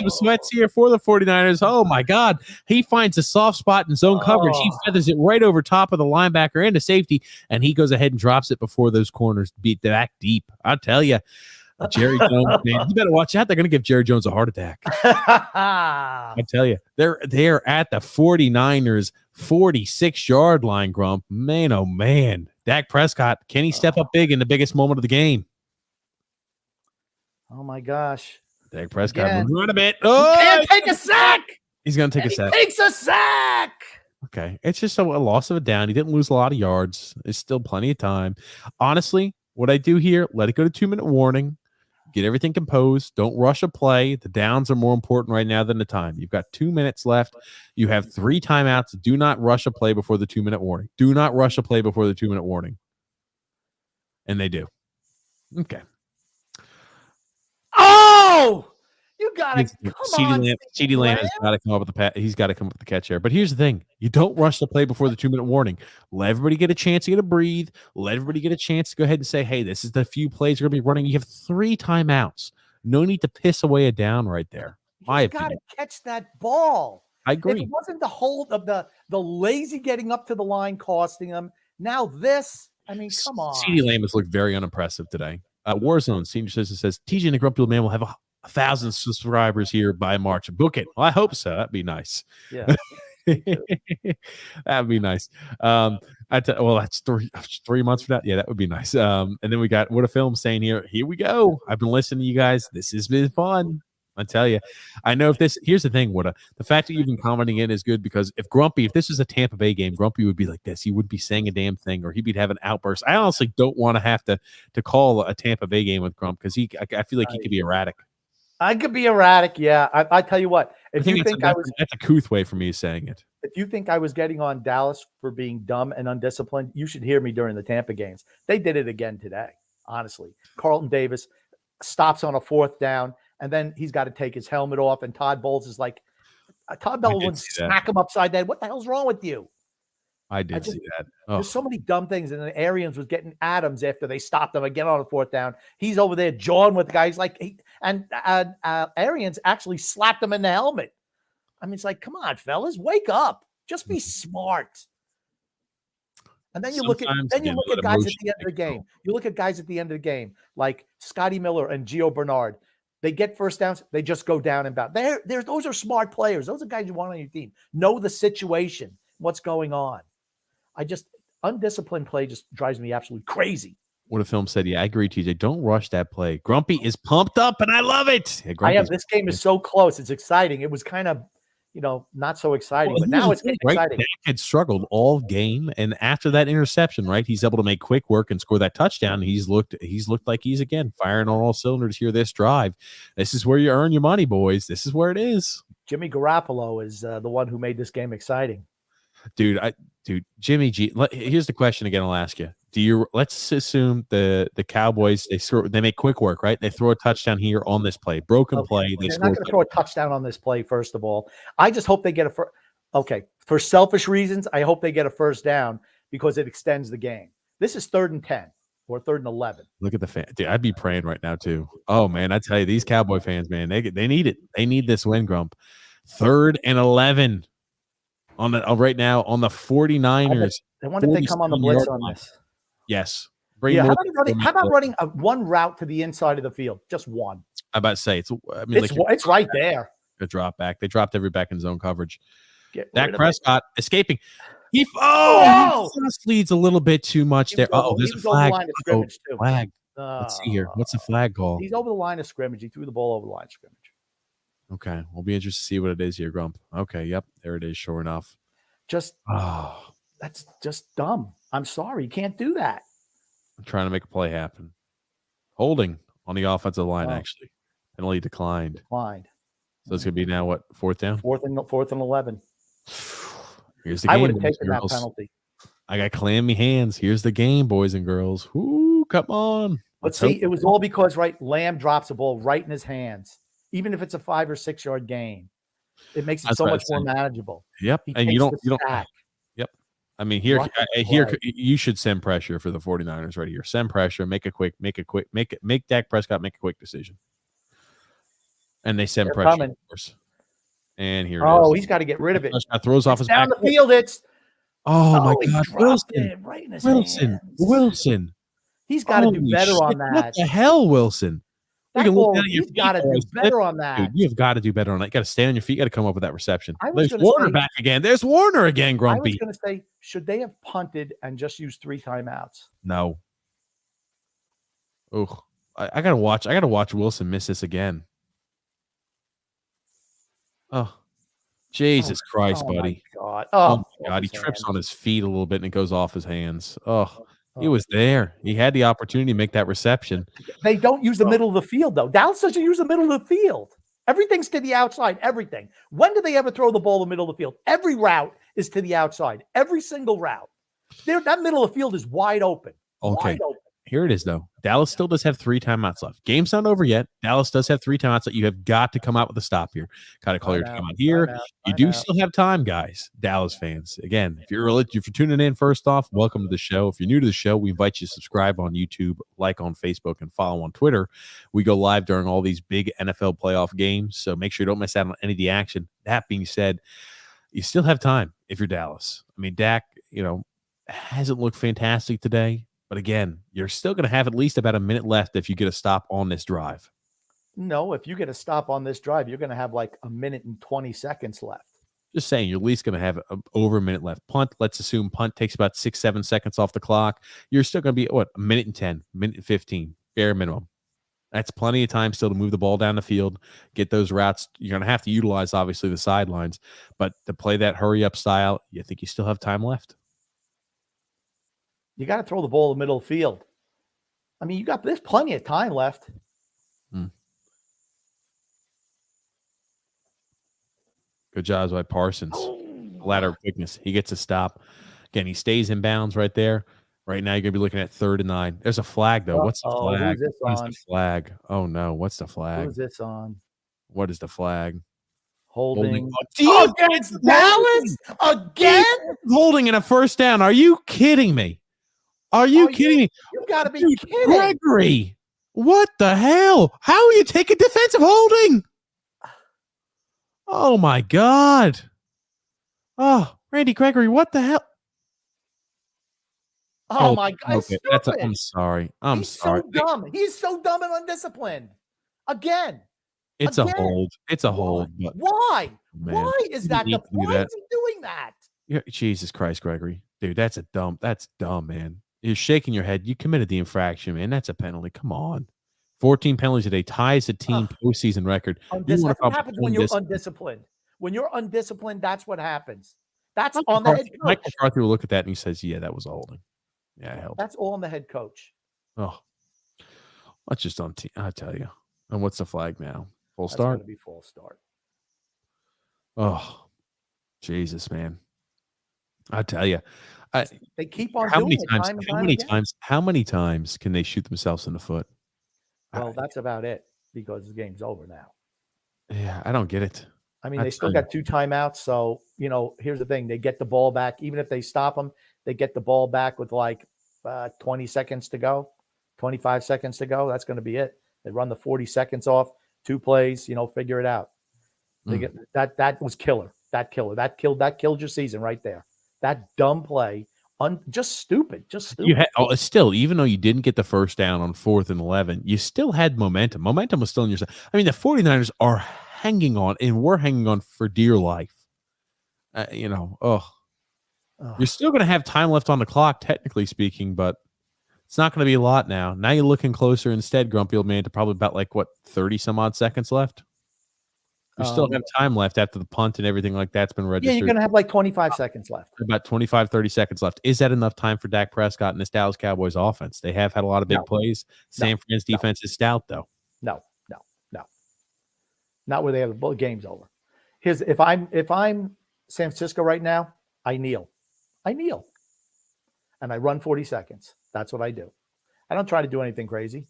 sweats here for the 49ers. Oh my God. He finds a soft spot in zone coverage. He feathers it right over top of the linebacker and the safety, and he goes ahead and drops it before those corners beat back deep. I'll tell you. Jerry Jones, man, you better watch out. They're going to give Jerry Jones a heart attack. I tell you, they're at the 49ers 46-yard line, Grump. Man, oh man. Dak Prescott, can he step up big in the biggest moment of the game? Oh my gosh. Dak Prescott moves around a bit. Oh, he can't take a sack. He's going to take a sack. He takes a sack. Okay. It's just a loss of a down. He didn't lose a lot of yards. There's still plenty of time. Honestly, what I do here, let it go to 2-minute warning. Get everything composed. Don't rush a play. The downs are more important right now than the time. You've got 2 minutes left. You have 3 timeouts. Do not rush a play before the 2-minute warning. Do not rush a play before the 2-minute warning. And they do. Okay. Oh, you gotta come on, CeeDee Lamb has got to come up with the he's got to come up with the catch here. But here's the thing: you don't rush the play before the 2-minute warning. Let everybody get a chance to get a breathe. Let everybody get a chance to go ahead and say, "Hey, this is the few plays we're going to be running." You have 3 timeouts. No need to piss away a down right there. You got to catch that ball. I agree. If it wasn't the hold of the lazy getting up to the line costing them, now this. I mean, come on. CeeDee Lamb has looked very unimpressive today. Warzone Senior Citizen says TJ and the Grumpy Old Man will have 1,000 subscribers here by March. Book it. Well, I hope so. That'd be nice. Yeah. That'd be nice. Well, that's 3 months from now. Yeah, that would be nice. And then we got What a Film saying here. Here we go. I've been listening to you guys. This has been fun. I tell you, I know here's the thing, the fact that you've been commenting in is good because if this was a Tampa Bay game, Grumpy would be like this. He would be saying a damn thing or he'd be having outbursts. I honestly don't want to have to call a Tampa Bay game with Grump because I feel like he could be erratic. I could be erratic. Yeah. I tell you what, if you think that's a couth way for me saying it. If you think I was getting on Dallas for being dumb and undisciplined, you should hear me during the Tampa games. They did it again today. Honestly, Carlton Davis stops on a 4th down. And then he's got to take his helmet off. And Todd Bowles is like, Todd Bowles would smack him upside the head. What the hell's wrong with you? I did see that. There's so many dumb things. And then Arians was getting Adams after they stopped him again on a 4th down. He's over there jawing with the guys Arians actually slapped him in the helmet. I mean, it's like, come on, fellas, wake up. Just be smart. And then you look at guys at the end of the game. You look at guys at the end of the game like Scotty Miller and Gio Bernard. They get first downs. They just go down and bound. Those are smart players. Those are guys you want on your team. Know the situation, what's going on. Undisciplined play just drives me absolutely crazy. What a Film said. Yeah, I agree, TJ. Don't rush that play. Grumpy is pumped up, and I love it. Yeah, this game is so close. It's exciting. It was kind of, not so exciting, but now it's getting exciting. Dak had struggled all game, and after that interception, right, he's able to make quick work and score that touchdown. He's looked like he's again firing on all cylinders here this drive. This is where you earn your money, boys. This is where it is. Jimmy Garoppolo is the one who made this game exciting. Dude, Jimmy G. Here's the question again. I'll ask you. Let's assume the Cowboys they make quick work, right? They throw a touchdown here on this play, broken play. They're not going to throw a touchdown on this play. First of all, I just hope they get for selfish reasons, I hope they get a first down because it extends the game. This is 3rd and 10 or 3rd and 11. Look at the fan. Dude, I'd be praying right now too. Oh man, I tell you, these Cowboy fans, man, they need it. They need this win, Grump. 3rd and 11 right now on the 49ers. I wonder if they come on the blitz on this. Yes. How about running one route to the inside of the field? Just one. I'm about to say it's right there. A drop back. They dropped every back in zone coverage. Dak Prescott escaping. He just leads a little bit too much there. There's a flag. Flag. Let's see here. What's the flag call? He's over the line of scrimmage. He threw the ball over the line of scrimmage. Okay. We'll be interested to see what it is here, Grump. Okay. Yep. There it is. Sure enough. That's just dumb. I'm sorry. You can't do that. I'm trying to make a play happen. Holding on the offensive line, actually. Penalty declined. So it's going to be now what? 4th down? 4th and 11. Here's the game. I would have taken that penalty. I got clammy hands. Here's the game, boys and girls. Whoo, come on. Let's see. It was all because, Lamb drops a ball right in his hands. Even if it's a 5 or 6 yard gain, it makes it so much more manageable. Yep. And you don't. Yep. I mean, here you should send pressure for the 49ers right here. Send pressure, make Dak Prescott make a quick decision. And they send pressure, of course. And here it is. He's got to get rid of it. Prescott throws off his down back. The field. It's my God, Wilson, right in his hands. Wilson. He's got to do better on that. What the hell, Wilson? He's got to do better on that. Dude, you've got to do better on that. You got to stand on your feet. You got to come up with that reception. There's Warner back again. There's Warner again, Grumpy. I was going to say, should they have punted and just used 3 timeouts? No. Oh, I gotta watch. Wilson miss this again. Oh, Jesus Christ, buddy! My God. Oh my God! He trips on his feet a little bit and it goes off his hands. Oh, He was there. He had the opportunity to make that reception. They don't use the middle of the field, though. Dallas doesn't use the middle of the field. Everything's to the outside. Everything. When do they ever throw the ball in the middle of the field? Every route is to the outside. Every single route. That middle of the field is wide open. Okay. Wide open. Here it is, though. Dallas still does have 3 timeouts left. Game's not over yet. Dallas does have 3 timeouts that you have got to come out with a stop here. Got to call your timeout here. You do still have time, guys. Dallas fans. Again, if you're tuning in, first off, welcome to the show. If you're new to the show, we invite you to subscribe on YouTube, like on Facebook, and follow on Twitter. We go live during all these big NFL playoff games, so make sure you don't miss out on any of the action. That being said, you still have time if you're Dallas. I mean, Dak, hasn't looked fantastic today. But again, you're still going to have at least about a minute left if you get a stop on this drive. No, if you get a stop on this drive, you're going to have like a minute and 20 seconds left. Just saying, you're at least going to have over a minute left. Punt, let's assume punt takes about 6-7 seconds off the clock. You're still going to be, a minute and 10, minute and 15, bare minimum. That's plenty of time still to move the ball down the field, get those routes. You're going to have to utilize, obviously, the sidelines. But to play that hurry-up style, you think you still have time left? You got to throw the ball in the middle of the field. I mean, there's plenty of time left. Good job by Parsons. Ladder quickness. He gets a stop. Again, he stays in bounds right there. Right now, you're going to be looking at 3rd and 9. There's a flag, though. What's the flag? What is the flag? Oh, no. What's the flag? Who's this on? What is the flag? Holding. Against Dallas? Again? Holding in a first down. Are you kidding me? Are you kidding me? You got to be kidding. Gregory, what the hell? How are you taking defensive holding? Oh, my God. Oh, Randy Gregory, what the hell? Oh my God. Okay. I'm sorry. He's sorry. So dumb. He's so dumb and undisciplined. Again. It's a hold. It's a hold. But why? Man, why is that the point? Why is he doing that? Yeah, Jesus Christ, Gregory. Dude, that's dumb, man. You're shaking your head. You committed the infraction, man. That's a penalty. Come on. 14 penalties today ties the team postseason record. That's what happens when you're undisciplined. When you're undisciplined, that's what happens. That's on the head coach. Mike McCarthy will look at that and he says, yeah, that was a holding. Yeah, I held. That's all on the head coach. Oh, that's just on team. I tell you. And what's the flag now? Full start? It's going to be full start. Oh, Jesus, man. I tell you. They keep on doing it. How many times can they shoot themselves in the foot? Well, that's about it because the game's over now. Yeah, I don't get it. I mean, they still got 2 timeouts. So, here's the thing. They get the ball back. Even if they stop them, they get the ball back with like 20 seconds to go, 25 seconds to go. That's going to be it. They run the 40 seconds off, 2 plays, figure it out. They get that was killer. That killed your season right there. That dumb play, just stupid. You had, still, even though you didn't get the first down on 4th and 11, you still had momentum. Momentum was still in your side. I mean, the 49ers are hanging on, and we're hanging on for dear life. You're still going to have time left on the clock, technically speaking, but it's not going to be a lot now. Now you're looking closer instead, grumpy old man, to probably about 30 some odd seconds left. You still have time left after the punt and everything like that's been registered. Yeah, you're going to have 25 seconds left. About 25, 30 seconds left. Is that enough time for Dak Prescott and this Dallas Cowboys offense? They have had a lot of big plays. San Fran's defense is stout, though. No. Not where they have the game's over. If I'm San Francisco right now, I kneel. And I run 40 seconds. That's what I do. I don't try to do anything crazy.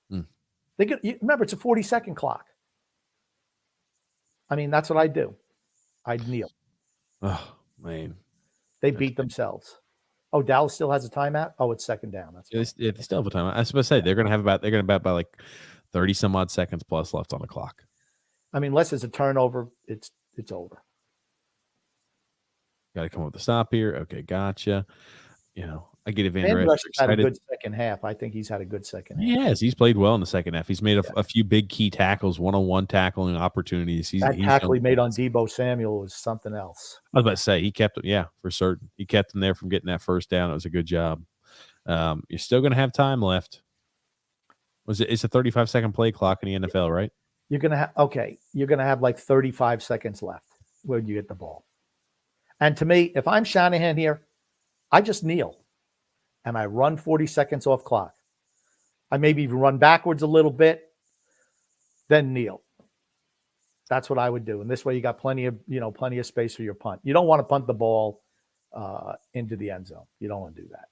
Remember, it's a 40-second clock. I mean, that's what I do. I'd kneel. Oh, man. They beat themselves. Oh, Dallas still has a timeout? Oh, it's 2nd down. That's they still have a timeout. I was supposed to say they're going to have about 30 some odd seconds plus left on the clock. I mean, unless it's a turnover, it's over. Got to come up with a stop here. Okay, gotcha. I get Van Der Esch had a good second half. I think he's had a good second half. Yes, he's played well in the second half. He's made a few big key tackles, one-on-one tackling opportunities. That tackle he made on Deebo Samuel was something else. I was about to say, he kept it, for certain. He kept him there from getting that first down. It was a good job. You're still going to have time left. It's a 35-second play clock in the NFL, right? You're going to have 35 seconds left when you get the ball. And to me, if I'm Shanahan here, I just kneel. and I run 40 seconds off clock. I maybe even run backwards a little bit, then kneel. That's what I would do. And this way you got plenty of space for your punt. You don't want to punt the ball into the end zone. You don't want to do that.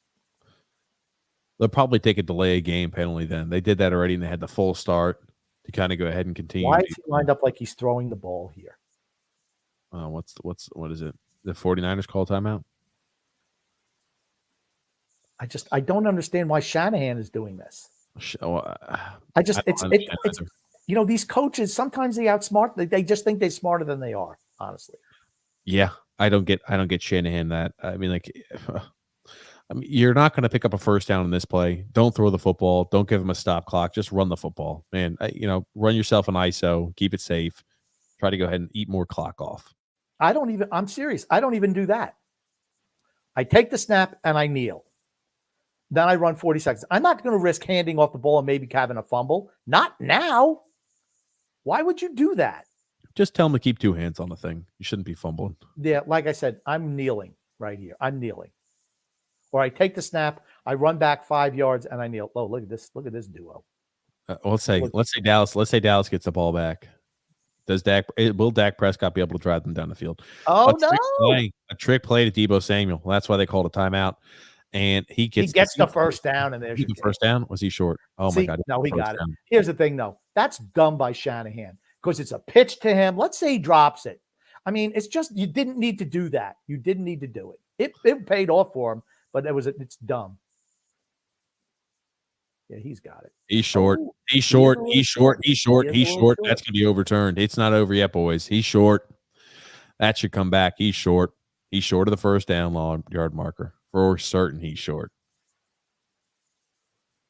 They'll probably take a delay of game penalty then. They did that already, and they had the full start to kind of go ahead and continue. Why is he lined up like he's throwing the ball here? What is it? The 49ers call timeout? I don't understand why Shanahan is doing this. It's these coaches, sometimes they outsmart, they just think they're smarter than they are, honestly. Yeah, I don't get Shanahan that. I mean, you're not going to pick up a first down in this play. Don't throw the football. Don't give them a stop clock. Just run the football, man. Run yourself an ISO. Keep it safe. Try to go ahead and eat more clock off. I'm serious. I don't even do that. I take the snap and I kneel. Then I run 40 seconds. I'm not going to risk handing off the ball and maybe having a fumble. Not now. Why would you do that? Just tell them to keep two hands on the thing. You shouldn't be fumbling. Yeah, like I said, I'm kneeling right here. I'm kneeling. Or I take the snap, I run back 5 yards, and I kneel. Oh, look at this! Look at this duo. Let's say Dallas gets the ball back. Will Dak Prescott be able to drive them down the field? Oh, a trick play to Deebo Samuel. That's why they called a timeout. And he gets the first down, and there's the first down. Was he short? Oh my God! No, he got it. Here's the thing, though. That's dumb by Shanahan because it's a pitch to him. Let's say he drops it. I mean, it's just you didn't need to do that. You didn't need to do it. It paid off for him, but it's dumb. Yeah, he's got it. He's short. He's short. He's short. He's short. He's short. That's going to be overturned. It's not over yet, boys. He's short. That should come back. He's short. He's short of the first down yard marker. For certain, he's short.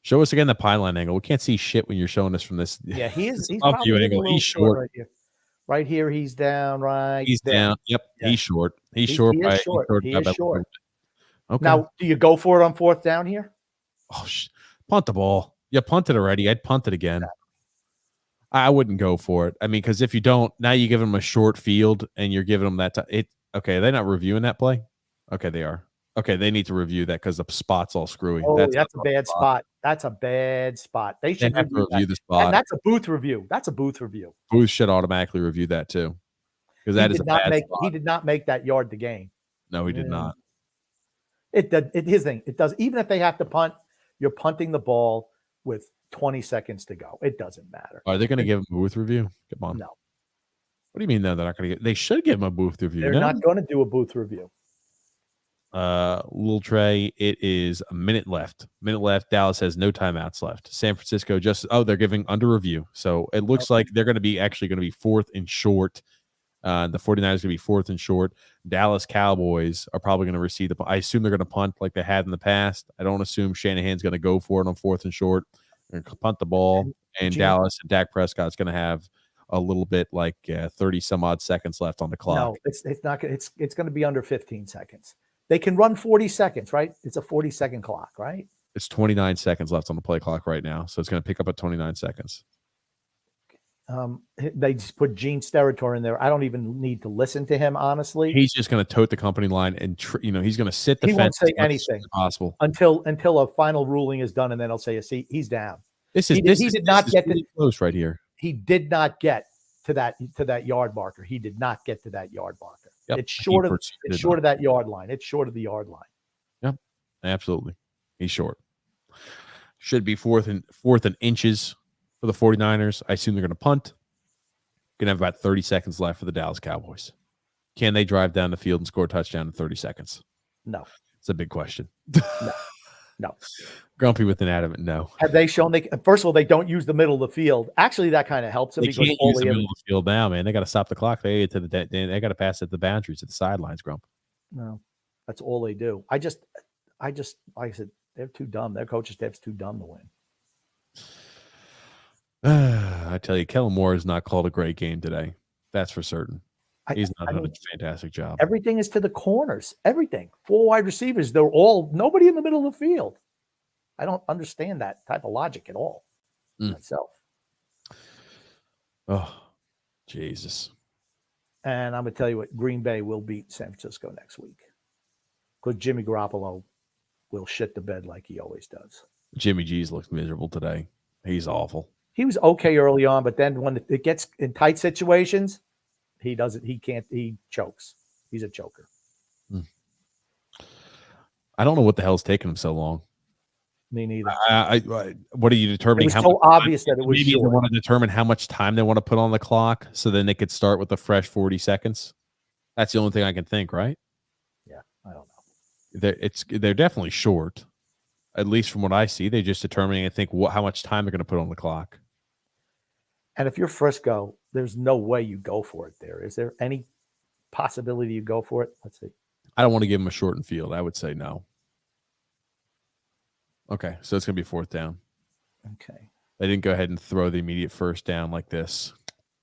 Show us again the pylon angle. We can't see shit when you're showing us from this. Yeah, he's view angle. He's short. Right here. Right here, he's down. Right, he's there. Down. Yep, yeah. He's short. He's short. He is short. Okay. Now, do you go for it on fourth down here? Oh, punt the ball. You punted already. I'd punt it again. Yeah. I wouldn't go for it. I mean, because if you don't, now you give them a short field and you're giving them that time. Okay, they're not reviewing that play. Okay, they are. Okay, they need to review that because the spot's all screwy. Oh, that's a bad spot. That's a bad spot. They should have to review the spot. And that's a booth review. That's a booth review. Booth should automatically review that too, because that is a bad spot. He did not make that yard to gain. No, he did not. His thing. It does. Even if they have to punt, you're punting the ball with 20 seconds to go. It doesn't matter. Are they going to give him a booth review? Come on. No. What do you mean? No, they're not going to get. They should give him a booth review. They're not going to do a booth review. Little Trey, it is a minute left. Dallas has no timeouts left. San Francisco they're giving under review. So it looks like they're going to be fourth and short. The 49ers are going to be fourth and short. Dallas Cowboys are probably going to receive I assume they're going to punt like they had in the past. I don't assume Shanahan's going to go for it on fourth and short. They're going to punt the ball, and Dallas and Dak Prescott's going to have a little bit 30 some odd seconds left on the clock. No, it's not. It's going to be under 15 seconds. They can run 40 seconds, right? It's a 40-second clock, right? It's 29 seconds left on the play clock right now, so it's going to pick up at 29 seconds. They just put Gene Steratore in there. I don't even need to listen to him, honestly. He's just going to tote the company line, and he's going to sit the fence. He won't say anything possible until a final ruling is done, and then he'll say, "See, he's down." He did not get close right here. He did not get to that yard marker. He did not get to that yard marker. Yep. It's short of that yard line. It's short of the yard line. Yep, absolutely. He's short. Should be fourth and inches for the 49ers. I assume they're going to punt. Going to have about 30 seconds left for the Dallas Cowboys. Can they drive down the field and score a touchdown in 30 seconds? No. It's a big question. No. Grumpy with an adamant no. Have they shown first of all, they don't use the middle of the field. Actually, that kind of helps them. They can't use the middle of the field now, man. They got to stop the clock. They got to pass at the boundaries, at the sidelines, Grump. No, that's all they do. I just, like I said, they're too dumb. Their coaching staff's too dumb to win. I tell you, Kellen Moore has not called a great game today. That's for certain. He's not done a fantastic job. Everything is to the corners. Everything. 4 wide receivers. They're all nobody in the middle of the field. I don't understand that type of logic at all myself. Oh, Jesus. And I'm going to tell you what, Green Bay will beat San Francisco next week because Jimmy Garoppolo will shit the bed like he always does. Jimmy G's looks miserable today. He's awful. He was okay early on, but then when it gets in tight situations, he doesn't. He can't. He chokes. He's a choker. I don't know what the hell's taking him so long. Me neither. What are you determining? It was so obvious that it was maybe short. they want to determine how much time they want to put on the clock, so then they could start with a fresh 40 seconds. That's the only thing I can think, right? Yeah, I don't know. They're definitely short, at least from what I see. They're just determining, I think, how much time they're going to put on the clock. And if you're Frisco, there's no way you go for it there. Is there any possibility you go for it? Let's see. I don't want to give them a shortened field. I would say no. Okay, so it's going to be 4th down. Okay. They didn't go ahead and throw the immediate first down like this.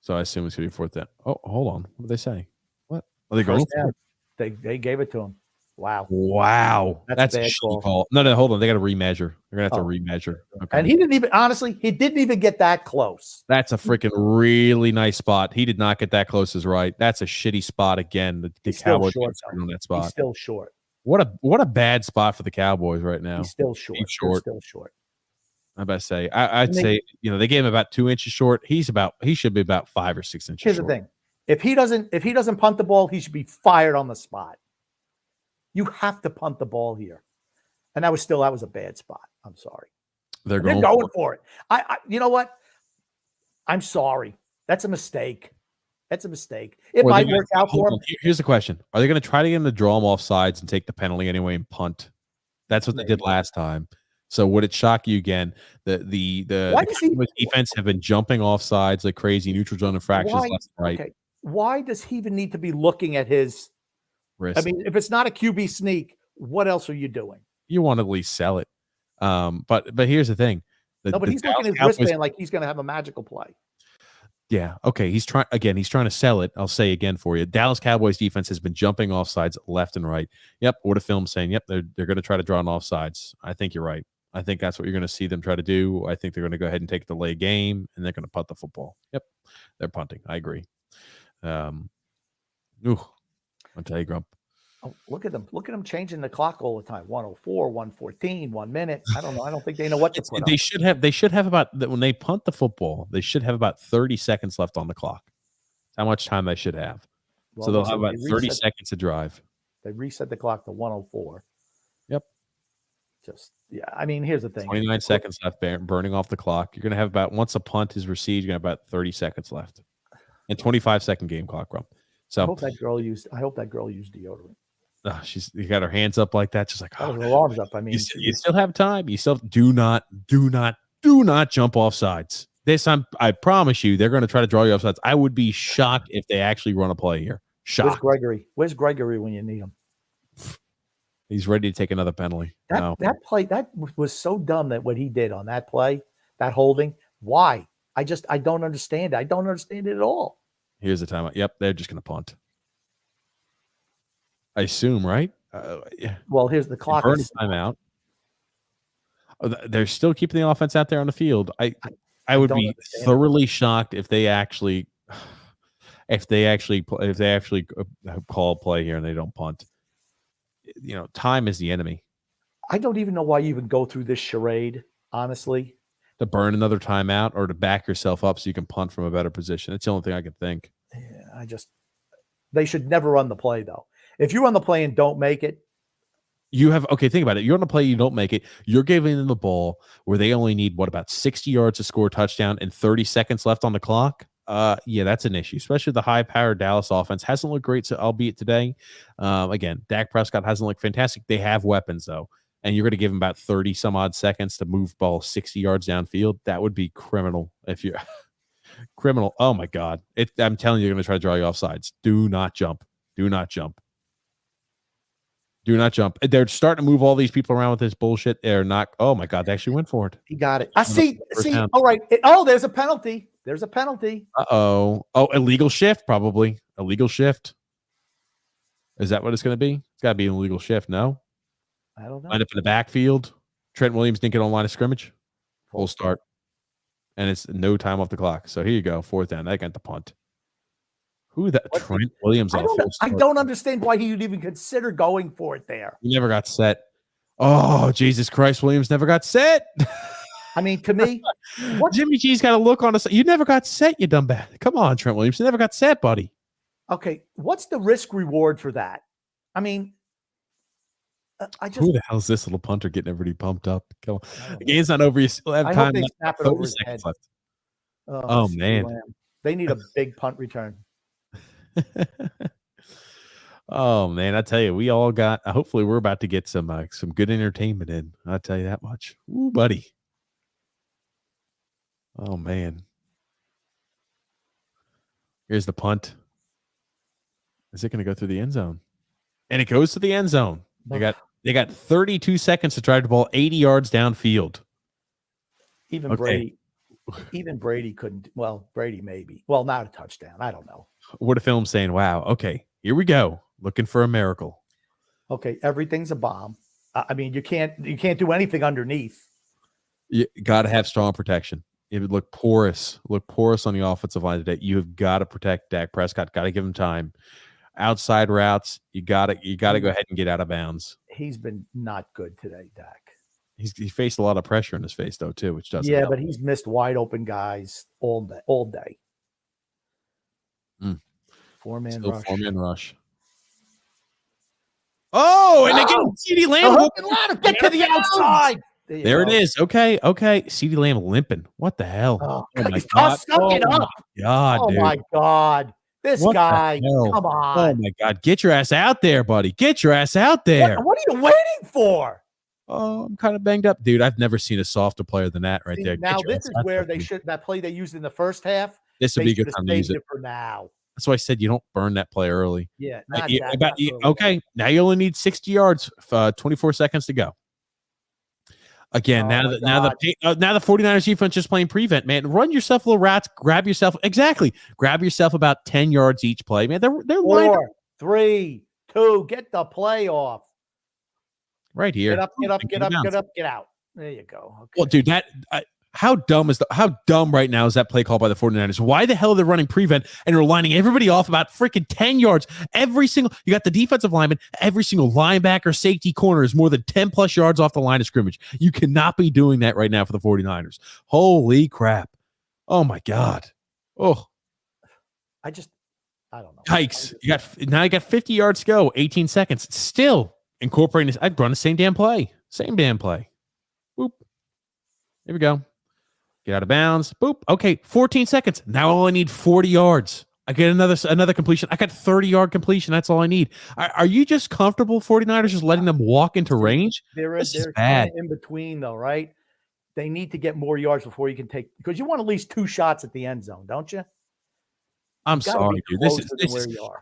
So I assume it's going to be 4th down. Oh, hold on. What did they say? What? Are they going for it? They gave it to him. Wow. That's a shitty call. No, hold on. They got to remeasure. They're going to have to remeasure. Okay. And he didn't even get that close. That's a freaking really nice spot. He did not get that close as right. That's a shitty spot again. The Cowboys on that spot. He's still short. What a bad spot for the Cowboys right now. He's still short. He's still short. I about to say. I'd say they gave him about 2 inches short. He should be about 5 or 6 inches. Here's short. the thing: if he doesn't punt the ball, he should be fired on the spot. You have to punt the ball here, and that was a bad spot. I'm sorry. They're going for it. You know what? I'm sorry. That's a mistake. It might work out for him. Here's the question: are they going to try to get him to draw him off sides and take the penalty anyway and punt? That's what they did last time. So would it shock you again? The defense have been jumping off sides like crazy, neutral zone infractions left and right. Okay. Why does he even need to be looking at his wrist? I mean, if it's not a QB sneak, what else are you doing? You want to at least sell it. But here's the thing. But he's looking at his wristband like he's going to have a magical play. Yeah. Okay. He's trying to sell it. I'll say again for you. Dallas Cowboys defense has been jumping offsides left and right. Yep. What a film saying. Yep. They're going to try to draw an offsides. I think you're right. I think that's what you're going to see them try to do. I think they're going to go ahead and take the delay game and they're going to punt the football. Yep. They're punting. I agree. I'll tell you, Grump. Oh, look at them changing the clock all the time. 104, 114, 1 minute. I don't know. I don't think they know what to put. They should have about, when they punt the football, they should have about 30 seconds left on the clock. How much time they should have. Well, so they'll have about 30 seconds to drive. They reset the clock to 104. Yep. I mean, here's the thing. 29 seconds left burning off the clock. You're going to have about, once a punt is received, you're going to have about 30 seconds left. And 25-second game clock, Grump. So I hope that girl used deodorant. She's got her hands up like that, just like her arms up. I mean, you still have time. You still do not jump off sides. This time, I promise you, they're going to try to draw you off sides. I would be shocked if they actually run a play here. Shocked. Where's Gregory when you need him? He's ready to take another penalty. That play that was so dumb that what he did on that play, that holding. Why? I don't understand it. I don't understand it at all. Here's the timeout. Yep, they're just going to punt. I assume, right? Yeah. Well, here's the clock. Burn timeout. They're still keeping the offense out there on the field. I would be thoroughly shocked if they actually call a play here and they don't punt. Time is the enemy. I don't even know why you even go through this charade, honestly. To burn another timeout or to back yourself up so you can punt from a better position. That's the only thing I can think. Yeah, they should never run the play, though. If you run the play and don't make it, think about it. You're on the play, you don't make it. You're giving them the ball where they only need about 60 yards to score a touchdown and 30 seconds left on the clock. Yeah, that's an issue, especially the high-powered Dallas offense. Hasn't looked great, albeit today. Again, Dak Prescott hasn't looked fantastic. They have weapons, though, and you're going to give them about 30-some-odd seconds to move ball 60 yards downfield. That would be criminal if you're criminal. Oh, my God. I'm telling you, they're going to try to draw you off sides. Do not jump. Do not jump. Do not jump. They're starting to move all these people around with this bullshit. They're not. Oh, my God. They actually went for it. He got it. I see. All right. There's a penalty. There's a penalty. Oh, illegal shift, probably. Illegal shift. Is that what it's going to be? It's got to be an illegal shift, no? I don't know. Line up in the backfield. Trent Williams didn't get on line of scrimmage. Full start. And it's no time off the clock. So here you go. 4th down. They got the punt. Who that? Trent Williams. I don't understand why he would even consider going for it there. He never got set. Oh, Jesus Christ. Williams never got set. I mean, to me, what Jimmy G's got to look on us. You never got set, you dumb bat. Come on, Trent Williams. You never got set, buddy. okay, what's the risk reward for that? I mean, I just Who the hell is this little punter getting everybody pumped up? Come on. I don't The know. game's not over. You still have I time. hope they left. snap it 30 over his seconds head. left. Oh, Oh, man. Lamb. They need a big punt return. Oh man, I tell you, we all got. Hopefully, we're about to get some good entertainment in. I'll tell you that much. Ooh, buddy. Oh man. Here's the punt. Is it going to go through the end zone? And it goes to the end zone. They got 32 seconds to drive the ball 80 yards downfield. Even Brady couldn't. Well, Brady maybe. Well, not a touchdown. I don't know. What a film saying, wow, okay, here we go. Looking for a miracle. Okay, everything's a bomb. I mean, you can't do anything underneath. You got to have strong protection. It would look porous on the offensive line today. You have got to protect Dak Prescott. Got to give him time. Outside routes, you got to go ahead and get out of bounds. He's been not good today, Dak. He faced a lot of pressure in his face though too, which doesn't. Yeah, help. but he's missed wide open guys all day. Four-man rush. Oh, and again, CeeDee Lamb. Get to the outside. There it is. Okay. CeeDee Lamb limping. What the hell? Oh, my God. God, oh dude. my God. This What guy. the hell? Come on. Oh my God. Get your ass out there, buddy. Get your ass out there. What are you waiting for? Oh, I'm kind of banged up, dude. I've never seen a softer player than that right there. Now this is where that play they used in the first half. This would be a good time to use it for now. That's why I said you don't burn that play early. Yeah. Okay. Now you only need 60 yards, 24 seconds to go. Again, now the 49ers defense just playing prevent, man. Run yourself little routes. Grab yourself about 10 yards each play, man. They're 4, 3, 2. Get the play off. Right here. Get out. There you go. Okay. Well, dude, how dumb right now is that play call by the 49ers? Why the hell are they running prevent and they're lining everybody off about freaking 10 yards? You got the defensive lineman, every single linebacker, safety, corner is more than 10 plus yards off the line of scrimmage. You cannot be doing that right now for the 49ers. Holy crap. Oh my God. Oh, I don't know. Yikes. You got 50 yards to go, 18 seconds. Still incorporating this. I'd run the same damn play. Boop. Here we go. Get out of bounds. Boop. Okay, 14 seconds. Now all I need 40 yards. I get another completion. I got 30-yard completion. That's all I need. Are you just comfortable, 49ers, just letting them walk into range? They're bad. In between, though, right? They need to get more yards before you can take – because you want at least 2 shots at the end zone, don't you? I'm sorry, dude.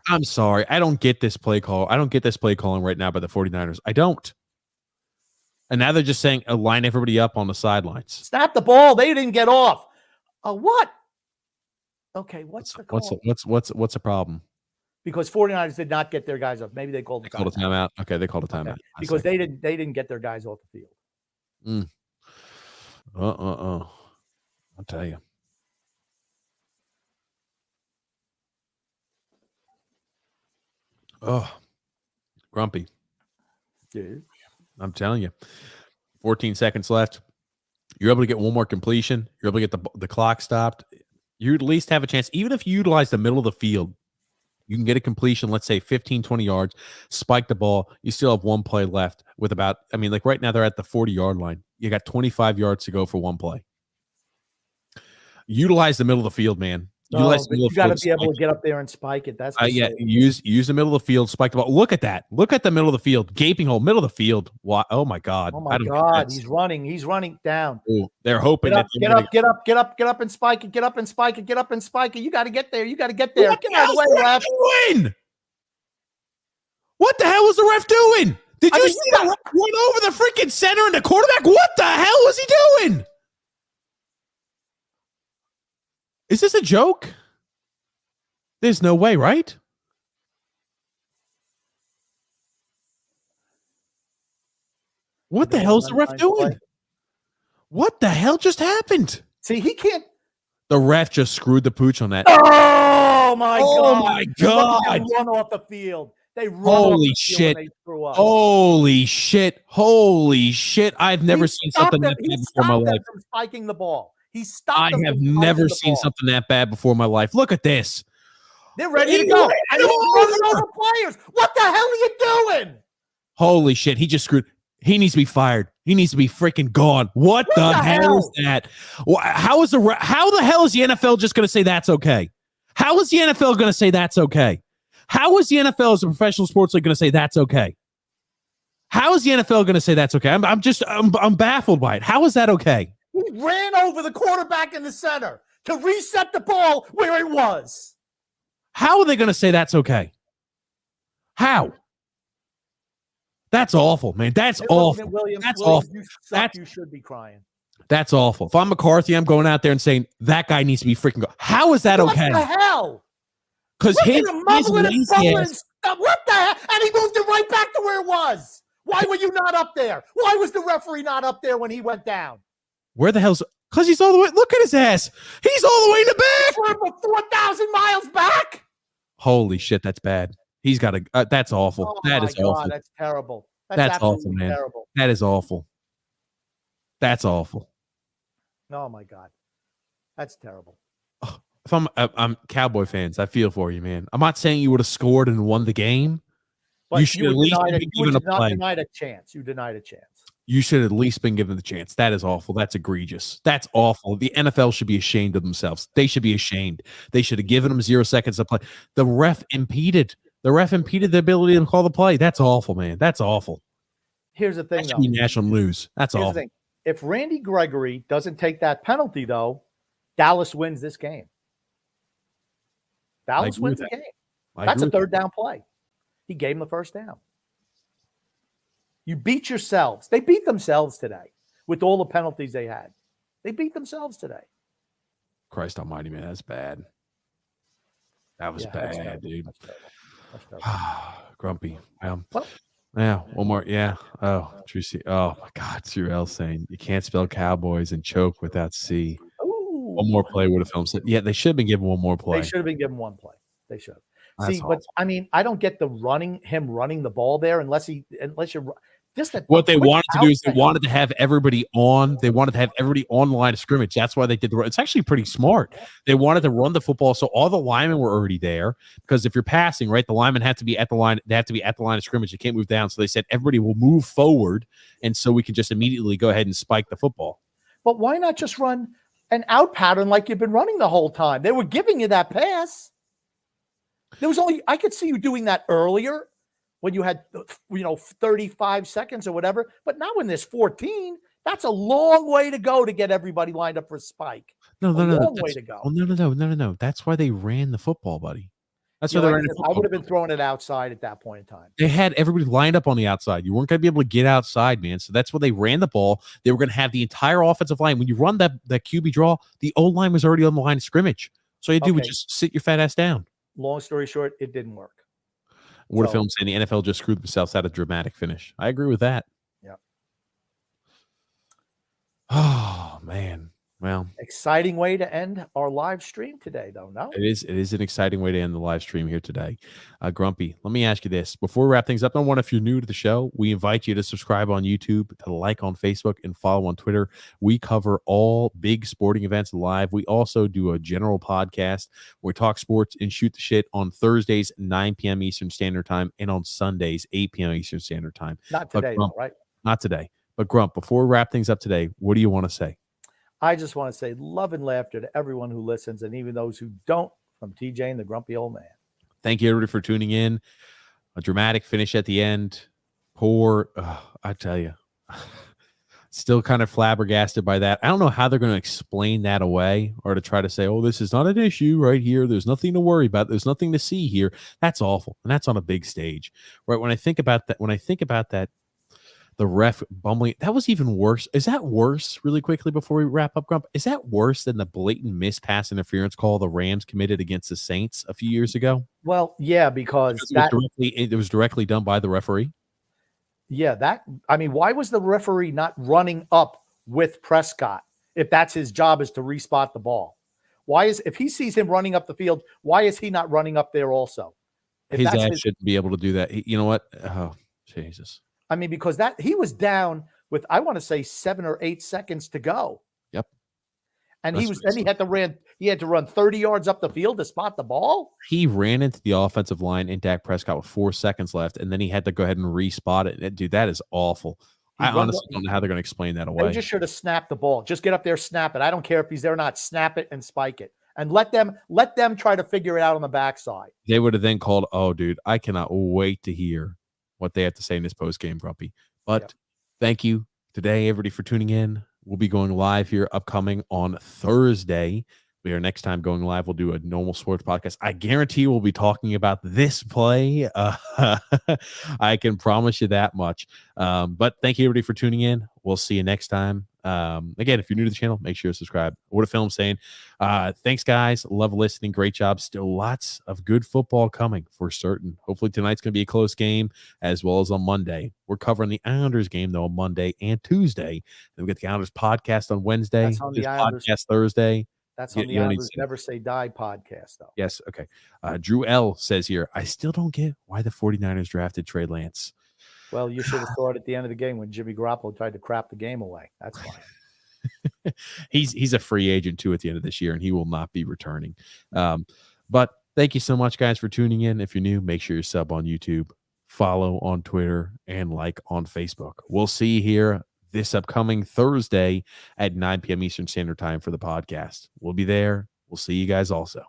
I'm sorry. I don't get this play call. I don't get this play calling right now by the 49ers. I don't. And now they're just saying line everybody up on the sidelines. Snap the ball. They didn't get off. What? Okay, what's the call? What's the problem? Because 49ers did not get their guys off. Maybe they called a timeout. Okay, they called a timeout. Because they didn't get their guys off the field. I'll tell you. Oh, grumpy. Dude. I'm telling you, 14 seconds left. You're able to get one more completion. You're able to get the clock stopped. You at least have a chance. Even if you utilize the middle of the field, you can get a completion, let's say 15, 20 yards, spike the ball. You still have one play left with right now they're at the 40-yard line. You got 25 yards to go for one play. Utilize the middle of the field, man. You got to be able to get up there and spike it. That's use the middle of the field, spike the ball. Look at that. Look at the middle of the field, gaping hole, middle of the field. Why? Oh my God! Oh my God! He's running down. Ooh, they're hoping get up and spike it. Get up and spike it. You got to get there. Get out of the way, ref. What the hell was the ref doing? Did you see that run over the freaking center and the quarterback? What the hell was he doing? Is this a joke? There's no way, right? What the hell is the ref doing? What the hell just happened? See, he can't. The ref just screwed the pooch on that. Oh my God! My God! Run off the field. They run off Holy the field shit. when they screw up. Holy shit. Holy shit. I've never seen something that He bad before in my stopped them life. from spiking the ball. He I stopped them have from never spiking the seen ball. something that bad before in my life. Look at this. They're ready to He go. ran And it he's running over. over players. What the hell are you doing? Holy shit. He just screwed. He needs to be fired. He needs to be freaking gone. What the hell is that? How the hell is the NFL just going to say that's okay? How is the NFL going to say that's okay? How is the NFL as a professional sports league going to say that's okay? How is the NFL going to say that's okay? I'm baffled by it. How is that okay? He ran over the quarterback in the center to reset the ball where it was. How are they going to say that's okay? How? That's awful, man. That's awful. That's awful. You suck. You should be crying. That's awful. If I'm McCarthy, I'm going out there and saying that guy needs to be freaking go. How is that okay? What the hell? Because his mumbling and fumbling and ass. stuff. What the hell? And he moved it right back to where it was. Why were you not up there? Why was the referee not up there when he went down? Where the hell's? Because he's all the way. Look at his ass. He's all the way in the back. We're 4,000 miles back. Holy shit, that's bad. He's got a. That's awful. Oh That is awful. That's terrible. That's awful, man. Terrible. That is awful. That's awful. Oh my God, that's terrible. If I'm Cowboy fans, I feel for you, man. I'm not saying you would have scored and won the game. But you should at least be given a play. Denied a chance. You denied a chance. You should at least been given the chance. That is awful. That's egregious. That's awful. The NFL should be ashamed of themselves. They should be ashamed. They should have given them 0 seconds to play. The ref impeded. The ref impeded the ability to call the play. That's awful, man. That's awful. Here's the thing, that should be national news. That's awful. If Randy Gregory doesn't take that penalty, though, Dallas wins this game. Dallas wins the game. That's a third down play. He gave him the first down. You beat yourselves. They beat themselves today with all the penalties they had. They beat themselves today. Christ almighty, man. That's bad. That was bad, dude. That's terrible. Grumpy. Yeah, one more. Yeah. Oh, Trucy. Oh, my God. Surreal saying you can't spell Cowboys and choke without C. Ooh. One more play would have filmed. Yeah, they should have been given one more play. They should have been given one play. They should. That's See, awful. But I mean, I don't get him running the ball there unless you're just what they wanted to do is they wanted to have everybody on. They wanted to have everybody on the line of scrimmage. That's why they did the run. It's actually pretty smart. They wanted to run the football so all the linemen were already there. Because if you're passing, right, the linemen have to be at the line. They have to be at the line of scrimmage. They can't move down. So they said everybody will move forward, and so we can just immediately go ahead and spike the football. But why not just run an out pattern like you've been running the whole time? They were giving you that pass. I could see you doing that earlier when you had 35 seconds or whatever, but now when there's 14, that's a long way to go to get everybody lined up for a spike. No. Way to go. Oh, no. That's why they ran the football, buddy. That's why they ran the football. I would have been throwing it outside at that point in time. They had everybody lined up on the outside. You weren't going to be able to get outside, man. So that's why they ran the ball. They were going to have the entire offensive line. When you run that QB draw, the O-line was already on the line of scrimmage. So all you do was just sit your fat ass down. Long story short, it didn't work. What a film saying the NFL just screwed themselves out of dramatic finish. I agree with that. Yeah. Oh, man. Well, exciting way to end our live stream today, though. No, it is an exciting way to end the live stream here today. Grumpy, let me ask you this before we wrap things up. Number one, if you're new to the show, we invite you to subscribe on YouTube, to like on Facebook, and follow on Twitter. We cover all big sporting events live. We also do a general podcast where we talk sports and shoot the shit on Thursdays, 9 p.m. Eastern Standard Time, and on Sundays, 8 p.m. Eastern Standard Time. Not today, Grump, though, right? Not today. But Grump, before we wrap things up today, what do you want to say? I just want to say love and laughter to everyone who listens and even those who don't, from TJ and the Grumpy Old Man. Thank you, everybody, for tuning in. A dramatic finish at the end. Poor, I tell you, still kind of flabbergasted by that. I don't know how they're going to explain that away or to try to say, oh, this is not an issue right here. There's nothing to worry about. There's nothing to see here. That's awful. And that's on a big stage, right? When I think about that, the ref bumbling, that was even worse. Is that worse, really quickly before we wrap up, Grump? Is that worse than the blatant miss pass interference call the Rams committed against the Saints a few years ago? Well, yeah, because it was directly done by the referee. Yeah, why was the referee not running up with Prescott if that's his job is to respot the ball? If he sees him running up the field, why is he not running up there also? If His that's ass his, shouldn't be able to do that. You know what? Oh, Jesus. I mean, because that he was down with, I want to say 7 or 8 seconds to go. Yep. And That's what he had to run 30 yards up the field to spot the ball. he ran into the offensive line in Dak Prescott with 4 seconds left, and then he had to go ahead and respot it. Dude, that is awful. He I runs honestly don't know how they're going to explain that They away. just should have snapped the ball. Just get up there, snap it. I don't care if he's there or not. Snap it and spike it, and let them try to figure it out on the backside. They would have then called, oh, dude, I cannot wait to hear what they have to say in this post game, Grumpy. But thank you today, everybody, for tuning in. We'll be going live here upcoming on Thursday. Next time going live, we'll do a normal sports podcast. I guarantee we'll be talking about this play. I can promise you that much. But thank you, everybody, for tuning in. We'll see you next time. Again, if you're new to the channel, make sure to subscribe. What a film saying. Thanks, guys. Love listening. Great job. Still lots of good football coming for certain. Hopefully tonight's going to be a close game as well as on Monday. We're covering the Islanders game, though, on Monday and Tuesday. Then we get the Islanders podcast on Wednesday. That's on the Islanders podcast Thursday. That's on the Islanders Never Say Die podcast, though. Yes. Okay. Drew L says here, I still don't get why the 49ers drafted Trey Lance. Well, you should have saw it at the end of the game when Jimmy Garoppolo tried to crap the game away. That's why. He's a free agent, too, at the end of this year, and he will not be returning. But thank you so much, guys, for tuning in. If you're new, make sure you sub on YouTube, follow on Twitter, and like on Facebook. We'll see you here this upcoming Thursday at 9 p.m. Eastern Standard Time for the podcast. We'll be there. We'll see you guys also.